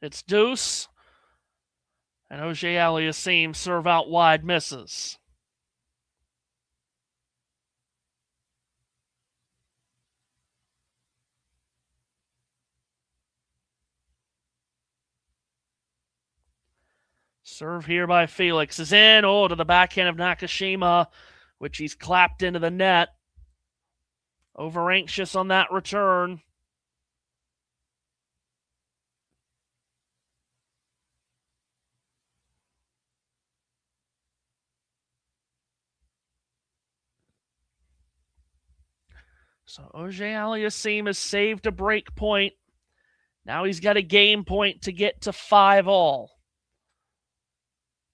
It's deuce. And Auger-Aliassime serve out wide, misses. Serve here by Felix is in. Oh, to the backhand of Nakashima, which he's clapped into the net. Over anxious on that return. So Auger-Aliassime has saved a break point. Now he's got a game point to get to 5-all.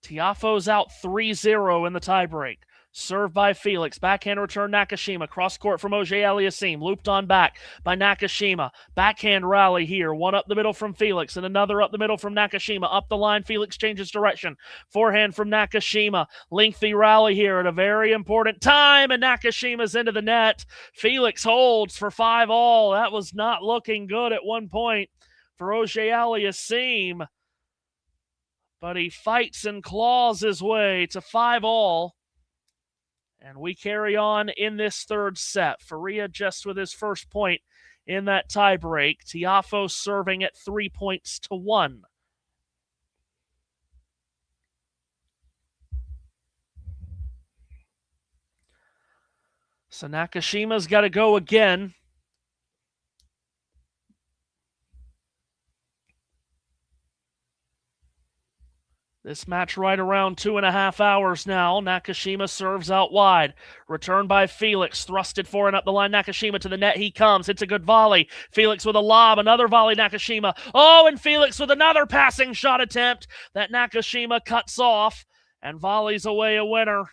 Tiafoe's out 3-0 in the tiebreak. Served by Felix. Backhand return Nakashima. Cross court from Auger-Aliassime. Looped on back by Nakashima. Backhand rally here. One up the middle from Felix and another up the middle from Nakashima. Up the line, Felix changes direction. Forehand from Nakashima. Lengthy rally here at a very important time, and Nakashima's into the net. Felix holds for 5-all. That was not looking good at one point for Auger-Aliassime, but he fights and claws his way to 5-all. And we carry on in this third set. Faria just with his first point in that tiebreak. Tiafoe serving at 3-1. So Nakashima's got to go again. This match right around 2.5 hours now. Nakashima serves out wide. Return by Felix. Thrusted forward up the line. Nakashima to the net. He comes. It's a good volley. Felix with a lob. Another volley. Nakashima. Oh, and Felix with another passing shot attempt that Nakashima cuts off and volleys away a winner.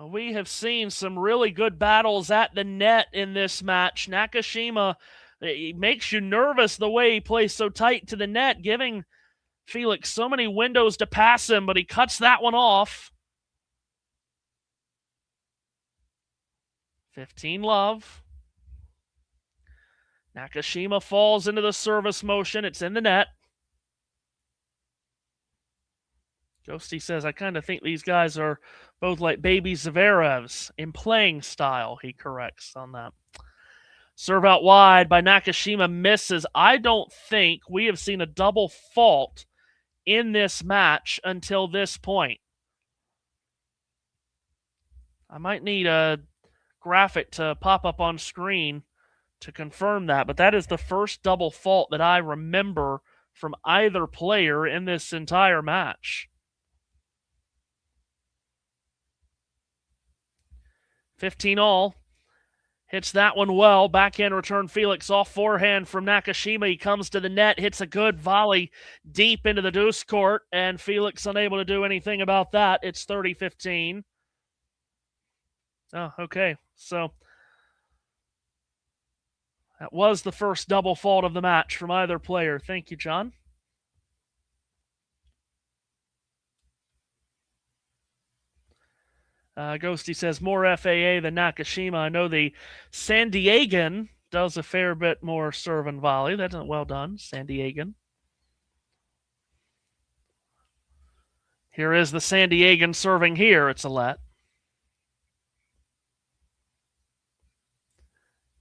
We have seen some really good battles at the net in this match. Nakashima, he makes you nervous the way he plays so tight to the net, giving Felix so many windows to pass him, but he cuts that one off. 15-love. Nakashima falls into the service motion. It's in the net. Ghosty says, I kind of think these guys are both like baby Zverevs in playing style. He corrects on that. Serve out wide by Nakashima, misses. I don't think we have seen a double fault in this match until this point. I might need a graphic to pop up on screen to confirm that, but that is the first double fault that I remember from either player in this entire match. 15-all. Hits that one well. Backhand return Felix off forehand from Nakashima. He comes to the net, hits a good volley deep into the deuce court, and Felix unable to do anything about that. It's 30-15. Oh, okay. So that was the first double fault of the match from either player. Thank you, John. Ghosty says, more FAA than Nakashima. I know the San Diegan does a fair bit more serve and volley. That's well done, San Diegan. Here is the San Diegan serving here. It's a let.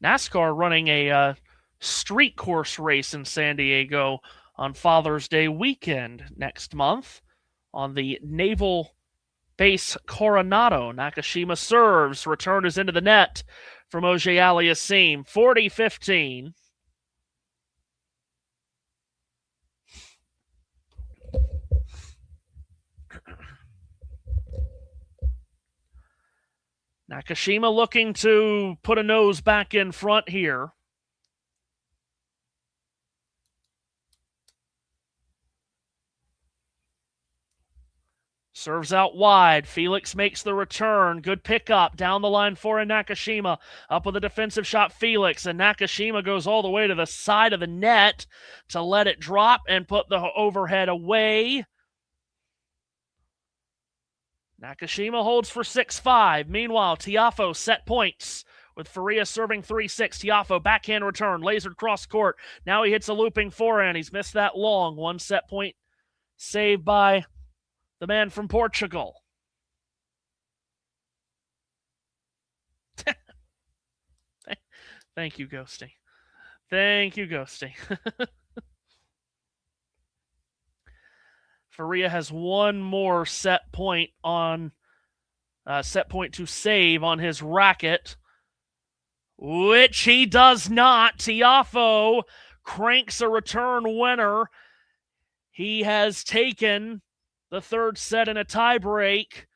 NASCAR running a street course race in San Diego on Father's Day weekend next month on the Naval Base Coronado. Nakashima serves. Return is into the net from Auger-Aliassime. 40-15. Nakashima looking to put a nose back in front here. Serves out wide. Felix makes the return. Good pickup. Down the line for Nakashima. Up with a defensive shot, Felix. And Nakashima goes all the way to the side of the net to let it drop and put the overhead away. Nakashima holds for 6-5. Meanwhile, Tiafoe set points with Faria serving 3-6. Tiafoe backhand return, lasered cross court. Now he hits a looping forehand. He's missed that long. 1 set point saved by the man from Portugal. Thank you, Ghosty. Thank you, Ghosty. Faria has one more set point to save on his racket, which he does not. Tiafoe cranks a return winner. He has taken the third set in a tiebreak,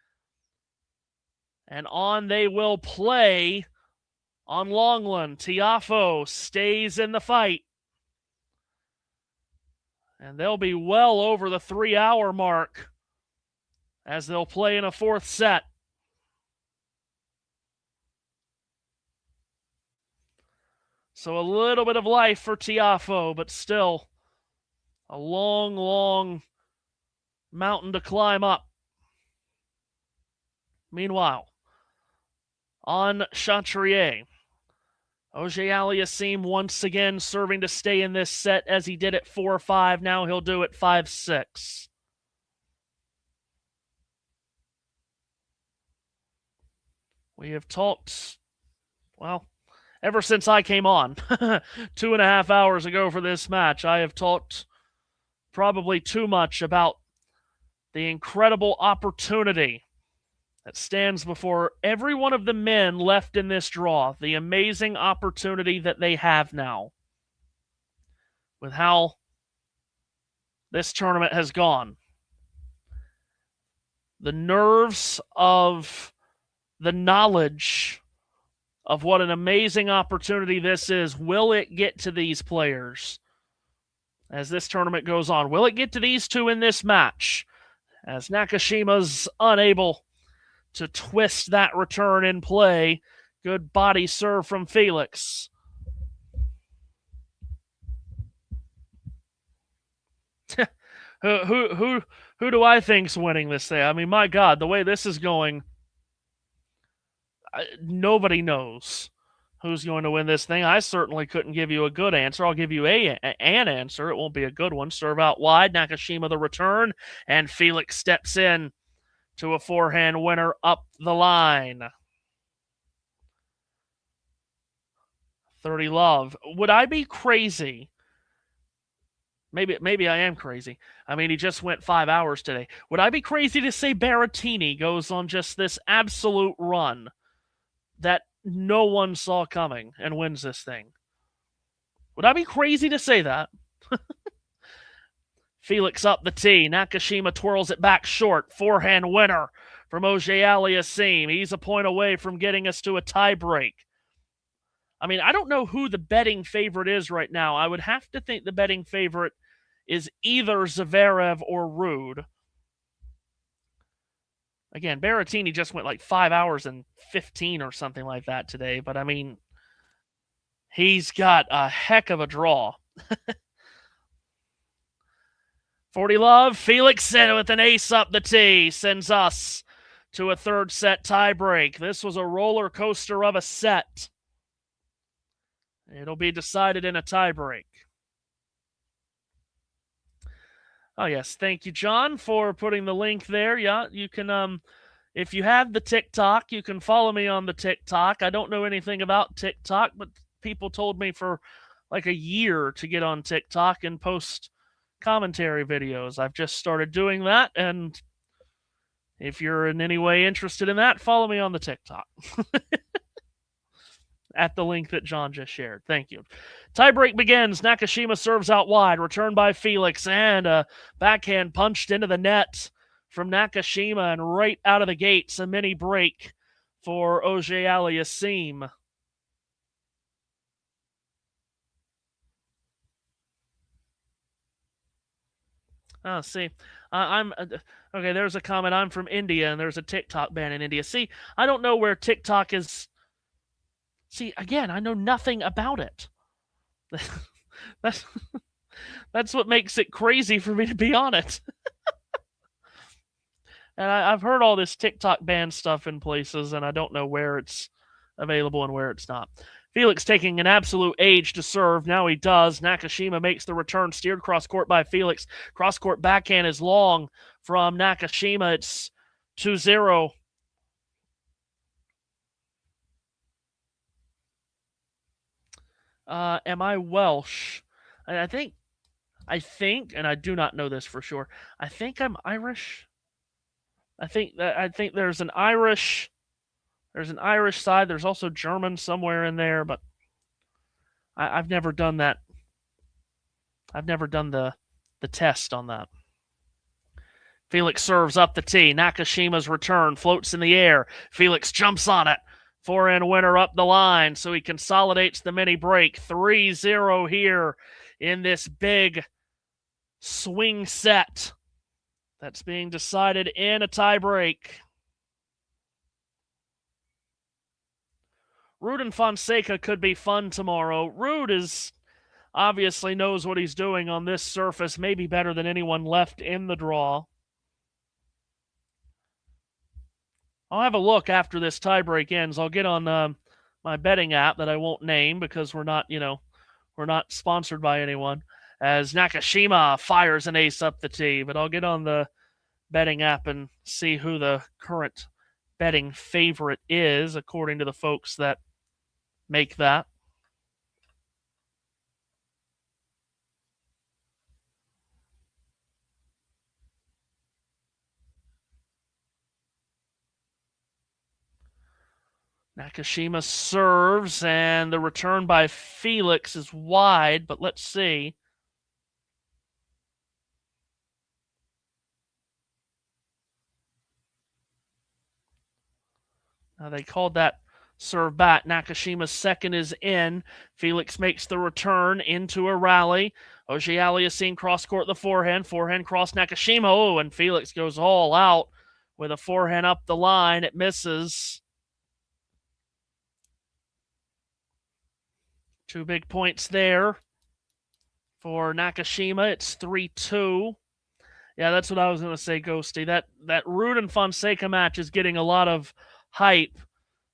and on they will play on Longland. Tiafoe stays in the fight. And they'll be well over the 3-hour mark as they'll play in a fourth set. So a little bit of life for Tiafoe, but still a long, long mountain to climb up. Meanwhile, on Chatrier, Auger-Aliassime once again serving to stay in this set as he did at 4-5. Now he'll do it 5-6. We have talked, well, ever since I came on 2.5 hours ago for this match, I have talked probably too much about the incredible opportunity that stands before every one of the men left in this draw. The amazing opportunity that they have now with how this tournament has gone. The nerves of the knowledge of what an amazing opportunity this is. Will it get to these players as this tournament goes on? Will it get to these two in this match as Nakashima's unable to twist that return in play? Good body serve from Felix. Who do I think's winning this thing? I mean, my God, the way this is going, nobody knows who's going to win this thing. I certainly couldn't give you a good answer. I'll give you an answer. It won't be a good one. Serve out wide. Nakashima the return, and Felix steps in to a forehand winner up the line. 30 love. Would I be crazy? Maybe I am crazy. I mean, he just went 5 hours today. Would I be crazy to say Berrettini goes on just this absolute run that no one saw coming and wins this thing? Would I be crazy to say that? Felix up the tee. Nakashima twirls it back short. Forehand winner from Auger-Aliassime. He's a point away from getting us to a tiebreak. I mean, I don't know who the betting favorite is right now. I would have to think the betting favorite is either Zverev or Ruud. Again, Berrettini just went like 5 hours and 15 or something like that today. But, I mean, he's got a heck of a draw. 40 love. Felix with an ace up the tee sends us to a third set tiebreak. This was a roller coaster of a set. It'll be decided in a tiebreak. Oh, yes. Thank you, John, for putting the link there. Yeah, you can, if you have the TikTok, you can follow me on the TikTok. I don't know anything about TikTok, but people told me for like a year to get on TikTok and post commentary videos. I've just started doing that, and if you're in any way interested in that, follow me on the TikTok. At the link that John just shared. Thank you. Tiebreak begins. Nakashima serves out wide. Return by Felix. And a backhand punched into the net from Nakashima. And right out of the gates, a mini break for Auger-Aliassime. Oh, see. I'm okay, there's a comment. I'm from India, and there's a TikTok ban in India. See, I don't know where TikTok is. See, again, I know nothing about it. That's what makes it crazy for me to be on it. And I've heard all this TikTok ban stuff in places, and I don't know where it's available and where it's not. Felix taking an absolute age to serve. Now he does. Nakashima makes the return, steered cross-court by Felix. Cross-court backhand is long from Nakashima. It's 2-0. Am I Welsh? I think, and I do not know this for sure. I think I'm Irish. I think there's an Irish side. There's also German somewhere in there, but I've never done that. I've never done the test on that. Felix serves up the tee. Nakashima's return floats in the air. Felix jumps on it. Forehand winner up the line, so he consolidates the mini break. 3-0 here in this big swing set that's being decided in a tie break. Ruud and Fonseca could be fun tomorrow. Ruud obviously knows what he's doing on this surface, maybe better than anyone left in the draw. I'll have a look after this tiebreak ends. I'll get on my betting app that I won't name because we're not sponsored by anyone. As Nakashima fires an ace up the tee, but I'll get on the betting app and see who the current betting favorite is according to the folks that make that. Nakashima serves, and the return by Felix is wide, but let's see. They called that serve back. Nakashima's second is in. Felix makes the return into a rally. Auger-Aliassime cross-court the forehand. Forehand cross Nakashima. Oh, and Felix goes all out with a forehand up the line. It misses. 2 big points there for Nakashima. It's 3-2. Yeah, that's what I was going to say, Ghosty. That Ruud and Fonseca match is getting a lot of hype,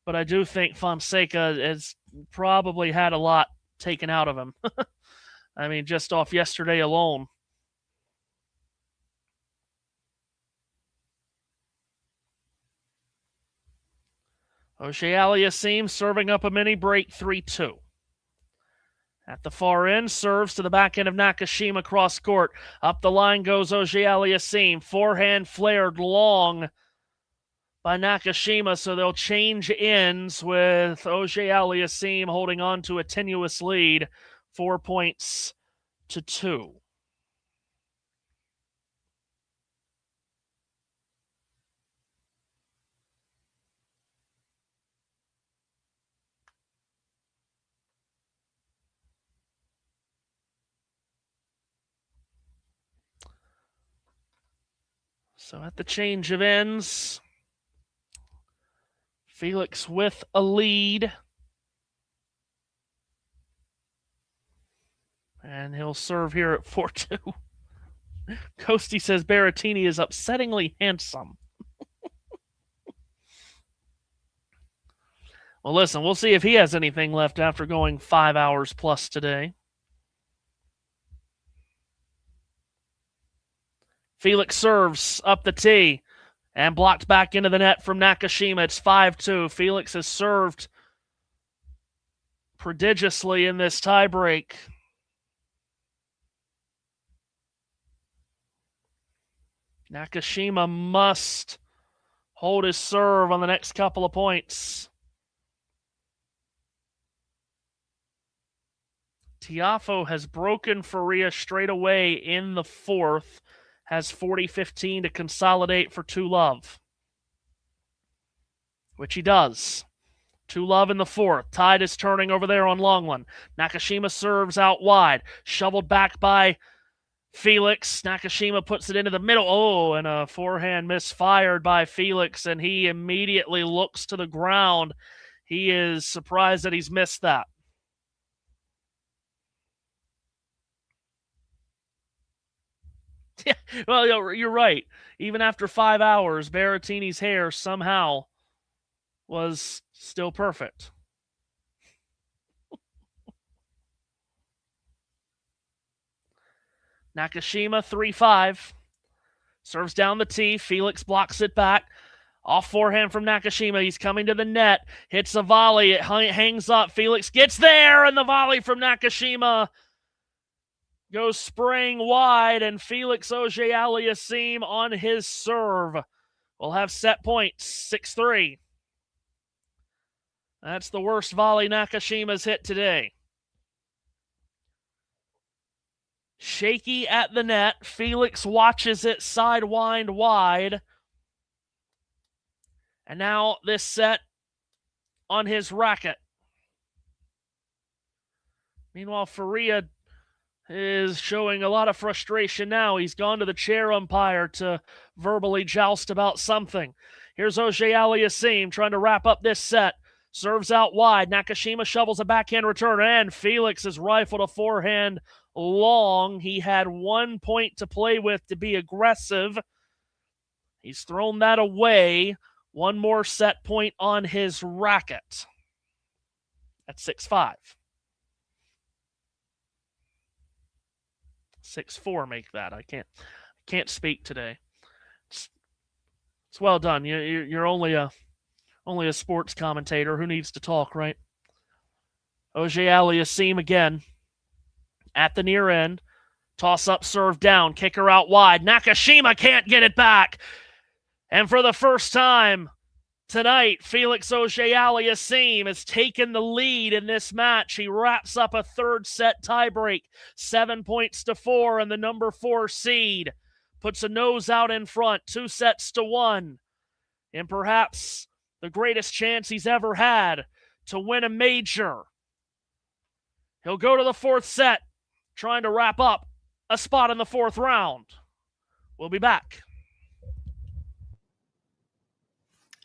but I do think Fonseca has probably had a lot taken out of him. I mean, just off yesterday alone. Auger-Aliassime serving up a mini break, 3-2. At the far end, serves to the back end of Nakashima cross court. Up the line goes Auger-Aliassime. Forehand flared long by Nakashima, so they'll change ends with Auger-Aliassime holding on to a tenuous lead, 4 points to 2. So at the change of ends, Felix with a lead. And he'll serve here at 4-2. Coasty says Berrettini is upsettingly handsome. Well, listen, we'll see if he has anything left after going 5 hours plus today. Felix serves up the tee and blocked back into the net from Nakashima. It's 5-2. Felix has served prodigiously in this tiebreak. Nakashima must hold his serve on the next couple of points. Tiafoe has broken Faria straight away in the fourth. Has 40-15 to consolidate for 2-love. Which he does. 2-love in the fourth. Tide is turning over there on Longland. Nakashima serves out wide. Shoveled back by Felix. Nakashima puts it into the middle. Oh, and a forehand misfired by Felix, and he immediately looks to the ground. He is surprised that he's missed that. Yeah, well, you're right. Even after 5 hours, Berrettini's hair somehow was still perfect. Nakashima 3-5. Serves down the tee. Felix blocks it back. Off forehand from Nakashima. He's coming to the net. Hits a volley. It hangs up. Felix gets there, and the volley from Nakashima goes spraying wide, and Felix Auger-Aliassime on his serve will have set point 6-3. That's the worst volley Nakashima's hit today. Shaky at the net. Felix watches it sidewind wide. And now this set on his racket. Meanwhile, Faria is showing a lot of frustration now. He's gone to the chair umpire to verbally joust about something. Here's Auger-Aliassime trying to wrap up this set. Serves out wide. Nakashima shovels a backhand return, and Felix has rifled a forehand long. He had 1 point to play with to be aggressive. He's thrown that away. One more set point on his racket. That's 6-5. 6-4 make that. I can't speak today. It's well done. You're only a sports commentator. Who needs to talk, right? Auger-Aliassime again at the near end. Toss up, serve down, kicker out wide. Nakashima can't get it back. And for the first time tonight, Felix Auger-Aliassime has taken the lead in this match. He wraps up a third set tiebreak, 7-4, and the number 4 seed puts a nose out in front, 2-1, and perhaps the greatest chance he's ever had to win a major. He'll go to the 4th set, trying to wrap up a spot in the 4th round. We'll be back.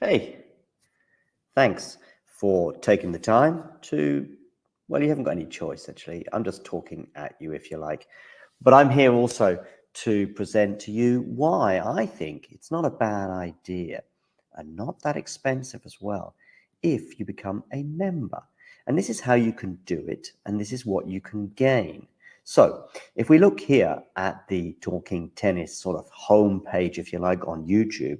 Hey, thanks for taking the time to, well, you haven't got any choice, actually. I'm just talking at you, if you like. But I'm here also to present to you why I think it's not a bad idea and not that expensive as well if you become a member. And this is how you can do it, and this is what you can gain. So if we look here at the Talking Tennis sort of homepage, if you like, on YouTube,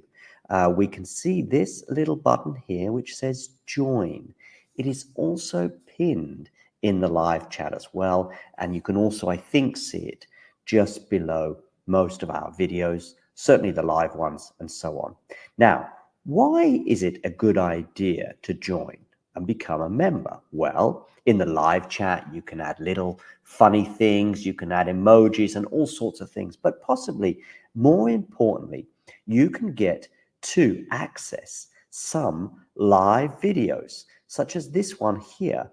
we can see this little button here which says join. It is also pinned in the live chat as well, and you can also, I think, see it just below most of our videos, certainly the live ones and so on. Now, why is it a good idea to join and become a member? Well, in the live chat you can add little funny things, you can add emojis and all sorts of things, but possibly more importantly, you can get to access some live videos, such as this one here,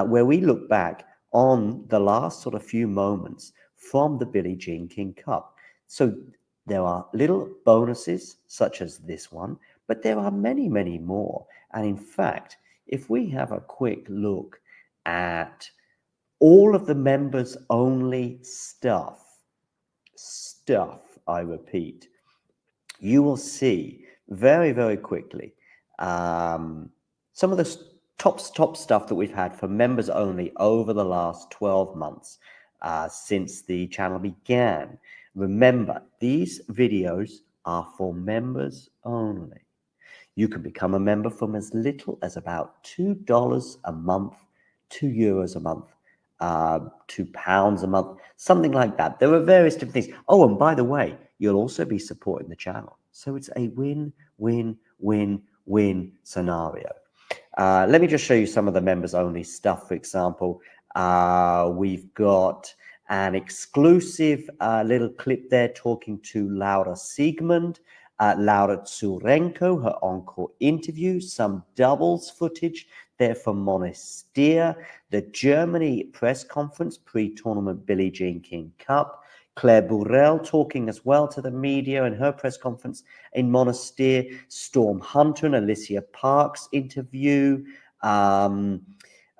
where we look back on the last sort of few moments from the Billie Jean King Cup. So there are little bonuses, such as this one, but there are many, many more. And in fact, if we have a quick look at all of the members only stuff, I repeat, you will see very, very quickly some of the top stuff that we've had for members only over the last 12 months since the channel began. Remember, these videos are for members only. You can become a member from as little as about $2 a month, €2 a month, £2 a month, something like that. There are various different things. Oh, and by the way, you'll also be supporting the channel. So it's a win-win-win-win scenario. Let me just show you some of the members only stuff. For example, we've got an exclusive little clip there talking to Laura Siegmund, Laura Tsurenko, her encore interview, some doubles footage there from Monastir, the Germany press conference pre-tournament Billie Jean King Cup, Claire Burrell talking as well to the media in her press conference in Monastir, Storm Hunter and Alicia Parks interview, Rebecca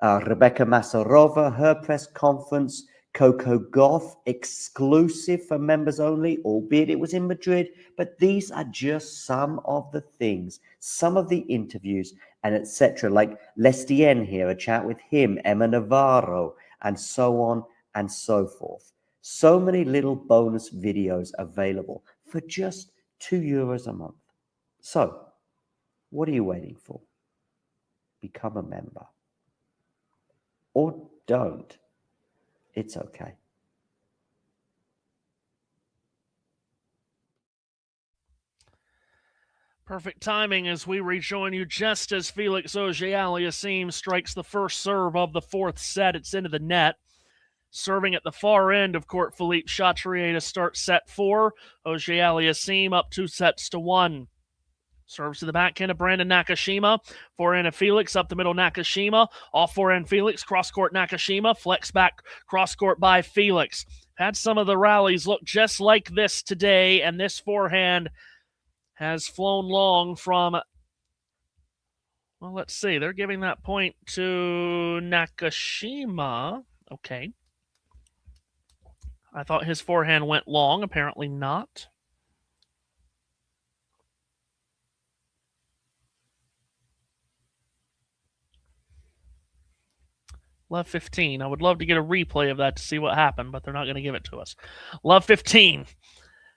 Masarova, her press conference, Coco Gauff exclusive for members only, albeit it was in Madrid. But these are just some of the things, some of the interviews and etc. Like Lestien here, a chat with him, Emma Navarro, and so on and so forth. So many little bonus videos available for just €2 a month. So, what are you waiting for? Become a member. Or don't. It's okay. Perfect timing as we rejoin you just as Felix Auger-Aliassime strikes the first serve of the fourth set. It's into the net. Serving at the far end of court, Philippe Chatrier to start set 4. Auger-Aliassime up 2-1. Serves to the backhand of Brandon Nakashima. Forehand of Felix, up the middle Nakashima. Off forehand Felix, cross-court Nakashima. Flex back, cross-court by Felix. Had some of the rallies look just like this today, and this forehand has flown long from, well, let's see. They're giving that point to Nakashima. Okay. I thought his forehand went long. Apparently not. Love 15. I would love to get a replay of that to see what happened, but they're not going to give it to us. Love 15.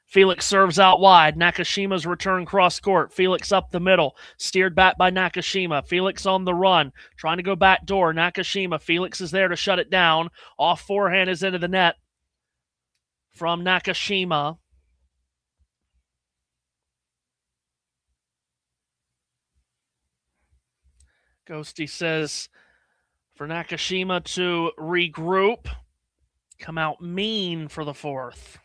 Felix serves out wide. Nakashima's return cross-court. Felix up the middle. Steered back by Nakashima. Felix on the run. Trying to go back door. Nakashima. Felix is there to shut it down. Off forehand is into the net from Nakashima. Ghosty says for Nakashima to regroup. Come out mean for the fourth.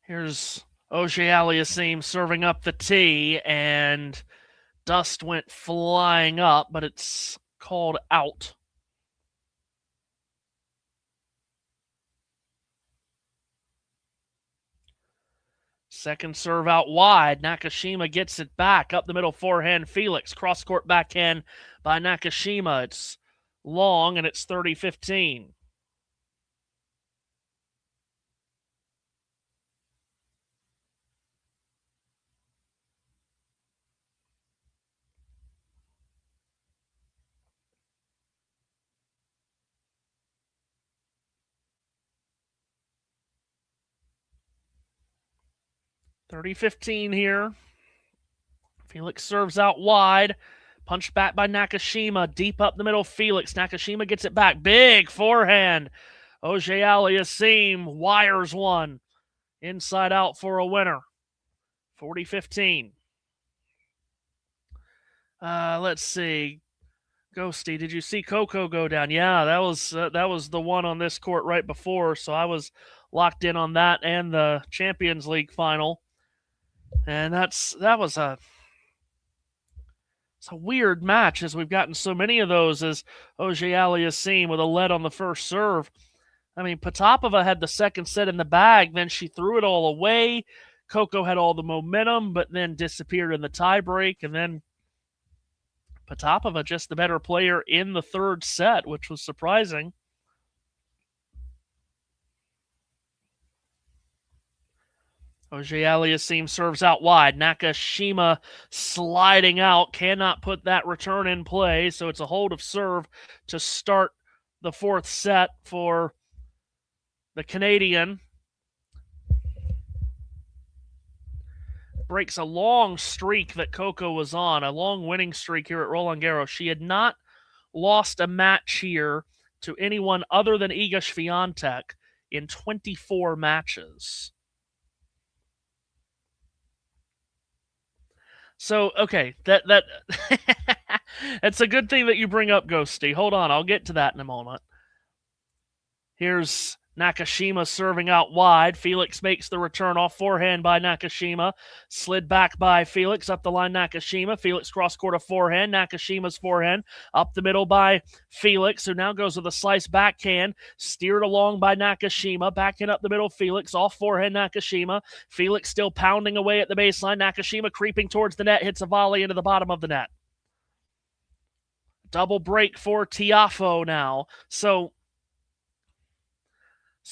Here's Auger-Aliassime serving up the tee, and dust went flying up, but it's called out. Second serve out wide. Nakashima gets it back. Up the middle forehand, Felix. Cross-court backhand by Nakashima. It's long, and it's 30-15. .30-15 here. Felix serves out wide. Punched back by Nakashima. Deep up the middle, Felix. Nakashima gets it back. Big forehand. Auger-Aliassime wires one. Inside out for a winner. 40-15. Let's see. Ghosty, did you see Coco go down? Yeah, that was the one on this court right before, so I was locked in on that and the Champions League final. And it's a weird match as we've gotten so many of those as Auger-Aliassime with a lead on the first serve. I mean, Potapova had the second set in the bag, then she threw it all away. Coco had all the momentum, but then disappeared in the tiebreak, and then Potapova just the better player in the third set, which was surprising. Auger-Aliassime serves out wide. Nakashima sliding out. Cannot put that return in play, so it's a hold of serve to start the fourth set for the Canadian. Breaks a long streak that Coco was on, a long winning streak here at Roland Garros. She had not lost a match here to anyone other than Iga Swiatek in 24 matches. So, okay, that it's a good thing that you bring up Ghosty. Hold on, I'll get to that in a moment. Here's Nakashima serving out wide. Felix makes the return off forehand by Nakashima. Slid back by Felix. Up the line, Nakashima. Felix cross-court a forehand. Nakashima's forehand. Up the middle by Felix, who now goes with a slice backhand. Steered along by Nakashima. Backing up the middle, Felix. Off forehand, Nakashima. Felix still pounding away at the baseline. Nakashima creeping towards the net. Hits a volley into the bottom of the net. Double break for Tiafoe now. So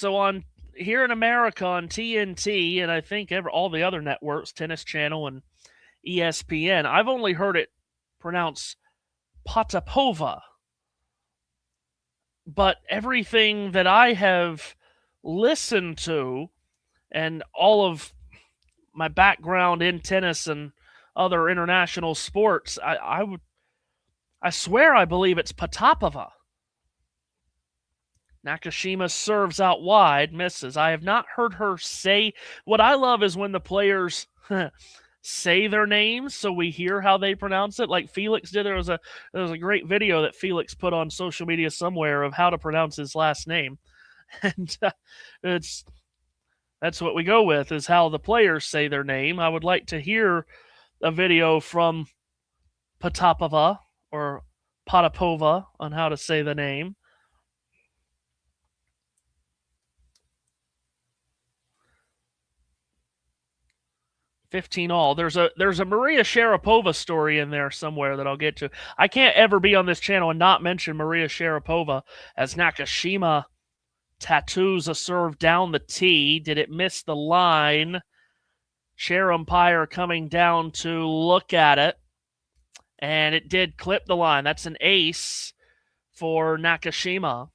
on here in America on TNT, and I think all the other networks, Tennis Channel and ESPN, I've only heard it pronounced Potapova. But everything that I have listened to, and all of my background in tennis and other international sports, I swear I believe it's Potapova. Nakashima serves out wide, misses. I have not heard her say. What I love is when the players say their names, so we hear how they pronounce it. Like Felix did. There was a great video that Felix put on social media somewhere of how to pronounce his last name, and that's what we go with, is how the players say their name. I would like to hear a video from Potapova or Potapova on how to say the name. 15 all. There's a Maria Sharapova story in there somewhere that I'll get to. I can't ever be on this channel and not mention Maria Sharapova, as Nakashima tattoos a serve down the tee. Did it miss the line? Chair umpire coming down to look at it, and it did clip the line. That's an ace for Nakashima.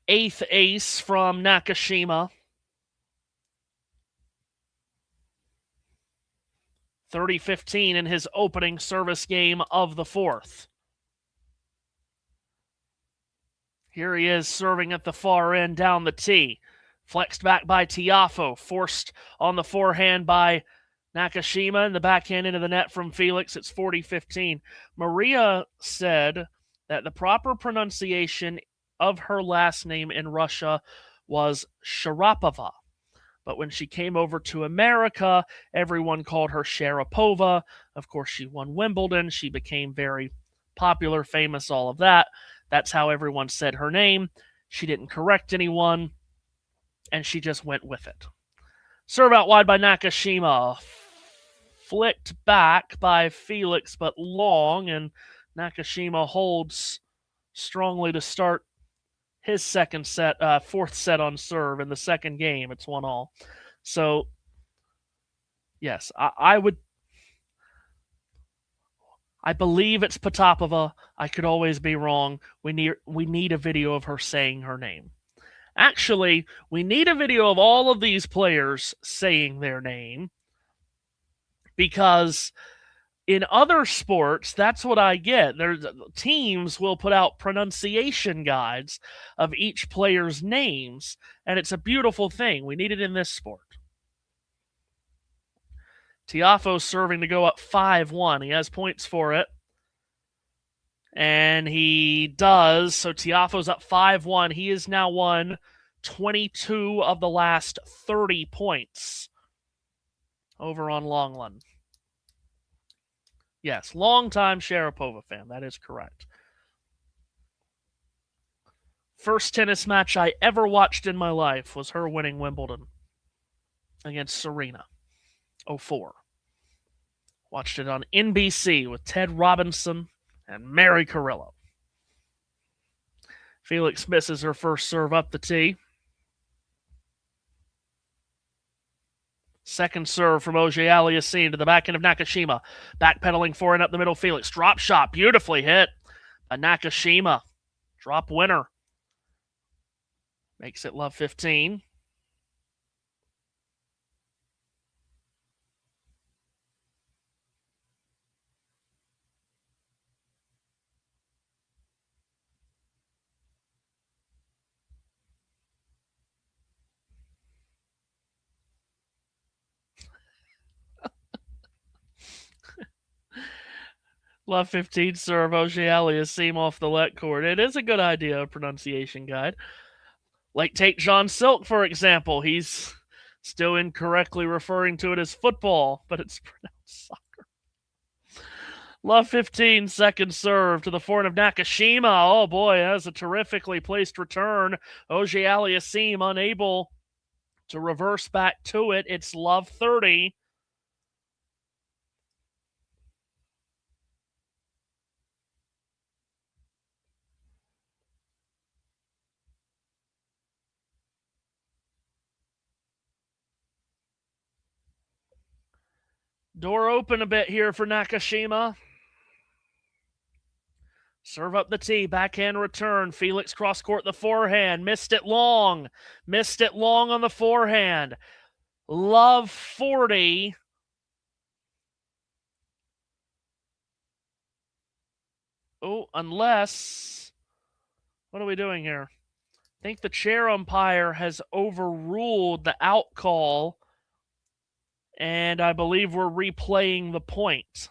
8th ace from Nakashima. 30-15 in his opening service game of the 4th. Here he is serving at the far end down the tee. Flexed back by Tiafoe. Forced on the forehand by Nakashima, and the backhand into the net from Felix. It's 40-15. Maria said that the proper pronunciation of her last name in Russia was Sharapova. But when she came over to America, everyone called her Sharapova. Of course, she won Wimbledon. She became very popular, famous, all of that. That's how everyone said her name. She didn't correct anyone, and she just went with it. Serve out wide by Nakashima. Flicked back by Felix, but long, and Nakashima holds strongly to start his second set, 4th set on serve in the second game. It's 1-all. So, yes, I believe it's Potapova. I could always be wrong. We need a video of her saying her name. Actually, we need a video of all of these players saying their name, because in other sports, that's what I get. Teams will put out pronunciation guides of each player's names, and it's a beautiful thing. We need it in this sport. Tiafoe serving to go up 5-1. He has points for it, and he does. So Tiafoe's up 5-1. He has now won 22 of the last 30 points over on Longland. Yes, long-time Sharapova fan. That is correct. First tennis match I ever watched in my life was her winning Wimbledon against Serena, 04. Watched it on NBC with Ted Robinson and Mary Carrillo. Felix misses her first serve up the tee. Second serve from Auger-Aliassime to the back end of Nakashima. Backpedaling forehand up the middle. Felix. Drop shot. Beautifully hit by Nakashima. Drop winner. Makes it love 15. Love 15 serve, Auger-Aliassime off the let court. It is a good idea, a pronunciation guide. Like, take John Silk, for example. He's still incorrectly referring to it as football, but it's pronounced soccer. Love 15, second serve to the forehand of Nakashima. Oh boy, that was a terrifically placed return. Auger-Aliassime unable to reverse back to it. It's love 30. Door open a bit here for Nakashima. Serve up the tee, backhand return. Felix cross court the forehand. Missed it long. Missed it long on the forehand. Love 40. Oh, unless... What are we doing here? I think the chair umpire has overruled the out call, and I believe we're replaying the point.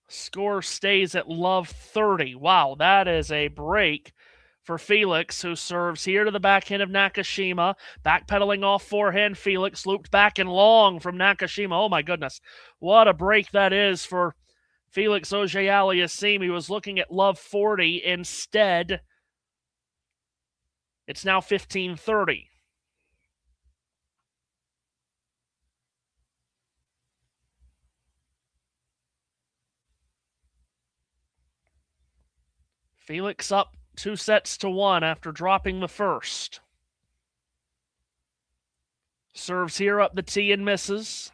Score stays at love 30. Wow, that is a break for Felix, who serves here to the backhand of Nakashima. Backpedaling off forehand, Felix looped back and long from Nakashima. Oh my goodness, what a break that is for Felix Auger-Aliassime. He was looking at love 40 instead. It's now 15-30. Felix up 2-1 after dropping the first. Serves here up the tee and misses.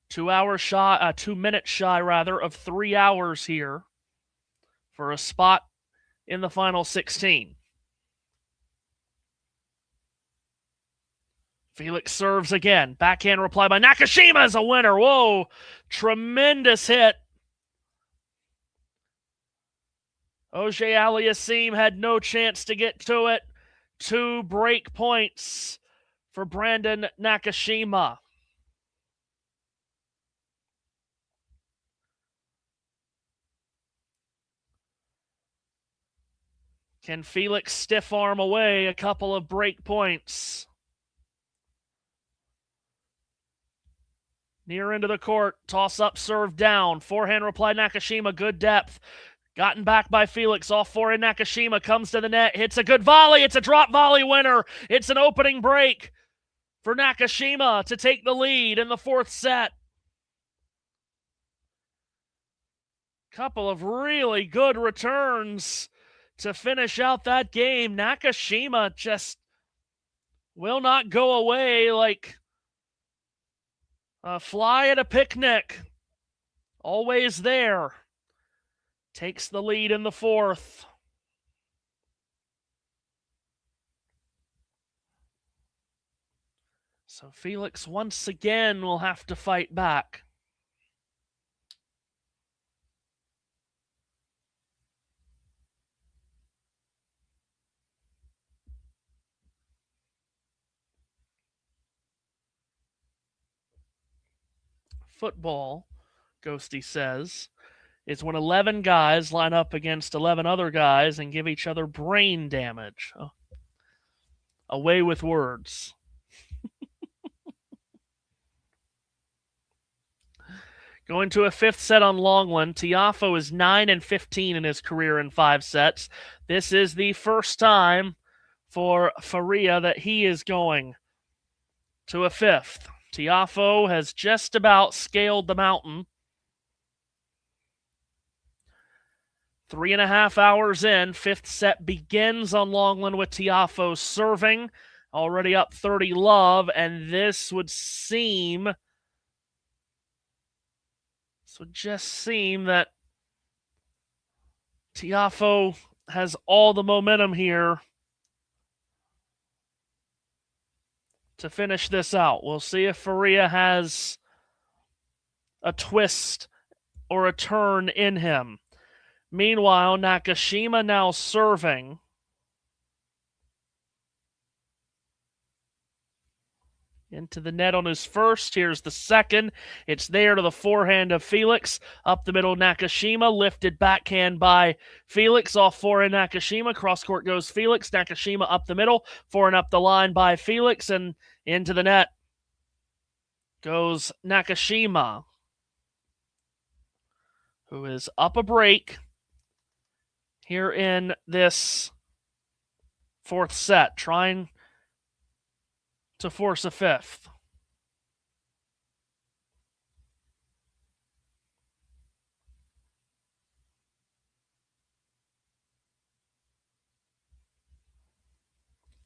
2 minutes shy of 3 hours here for a spot in the final 16. Felix serves again. Backhand reply by Nakashima is a winner. Whoa, tremendous hit. Auger-Aliassime had no chance to get to it. 2 break points for Brandon Nakashima. Can Felix stiff arm away a couple of break points? Near into the court, toss up, serve down. Forehand reply Nakashima, good depth. Gotten back by Felix, off forehand Nakashima, comes to the net, hits a good volley, it's a drop volley winner. It's an opening break for Nakashima to take the lead in the 4th set. Couple of really good returns to finish out that game. Nakashima just will not go away like a fly at a picnic. Always there. Takes the lead in the 4th. So Felix once again will have to fight back. Football, Ghosty says, is when 11 guys line up against 11 other guys and give each other brain damage. Oh. Away with words. Going to a 5th set on Longland. Tiafoe is 9-15 in his career in 5 sets. This is the first time for Faria that he is going to a 5th. Tiafoe has just about scaled the mountain. 3.5 hours in, 5th set begins on Longland with Tiafoe serving. Already up 30 love, and this would just seem that Tiafoe has all the momentum here to finish this out. We'll see if Faria has a twist or a turn in him. Meanwhile, Nakashima now serving. Into the net on his first. Here's the second. It's there to the forehand of Felix. Up the middle, Nakashima. Lifted backhand by Felix. Off forehand, Nakashima. Cross court goes Felix. Nakashima up the middle. Forehand up the line by Felix. And into the net goes Nakashima, who is up a break here in this fourth set, trying to force a fifth.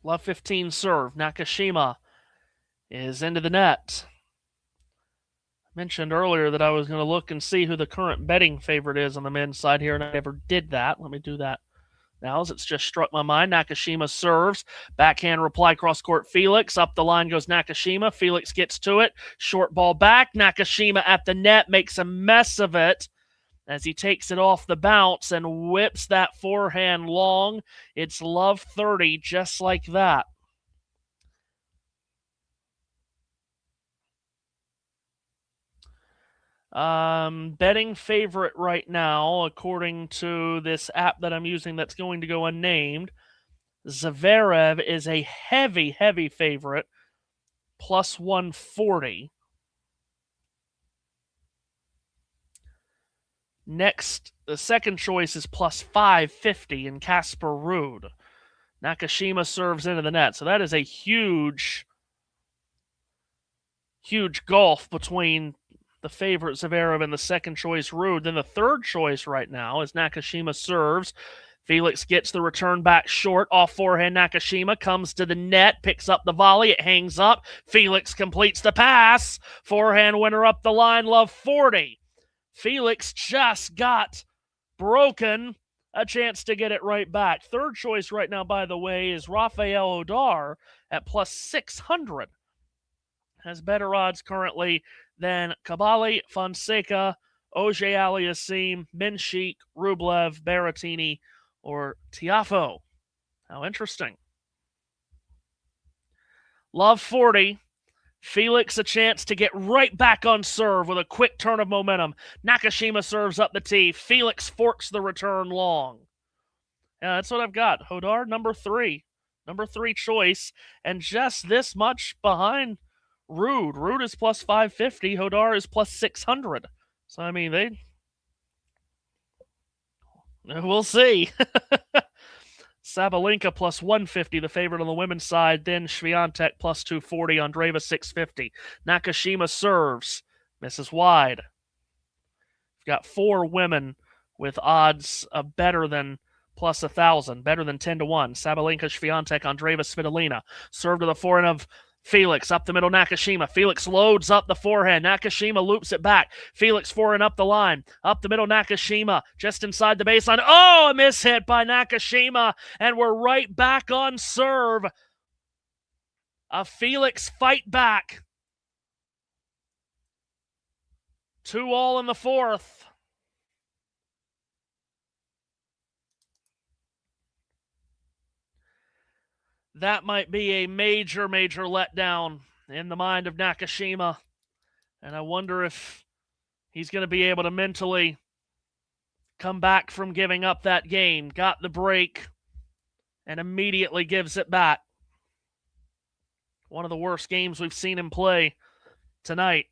Love 15 serve. Nakashima is into the net. I mentioned earlier that I was going to look and see who the current betting favorite is on the men's side here, and I never did that. Let me do that now, as it's just struck my mind. Nakashima serves. Backhand reply cross-court Felix. Up the line goes Nakashima. Felix gets to it. Short ball back. Nakashima at the net makes a mess of it as he takes it off the bounce and whips that forehand long. It's love 30 just like that. Betting favorite right now, according to this app that I'm using that's going to go unnamed, Zverev is a heavy, heavy favorite, plus 140. Next, the second choice is plus 550 in Casper Ruud. Nakashima serves into the net. So that is a huge, huge gulf between the favorite Zverev and the second choice Ruud. Then the third choice right now is Nakashima serves. Felix gets the return back short. Off forehand, Nakashima comes to the net, picks up the volley. It hangs up. Felix completes the pass. Forehand winner up the line, love 40. Felix just got broken. A chance to get it right back. Third choice right now, by the way, is Rafael Odar at plus 600. Has better odds currently than Cabali, Fonseca, Auger-Aliassime, Menchik, Rublev, Berrettini, or Tiafoe. How interesting. Love 40. Felix a chance to get right back on serve with a quick turn of momentum. Nakashima serves up the tee. Felix forks the return long. Yeah, that's what I've got. Hodar, number 3. Number 3 choice. And just this much behind Ruud. Ruud is plus 550. Hodar is plus 600. So, I mean, we'll see. Sabalenka plus 150, the favorite on the women's side. Then Swiatek plus 240. Andreeva 650. Nakashima serves. Misses wide. We've got 4 women with odds of better than plus 1,000. Better than 10 to 1. Sabalenka, Swiatek, Andreeva, Svitolina. Serve to the forehand of Felix. Up the middle, Nakashima. Felix loads up the forehand. Nakashima loops it back. Felix forehand up the line. Up the middle, Nakashima. Just inside the baseline. Oh, a mishit by Nakashima. And we're right back on serve. A Felix fight back. 2-all in the fourth. That might be a major, major letdown in the mind of Nakashima. And I wonder if he's going to be able to mentally come back from giving up that game. Got the break and immediately gives it back. One of the worst games we've seen him play tonight.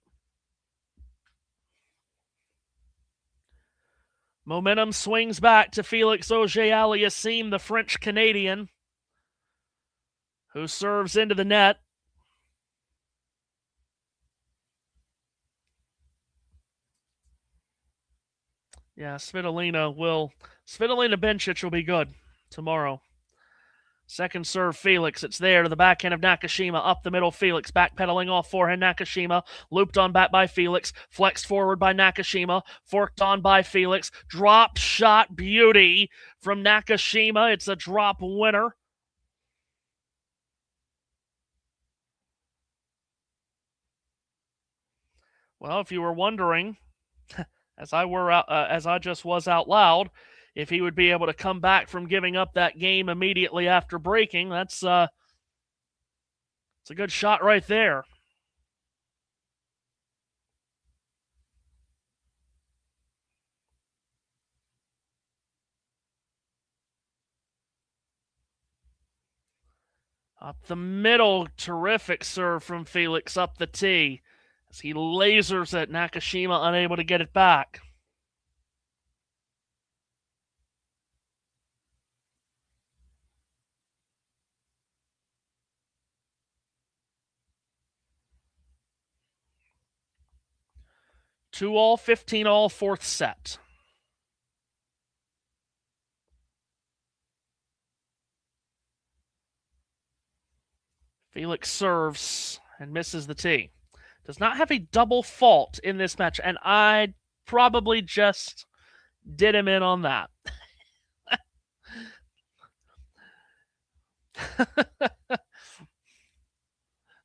Momentum swings back to Felix Auger-Aliassime, the French-Canadian, who serves into the net. Yeah, Svitolina Bencic will be good tomorrow. Second serve, Felix. It's there to the backhand of Nakashima. Up the middle, Felix. Backpedaling off forehand, Nakashima. Looped on back by Felix. Flexed forward by Nakashima. Forked on by Felix. Drop shot beauty from Nakashima. It's a drop winner. Well, if you were wondering, as I just was out loud, if he would be able to come back from giving up that game immediately after breaking, it's a good shot right there. Up the middle, terrific serve from Felix up the tee as he lasers at Nakashima, unable to get it back. Two all, 15 all, fourth set. Felix serves and misses the tee. Does not have a double fault in this match, and I probably just did him in on that.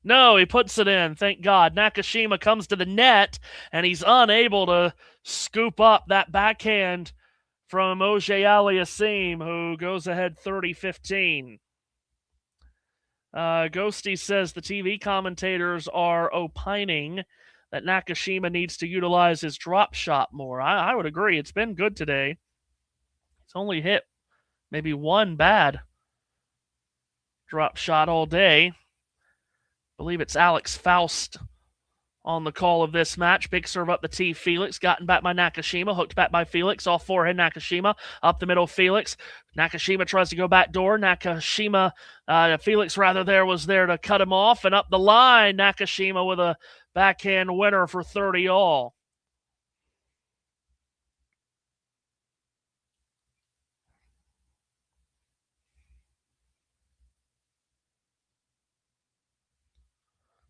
No, he puts it in, thank God. Nakashima comes to the net, and he's unable to scoop up that backhand from Auger-Aliassime, who goes ahead 30-15. Ghosty says the TV commentators are opining that Nakashima needs to utilize his drop shot more. I would agree. It's been good today. He's only hit maybe one bad drop shot all day. I believe it's Alex Faust on the call of this match. Big serve up the tee. Felix gotten back by Nakashima. Hooked back by Felix. Off forehand Nakashima. Up the middle Felix. Nakashima tries to go back door. Nakashima, Felix rather was there to cut him off. And up the line, Nakashima with a backhand winner for 30 all.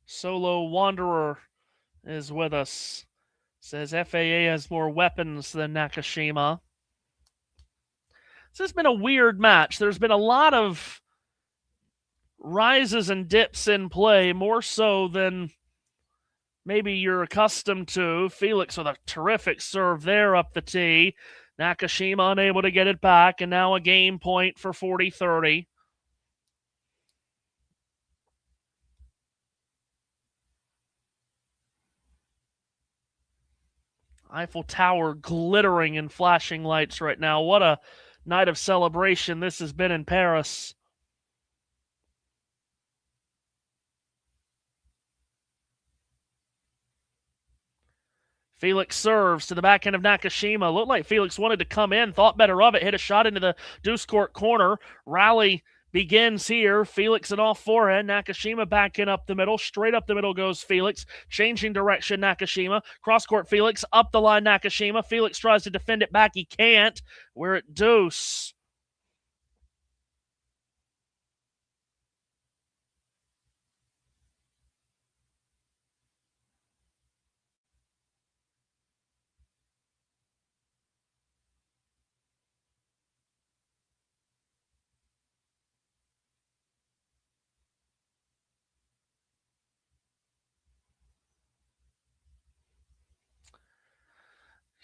Solo Wanderer is with us. Says FAA has more weapons than Nakashima. This has been a weird match. There's been a lot of rises and dips in play, more so than maybe you're accustomed to. Felix with a terrific serve there up the tee. Nakashima unable to get it back, and now a game point for 40-30. Eiffel Tower glittering in flashing lights right now. What a night of celebration this has been in Paris. Felix serves to the backhand of Nakashima. Looked like Felix wanted to come in, thought better of it, hit a shot into the deuce court corner. Rally begins here. Felix and off forehand. Nakashima back in up the middle. Straight up the middle goes Felix. Changing direction, Nakashima. Cross court Felix. Up the line, Nakashima. Felix tries to defend it back. He can't. We're at deuce.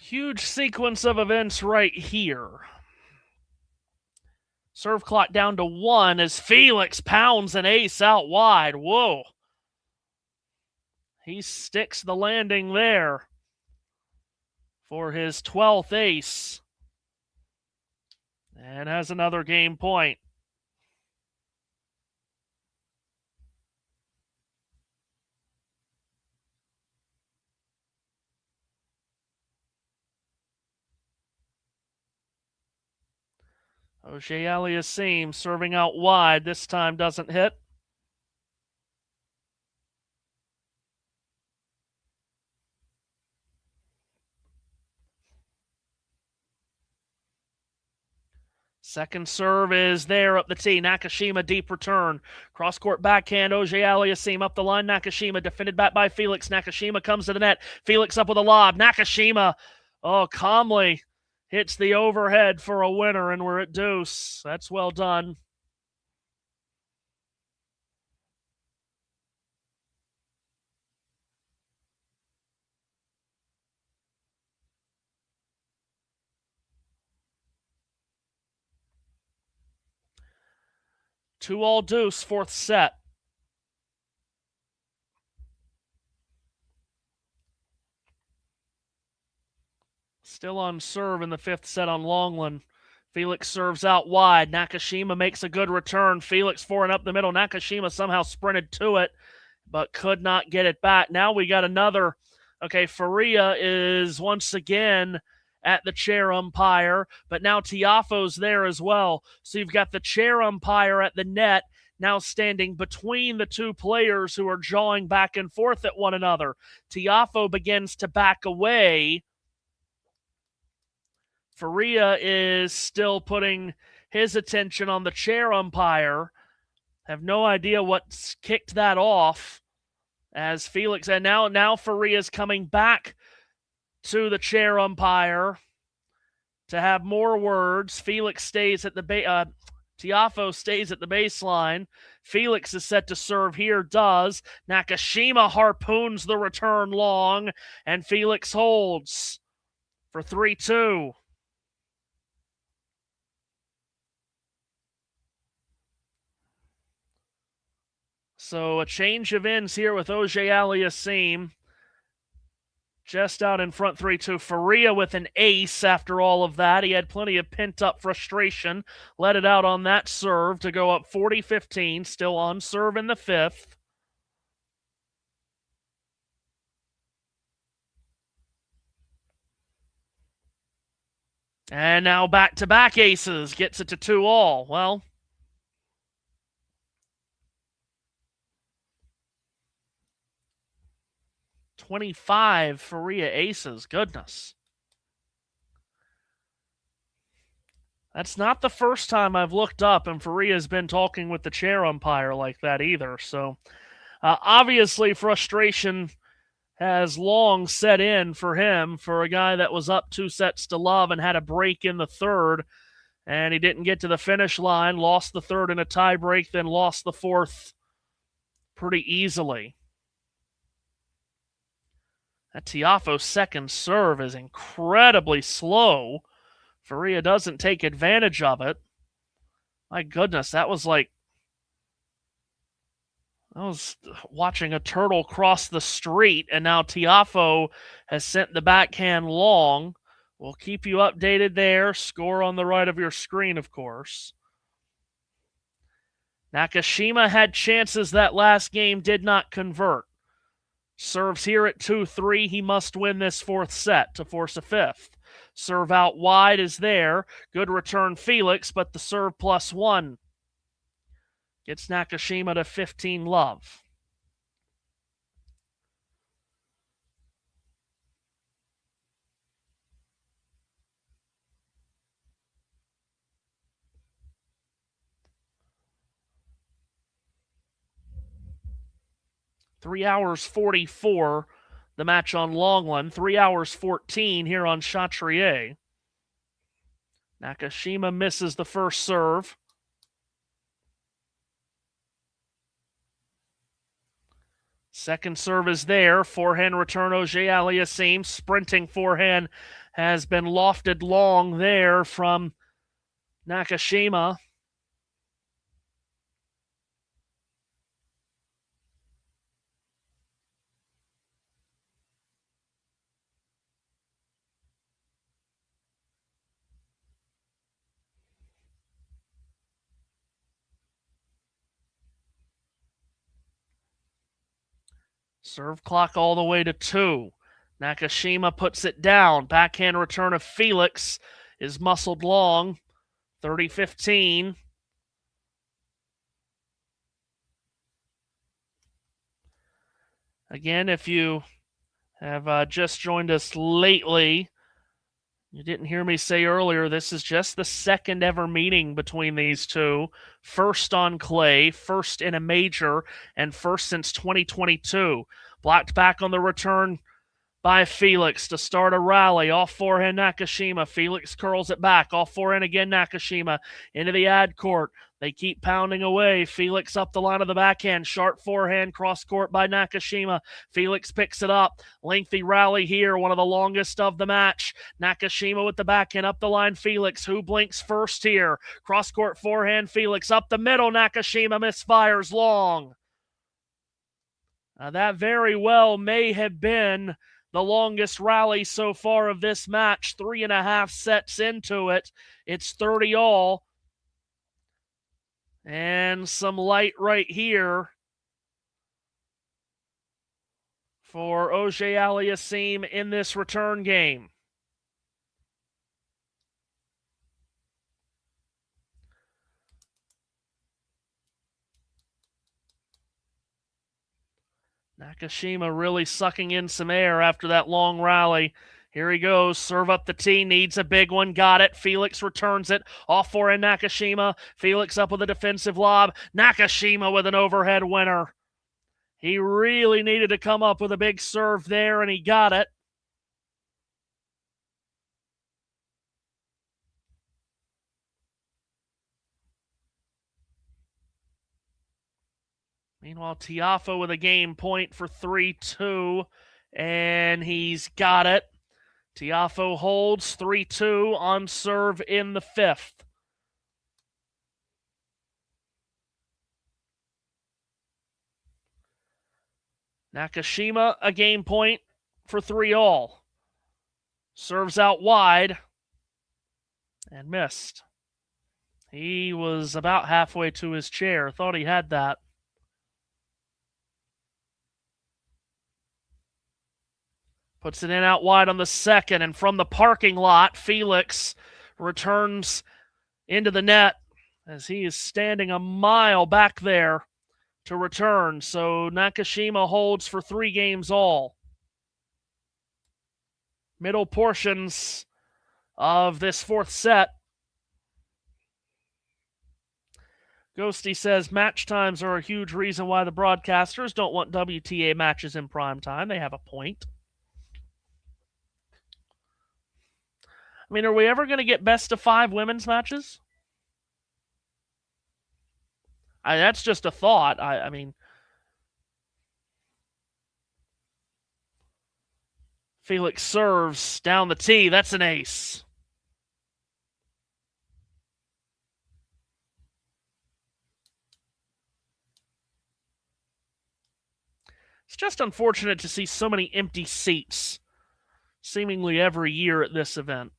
Huge sequence of events right here. Serve clock down to 1 as Felix pounds an ace out wide. Whoa. He sticks the landing there for his 12th ace. And has another game point. Auger-Aliassime serving out wide. This time doesn't hit. Second serve is there up the tee. Nakashima deep return. Cross-court backhand. Auger-Aliassime up the line. Nakashima defended back by Felix. Nakashima comes to the net. Felix up with a lob. Nakashima, calmly hits the overhead for a winner, and we're at deuce. That's well done. Two all deuce, fourth set. Still on serve in the fifth set on Longland. Felix serves out wide. Nakashima makes a good return. Felix forehand up the middle. Nakashima somehow sprinted to it, but could not get it back. Now we got another. Okay, Faria is once again at the chair umpire, but now Tiafoe's there as well. So you've got the chair umpire at the net, now standing between the two players who are jawing back and forth at one another. Tiafoe begins to back away. Faria is still putting his attention on the chair umpire. Have no idea what's kicked that off as Felix, and now Faria's coming back to the chair umpire to have more words. Felix stays at the Tiafoe stays at the baseline. Felix is set to serve here, does. Nakashima harpoons the return long, and Felix holds for 3-2. So a change of ends here with Auger-Aliassime. Just out in front 3-2. Faria with an ace after all of that. He had plenty of pent-up frustration. Let it out on that serve to go up 40-15. Still on serve in the fifth. And now back-to-back aces. Gets it to 2-all. Well, 25 Faria aces. Goodness. That's not the first time I've looked up and Faria's been talking with the chair umpire like that either. So, obviously, frustration has long set in for him, for a guy that was up 2-0 and had a break in the third, and he didn't get to the finish line, lost the third in a tie break, then lost the fourth pretty easily. That Tiafoe's second serve is incredibly slow. Faria doesn't take advantage of it. My goodness, that was like... I was watching a turtle cross the street, and now Tiafoe has sent the backhand long. We'll keep you updated there. Score on the right of your screen, of course. Nakashima had chances that last game, did not convert. Serves here at 2-3. He must win this fourth set to force a fifth. Serve out wide is there. Good return, Felix, but the serve +1 gets Nakashima to 15-love. Three hours 44, the match on Longland. 3 hours 14 here on Chatrier. Nakashima misses the first serve. Second serve is there. Forehand return, Auger-Aliassime. Sprinting forehand has been lofted long there from Nakashima. Serve clock all the way to 2. Nakashima puts it down. Backhand return of Felix is muscled long. 30-15. Again, if you have just joined us lately, you didn't hear me say earlier, this is just the second ever meeting between these two. First on clay, first in a major, and first since 2022. Blocked back on the return by Felix to start a rally. Off forehand Nakashima. Felix curls it back. Off forehand again Nakashima. Into the ad court. They keep pounding away. Felix up the line of the backhand. Sharp forehand cross court by Nakashima. Felix picks it up. Lengthy rally here. One of the longest of the match. Nakashima with the backhand up the line. Felix. Who blinks first here? Cross court forehand. Felix up the middle. Nakashima misfires long. That very well may have been the longest rally so far of this match, 3.5 sets into it. It's 30 all. And some light right here for Auger-Aliassime in this return game. Nakashima really sucking in some air after that long rally. Here he goes. Serve up the tee. Needs a big one. Got it. Felix returns it. Off forehand Nakashima. Felix up with a defensive lob. Nakashima with an overhead winner. He really needed to come up with a big serve there, and he got it. Meanwhile, Tiafoe with a game point for 3-2, and he's got it. Tiafoe holds 3-2 on serve in the fifth. Nakashima, a game point for 3-all. Serves out wide and missed. He was about halfway to his chair. Thought he had that. Puts it in out wide on the second, and from the parking lot, Felix returns into the net as he is standing a mile back there to return. So Nakashima holds for 3 games all. Middle portions of this fourth set. Ghosty says match times are a huge reason why the broadcasters don't want WTA matches in prime time. They have a point. I mean, are we ever going to get best of 5 women's matches? That's just a thought. I mean, Felix serves down the tee. That's an ace. It's just unfortunate to see so many empty seats seemingly every year at this event.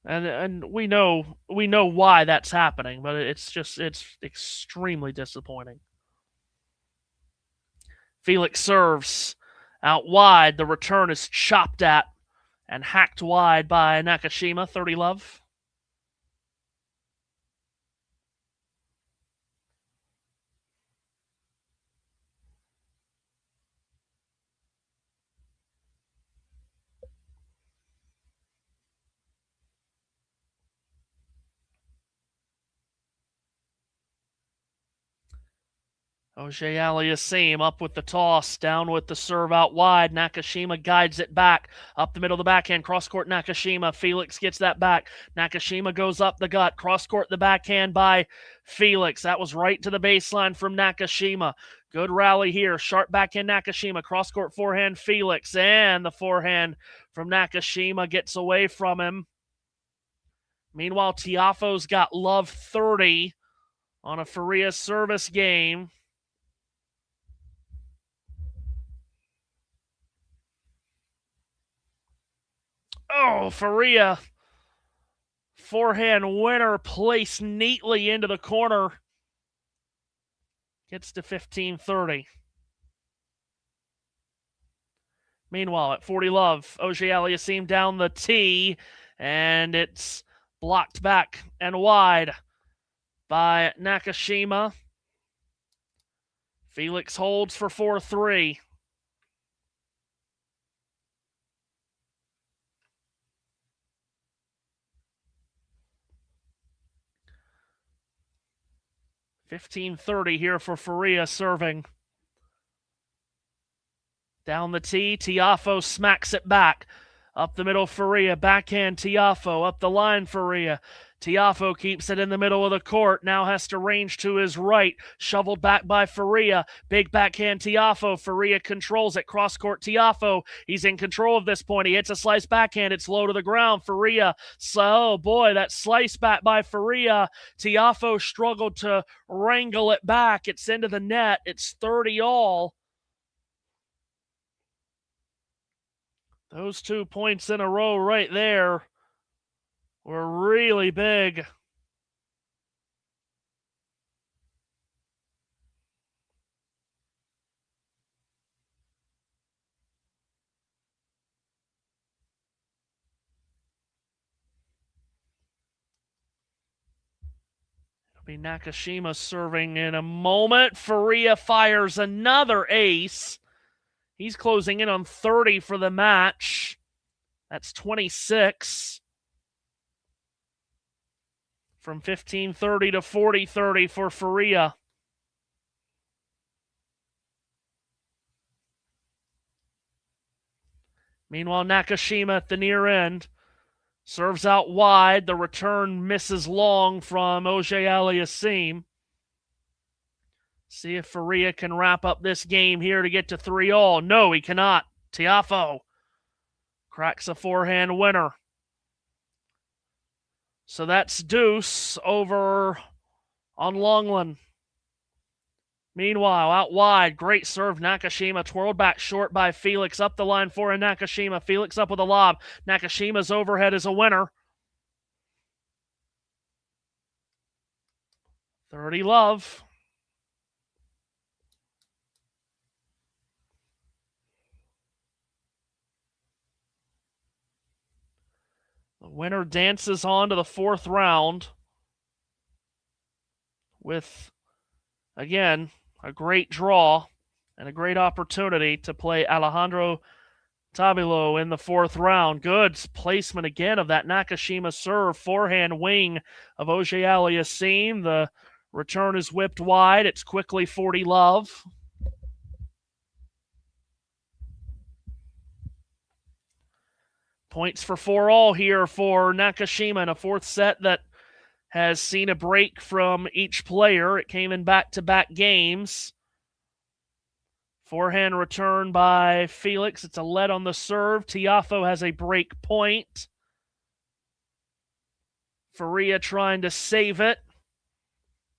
And we know why that's happening, but it's extremely disappointing. Felix serves out wide. The return is chopped at and hacked wide by Nakashima. 30 love. Auger-Aliassime up with the toss, down with the serve out wide. Nakashima guides it back, up the middle of the backhand, cross-court Nakashima. Felix gets that back. Nakashima goes up the gut, cross-court the backhand by Felix. That was right to the baseline from Nakashima. Good rally here, sharp backhand Nakashima, cross-court forehand Felix, and the forehand from Nakashima gets away from him. Meanwhile, Tiafoe's got love 30 on a Faria service game. Oh, Faria. Forehand winner placed neatly into the corner. Gets to 15-30. Meanwhile, at 40 love, Auger-Aliassime down the tee, and it's blocked back and wide by Nakashima. Felix holds for 4-3. $15-30 here for Faria serving. Down the tee, Tiafoe smacks it back. Up the middle, Faria. Backhand, Tiafoe. Up the line, Faria. Tiafoe keeps it in the middle of the court. Now has to range to his right. Shoveled back by Faria. Big backhand, Tiafoe. Faria controls it. Cross-court, Tiafoe. He's in control of this point. He hits a slice backhand. It's low to the ground. Faria. So, boy, that slice back by Faria. Tiafoe struggled to wrangle it back. It's into the net. It's 30 all. Those 2 points in a row right there were really big. It'll be Nakashima serving in a moment. Faria fires another ace. He's closing in on 30 for the match. That's 26. From 15-30 to 40-30 for Faria. Meanwhile, Nakashima at the near end serves out wide. The return misses long from Auger-Aliassime. See if Faria can wrap up this game here to get to 3-all. No, he cannot. Tiafoe cracks a forehand winner. So that's deuce over on Longland. Meanwhile, out wide, great serve, Nakashima, twirled back short by Felix, up the line for Nakashima. Felix up with a lob. Nakashima's overhead is a winner. 30 love. The winner dances on to the 4th round with, again, a great draw and a great opportunity to play Alejandro Tabilo in the 4th round. Good placement again of that Nakashima serve. Forehand wing of Auger-Aliassime. The return is whipped wide. It's quickly 40 love. Points for 4-all here for Nakashima in a 4th set that has seen a break from each player. It came in back-to-back games. Forehand return by Felix. It's a lead on the serve. Tiafoe has a break point. Faria trying to save it.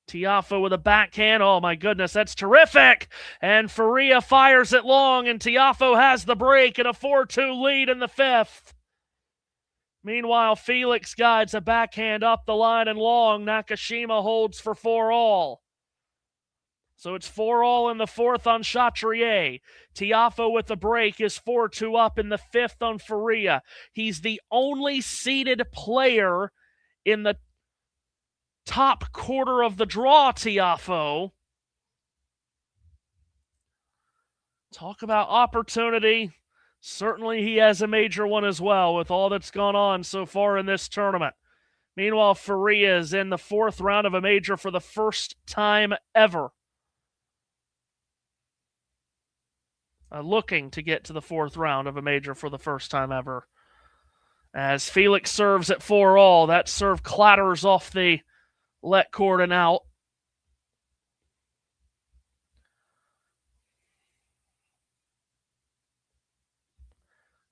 Tiafoe with a backhand. Oh my goodness, that's terrific. And Faria fires it long, and Tiafoe has the break and a 4-2 lead in the 5th. Meanwhile, Felix guides a backhand up the line and long. Nakashima holds for 4-all. So it's 4-all in the 4th on Chatrier. Tiafoe with the break is 4-2 up in the 5th on Faria. He's the only seeded player in the top quarter of the draw, Tiafoe. Talk about opportunity. Certainly he has a major one as well with all that's gone on so far in this tournament. Meanwhile, Faria is in the 4th round of a major for the first time ever. Looking to get to the 4th round of a major for the first time ever. As Felix serves at 4-all, that serve clatters off the let cord and out.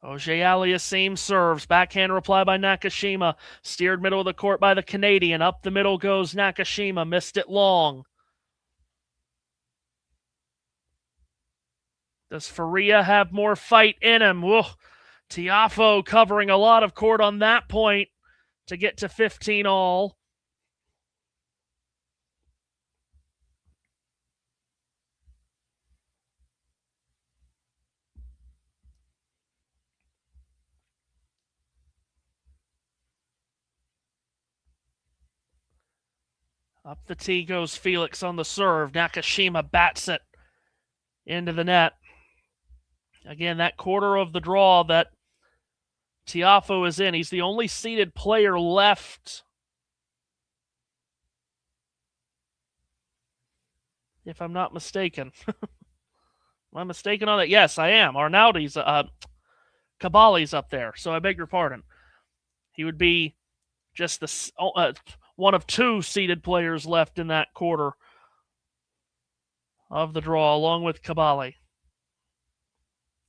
Auger-Aliassime serves. Backhand reply by Nakashima. Steered middle of the court by the Canadian. Up the middle goes Nakashima. Missed it long. Does Faria have more fight in him? Whoa. Tiafoe covering a lot of court on that point to get to 15-all. Up the tee goes Felix on the serve. Nakashima bats it into the net. Again, that quarter of the draw that Tiafoe is in. He's the only seeded player left. If I'm not mistaken. Am I mistaken on that? Yes, I am. Arnaudi's, Caballi's up there, so I beg your pardon. He would be just the one of 2 seeded players left in that quarter of the draw, along with Caballi,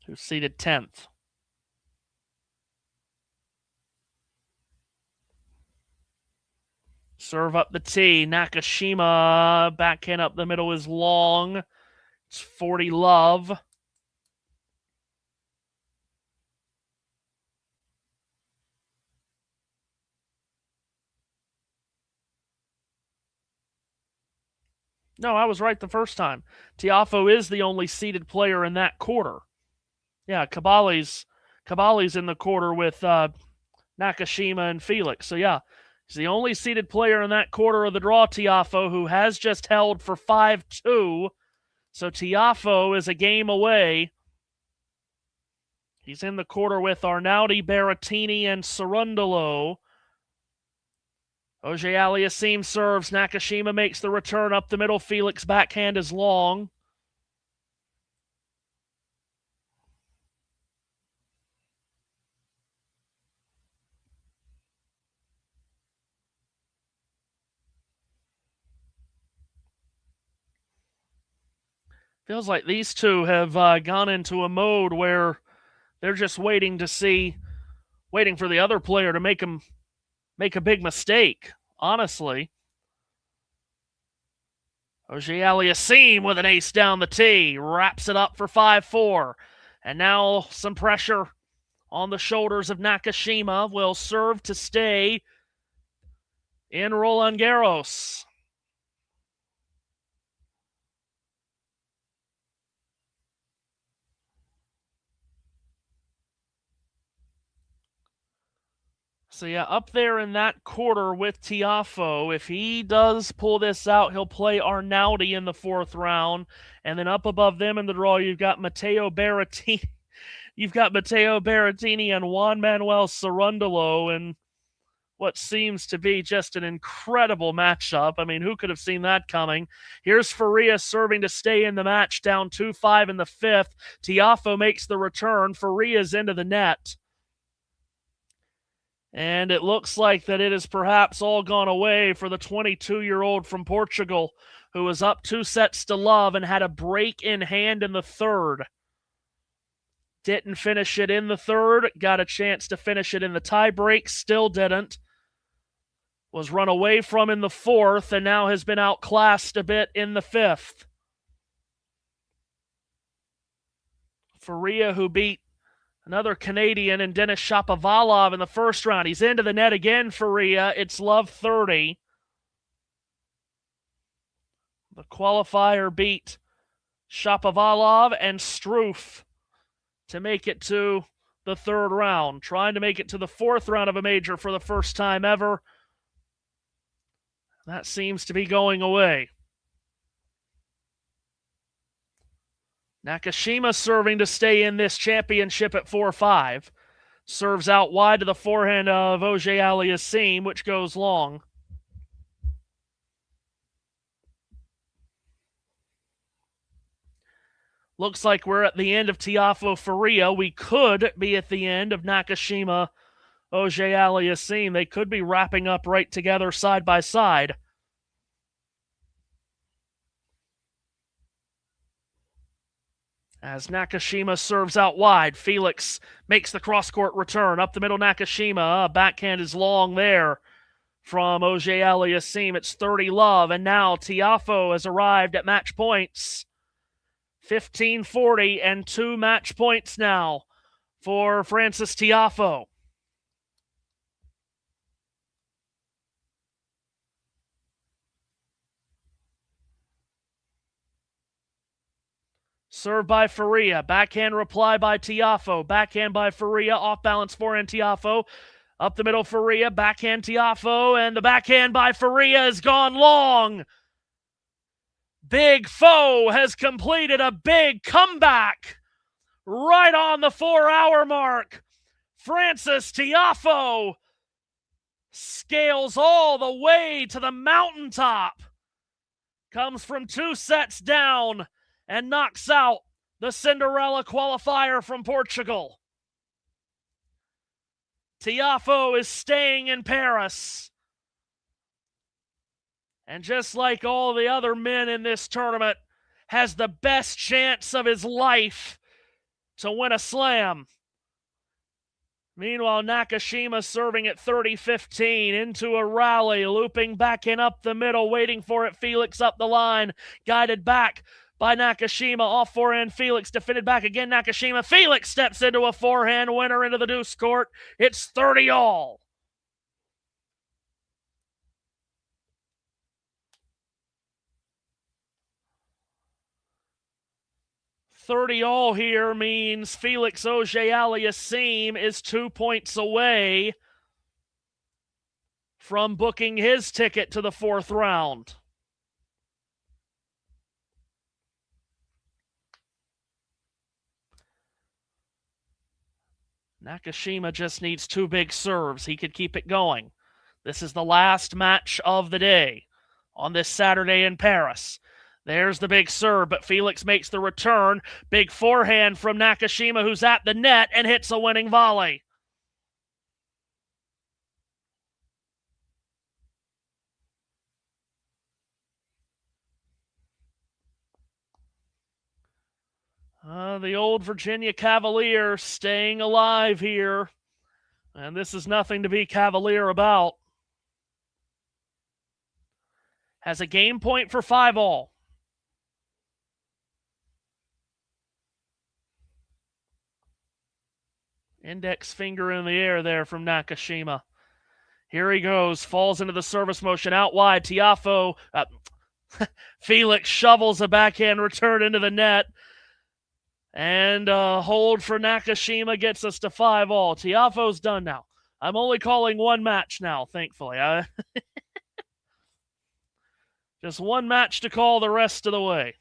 who's seeded 10th. Serve up the tee. Nakashima, backhand up the middle is long. It's 40 love. No, I was right the first time. Tiafoe is the only seeded player in that quarter. Yeah, Caballi's in the quarter with Nakashima and Felix. So yeah, he's the only seeded player in that quarter of the draw, Tiafoe, who has just held for 5-2. So Tiafoe is a game away. He's in the quarter with Arnaudi, Berrettini, and Cerundolo. Auger-Aliassime serves. Nakashima makes the return up the middle. Felix backhand is long. Feels like these two have gone into a mode where they're just waiting for the other player to make a big mistake, honestly. Auger-Aliassime with an ace down the tee, wraps it up for 5-4. And now some pressure on the shoulders of Nakashima will serve to stay in Roland Garros. So yeah, up there in that quarter with Tiafoe, if he does pull this out, he'll play Arnaudi in the fourth round. And then up above them in the draw, you've got Matteo Berrettini. You've got Matteo Berrettini and Juan Manuel Cerundolo in what seems to be just an incredible matchup. I mean, who could have seen that coming? Here's Faria serving to stay in the match, down 2-5 in the fifth. Tiafoe makes the return. Faria's into the net. And it looks like that it has perhaps all gone away for the 22-year-old from Portugal, who was up 2-0 and had a break in hand in the third. Didn't finish it in the third, got a chance to finish it in the tiebreak, still didn't. Was run away from in the fourth, and now has been outclassed a bit in the fifth. Faria, who beat another Canadian and Denis Shapovalov in the first round. He's into the net again, Faria. It's love 30. The qualifier beat Shapovalov and Struff to make it to the third round. Trying to make it to the fourth round of a major for the first time ever. That seems to be going away. Nakashima serving to stay in this championship at 4-5. Serves out wide to the forehand of Auger-Aliassime, which goes long. Looks like we're at the end of Tiafoe Faria. We could be at the end of Nakashima Auger-Aliassime. They could be wrapping up right together side by side. As Nakashima serves out wide, Felix makes the cross-court return. Up the middle, Nakashima. Backhand is long there from Auger-Aliassime. It's 30-love, and now Tiafoe has arrived at match points. 15-40 and 2 match points now for Frances Tiafoe. Serve by Faria. Backhand reply by Tiafoe. Backhand by Faria. Off balance forehand Tiafoe. Up the middle Faria. Backhand Tiafoe. And the backhand by Faria has gone long. Big Foe has completed a big comeback. Right on the 4-hour mark. Frances Tiafoe scales all the way to the mountaintop. Comes from 2 sets down and knocks out the Cinderella qualifier from Portugal. Tiafoe is staying in Paris. And just like all the other men in this tournament, has the best chance of his life to win a slam. Meanwhile, Nakashima serving at 30-15 into a rally, looping back and up the middle, waiting for it. Felix up the line, guided back by Nakashima. Off forehand, Felix defended back again. Nakashima. Felix steps into a forehand winner into the deuce court. It's 30-all. 30-all here means Felix Auger-Aliassime is 2 points away from booking his ticket to the fourth round. Nakashima just needs 2 big serves. He could keep it going. This is the last match of the day on this Saturday in Paris. There's the big serve, but Felix makes the return. Big forehand from Nakashima, who's at the net and hits a winning volley. The old Virginia Cavalier staying alive here. And this is nothing to be cavalier about. Has a game point for 5-all. Index finger in the air there from Nakashima. Here he goes. Falls into the service motion out wide. Felix shovels a backhand return into the net. And hold for Nakashima gets us to 5-all. Tiafoe's done now. I'm only calling one match now, thankfully. Just one match to call the rest of the way.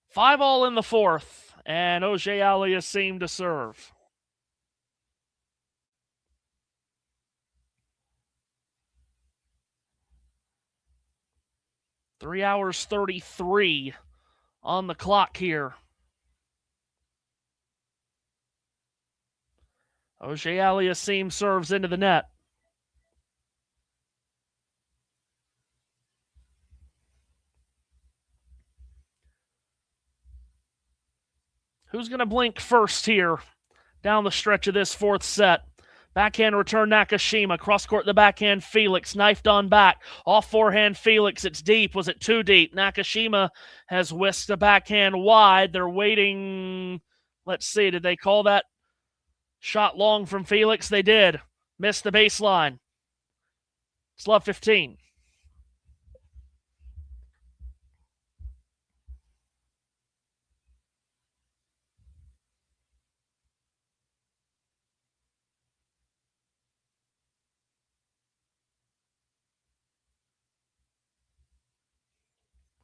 Five all in the fourth, and Auger-Aliassime to serve. Three hours 33 on the clock here. Auger-Aliassime serves into the net. Who's going to blink first here down the stretch of this fourth set? Backhand return Nakashima. Cross-court the backhand Felix. Knifed on back. Off forehand Felix. It's deep. Was it too deep? Nakashima has whisked the backhand wide. They're waiting. Let's see. Did they call that shot long from Felix? They did. Missed the baseline. It's love 15.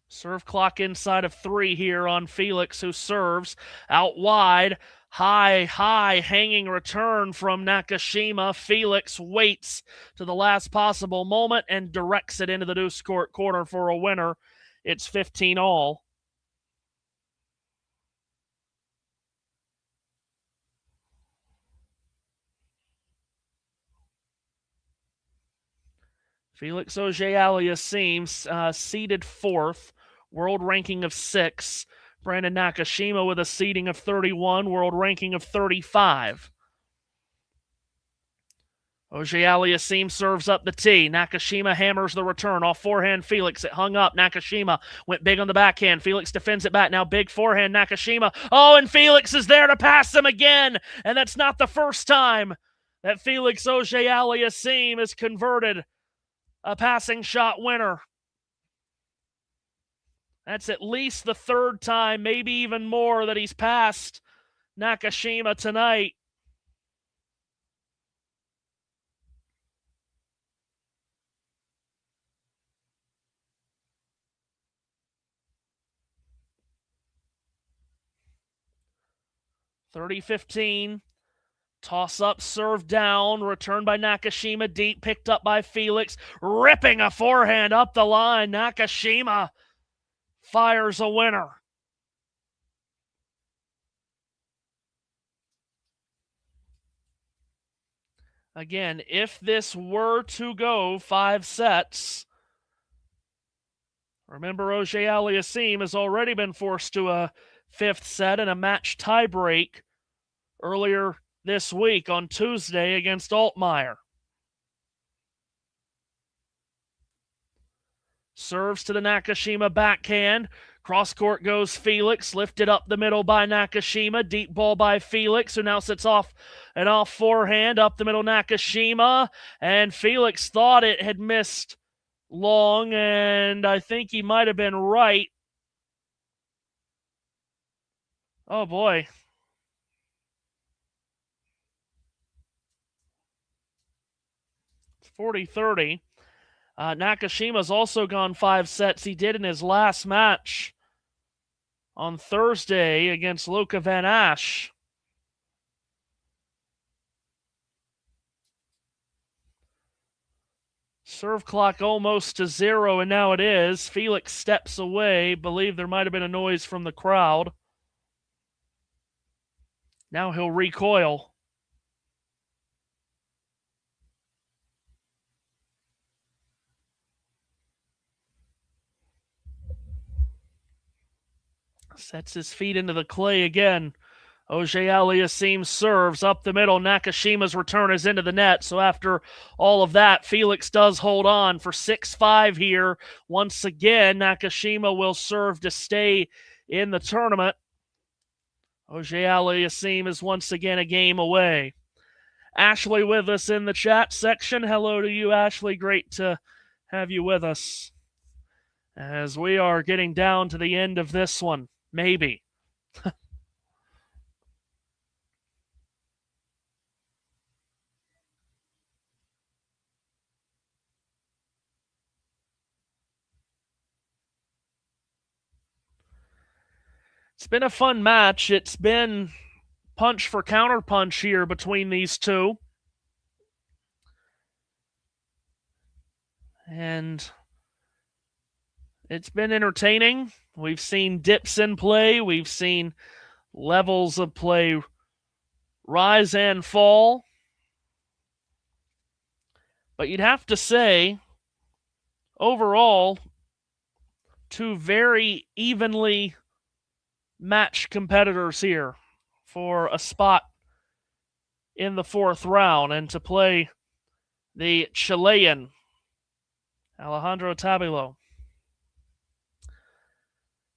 Serve clock inside of 3 here on Felix, who serves out wide. High, hanging return from Nakashima. Felix waits to the last possible moment and directs it into the deuce court corner for a winner. It's 15 all. Felix Auger-Aliassime seeded 4th. World ranking of 6. Brandon Nakashima with a seeding of 31, world ranking of 35. Auger-Aliassime serves up the tee. Nakashima hammers the return. Off forehand Felix. It hung up. Nakashima went big on the backhand. Felix defends it back. Now big forehand Nakashima. Oh, and Felix is there to pass him again. And that's not the first time that Felix Auger-Aliassime has converted a passing shot winner. That's at least the 3rd time, maybe even more, that he's passed Nakashima tonight. (30-15). Toss up, serve down, returned by Nakashima, deep, picked up by Felix, ripping a forehand up the line. Nakashima fires a winner. Again, if this were to go 5 sets, remember Auger-Aliassime has already been forced to a 5th set and a match tiebreak earlier this week on Tuesday against Altmaier. Serves to the Nakashima backhand. Cross-court goes Felix. Lifted up the middle by Nakashima. Deep ball by Felix, who now sits off an off forehand. Up the middle Nakashima. And Felix thought it had missed long, and I think he might have been right. Oh, boy. It's 40-30. Nakashima's also gone 5 sets. He did in his last match on Thursday against Luca Van Asch. Serve clock almost to 0, and now it is. Felix steps away. Believe there might have been a noise from the crowd. Now he'll recoil. Sets his feet into the clay again. Auger-Aliassime serves up the middle. Nakashima's return is into the net. So after all of that, Felix does hold on for 6-5 here. Once again, Nakashima will serve to stay in the tournament. Auger-Aliassime is once again a game away. Ashley with us in the chat section. Hello to you, Ashley. Great to have you with us as we are getting down to the end of this one. Maybe. It's been a fun match. It's been punch for counterpunch here between these two. And it's been entertaining. We've seen dips in play. We've seen levels of play rise and fall. But you'd have to say, overall, two very evenly matched competitors here for a spot in the 4th round and to play the Chilean Alejandro Tabilo.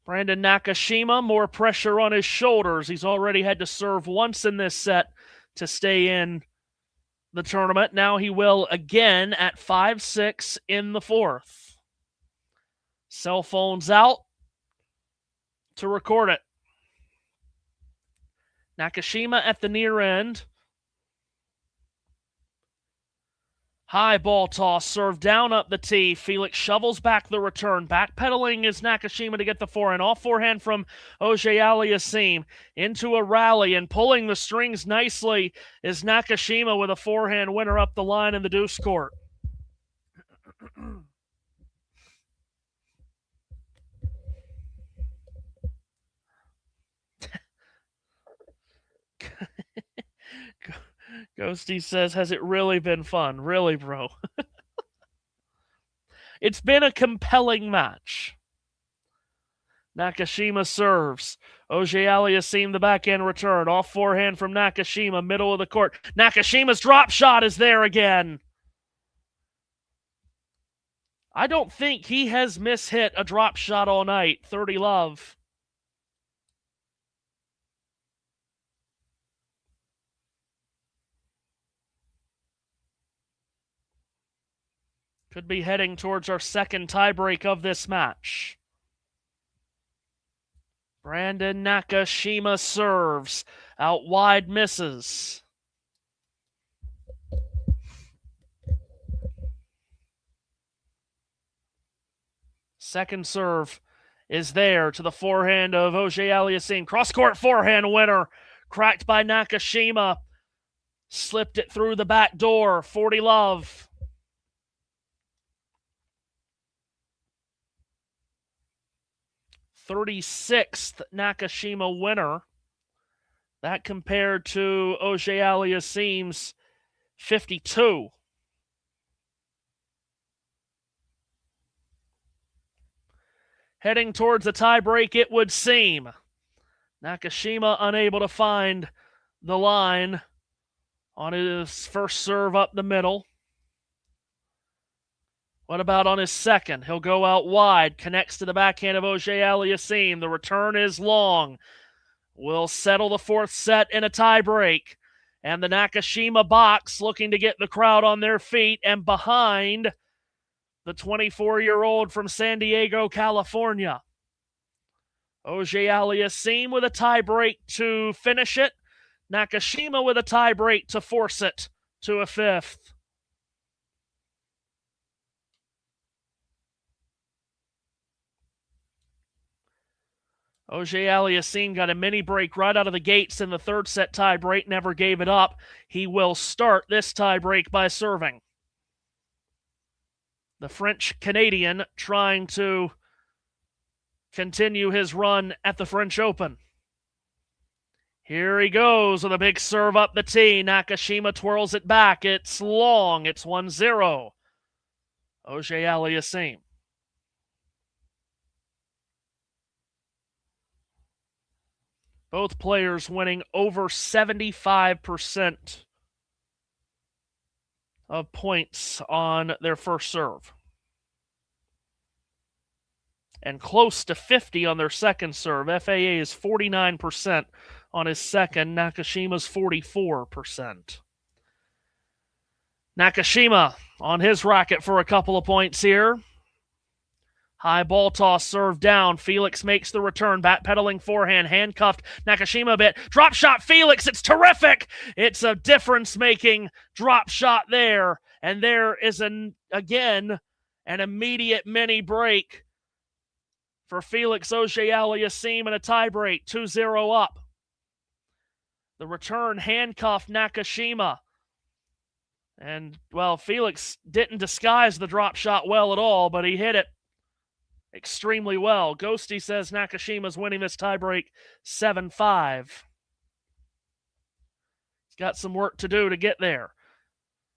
Brandon Nakashima, more pressure on his shoulders. He's already had to serve once in this set to stay in the tournament. Now he will again at 5-6 in the 4th. Cell phones out to record it. Nakashima at the near end. High ball toss, serve down up the tee. Felix shovels back the return. Backpedaling is Nakashima to get the forehand. Off forehand from Auger-Aliassime into a rally, and pulling the strings nicely is Nakashima with a forehand winner up the line in the deuce court. Ghosty says, has it really been fun? Really, bro? It's been a compelling match. Nakashima serves. Auger-Aliassime the backhand return. Off forehand from Nakashima, middle of the court. Nakashima's drop shot is there again. I don't think he has mishit a drop shot all night. 30 love. Could be heading towards our second tiebreak of this match. Brandon Nakashima serves. Out wide, misses. Second serve is there to the forehand of Auger-Aliassime. Cross-court forehand winner. Cracked by Nakashima. Slipped it through the back door. 40 love. 36th Nakashima winner. That compared to Auger-Aliassime's 52. Heading towards the tiebreak, it would seem. Nakashima unable to find the line on his first serve up the middle. What about on his second? He'll go out wide, connects to the backhand of Auger-Aliassime. The return is long. Will settle the 4th set in a tiebreak. And the Nakashima box looking to get the crowd on their feet. And behind the 24-year-old from San Diego, California. Auger-Aliassime with a tiebreak to finish it. Nakashima with a tiebreak to force it to a fifth. Auger-Aliassime got a mini break right out of the gates in the third set tiebreak, never gave it up. He will start this tiebreak by serving. The French-Canadian trying to continue his run at the French Open. Here he goes with a big serve up the tee. Nakashima twirls it back. It's long. It's 1-0. Auger-Aliassime. Both players winning over 75% of points on their first serve. And close to 50 on their second serve. FAA is 49% on his second. Nakashima's 44%. Nakashima on his racket for a couple of points here. High ball toss, serve down. Felix makes the return. Backpedaling forehand, handcuffed Nakashima a bit. Drop shot, Felix. It's terrific. It's a difference-making drop shot there. And there is, again, an immediate mini break for Felix Auger-Aliassime and a tiebreak, 2-0 up. The return handcuffed Nakashima. And, well, Felix didn't disguise the drop shot well at all, but he hit it extremely well. Ghosty says Nakashima's winning this tiebreak 7-5. He's got some work to do to get there.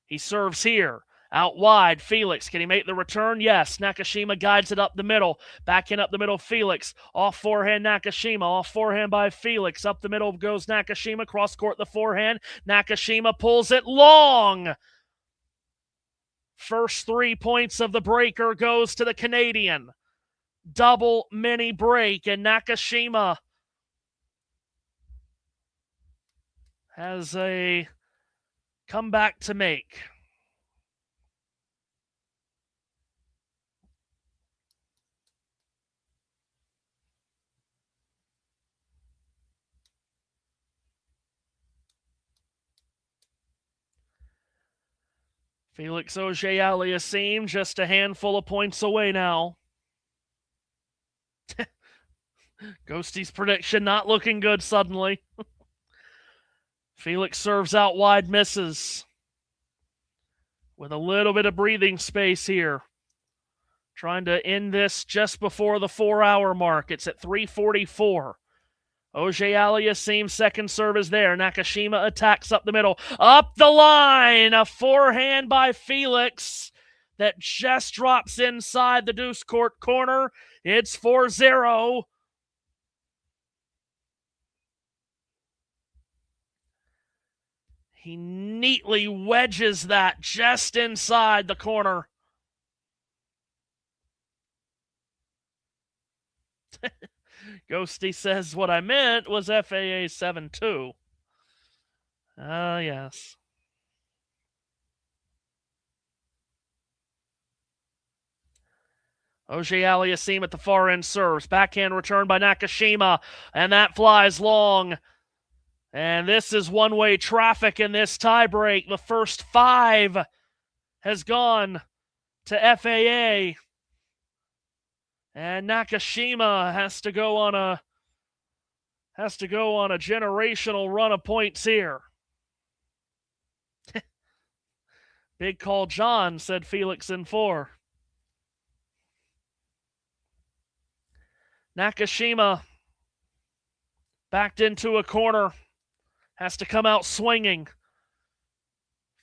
He serves here. Out wide, Felix. Can he make the return? Yes. Nakashima guides it up the middle. Back in up the middle, Felix. Off forehand, Nakashima. Off forehand by Felix. Up the middle goes Nakashima. Cross court the forehand. Nakashima pulls it long. First 3 points of the breaker goes to the Canadian. Double mini break, and Nakashima has a comeback to make. Felix Auger-Aliassime just a handful of points away now. Ghosty's prediction not looking good suddenly. Felix serves out wide, misses. With a little bit of breathing space here. Trying to end this just before the 4-hour mark. It's at 3:44. Auger-Aliassime second serve is there. Nakashima attacks up the middle. Up the line! A forehand by Felix that just drops inside the deuce court corner. It's 4-0. He neatly wedges that just inside the corner. Ghosty says what I meant was FAA 7-2. Yes. Auger-Aliassime at the far end serves. Backhand return by Nakashima, and that flies long. And this is one-way traffic in this tiebreak. The first 5 has gone to FAA. And Nakashima has to go on a generational run of points here. Big call John, said Felix in 4. Nakashima backed into a corner. Has to come out swinging.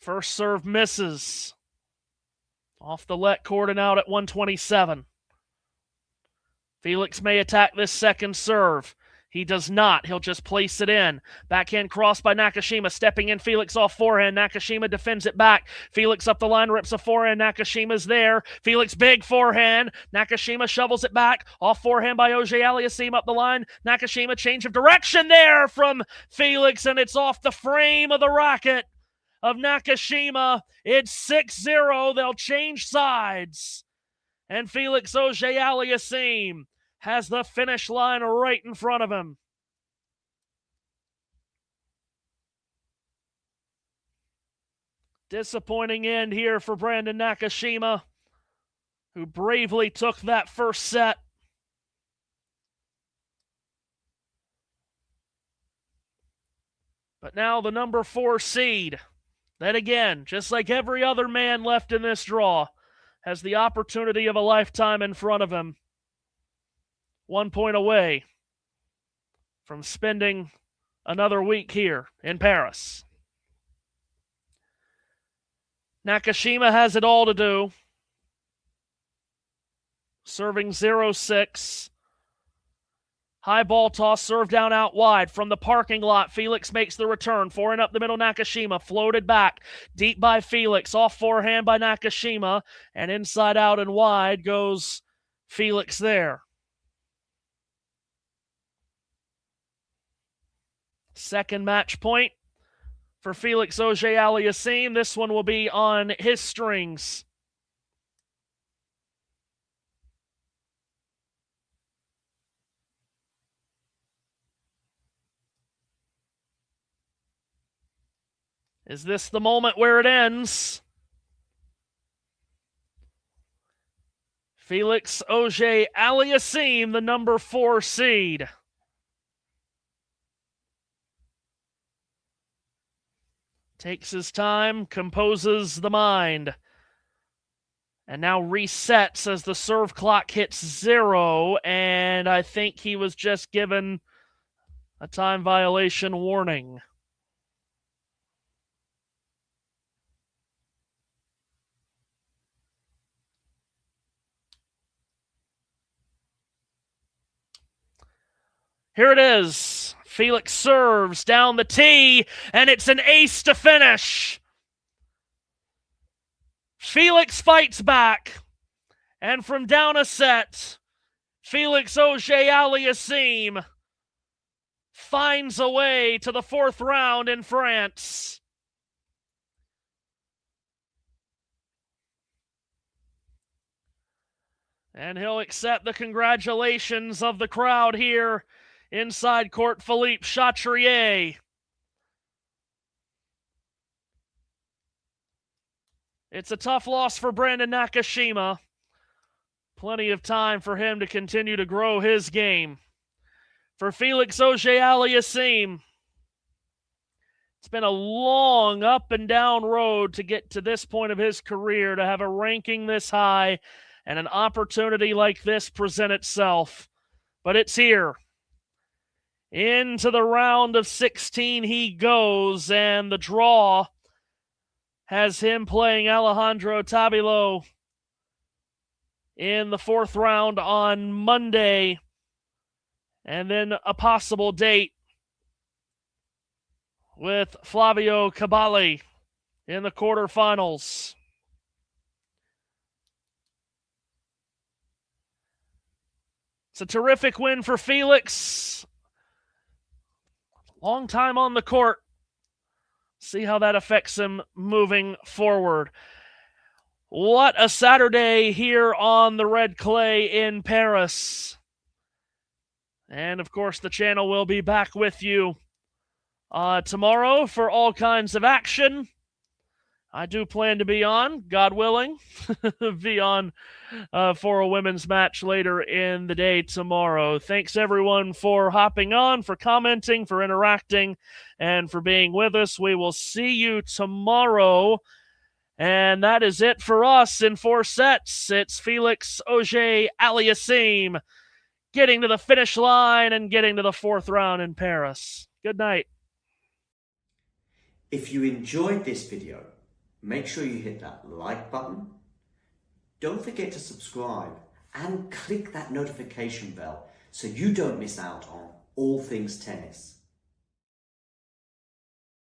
First serve misses. Off the let court and out at 127. Felix may attack this second serve. He does not. He'll just place it in. Backhand cross by Nakashima. Stepping in, Felix off forehand. Nakashima defends it back. Felix up the line, rips a forehand. Nakashima's there. Felix big forehand. Nakashima shovels it back. Off forehand by Auger-Aliassime up the line. Nakashima change of direction there from Felix, and it's off the frame of the racket of Nakashima. It's 6-0. They'll change sides. And Felix Auger-Aliassime has the finish line right in front of him. Disappointing end here for Brandon Nakashima, who bravely took that first set. But now the number 4 seed, that again, just like every other man left in this draw, has the opportunity of a lifetime in front of him. 1 point away from spending another week here in Paris. Nakashima has it all to do. Serving 0-6. High ball toss, serve down out wide. From the parking lot, Felix makes the return. Forehand up the middle, Nakashima. Floated back. Deep by Felix. Off forehand by Nakashima. And inside out and wide goes Felix there. Second match point for Felix Auger-Aliassime. This one will be on his strings. Is this the moment where it ends? Felix Auger-Aliassime, the number 4 seed. Takes his time, composes the mind, and now resets as the serve clock hits 0, and I think he was just given a time violation warning. Here it is. Felix serves down the tee, and it's an ace to finish. Felix fights back, and from down a set, Felix Auger-Aliassime finds a way to the 4th round in France. And he'll accept the congratulations of the crowd here inside court. Philippe Chatrier. It's a tough loss for Brandon Nakashima. Plenty of time for him to continue to grow his game. For Felix Auger-Aliassime, it's been a long up and down road to get to this point of his career, to have a ranking this high and an opportunity like this present itself. But it's here. Into the round of 16 he goes, and the draw has him playing Alejandro Tabilo in the 4th round on Monday, and then a possible date with Flavio Cabali in the quarterfinals. It's a terrific win for Felix. Long time on the court. See how that affects him moving forward. What a Saturday here on the red clay in Paris. And, of course, the channel will be back with you tomorrow for all kinds of action. I do plan to be on, God willing, be on for a women's match later in the day tomorrow. Thanks, everyone, for hopping on, for commenting, for interacting, and for being with us. We will see you tomorrow. And that is it for us in 4 sets. It's Felix Auger-Aliassime getting to the finish line and getting to the 4th round in Paris. Good night. If you enjoyed this video, make sure you hit that like button. Don't forget to subscribe and click that notification bell so you don't miss out on all things tennis.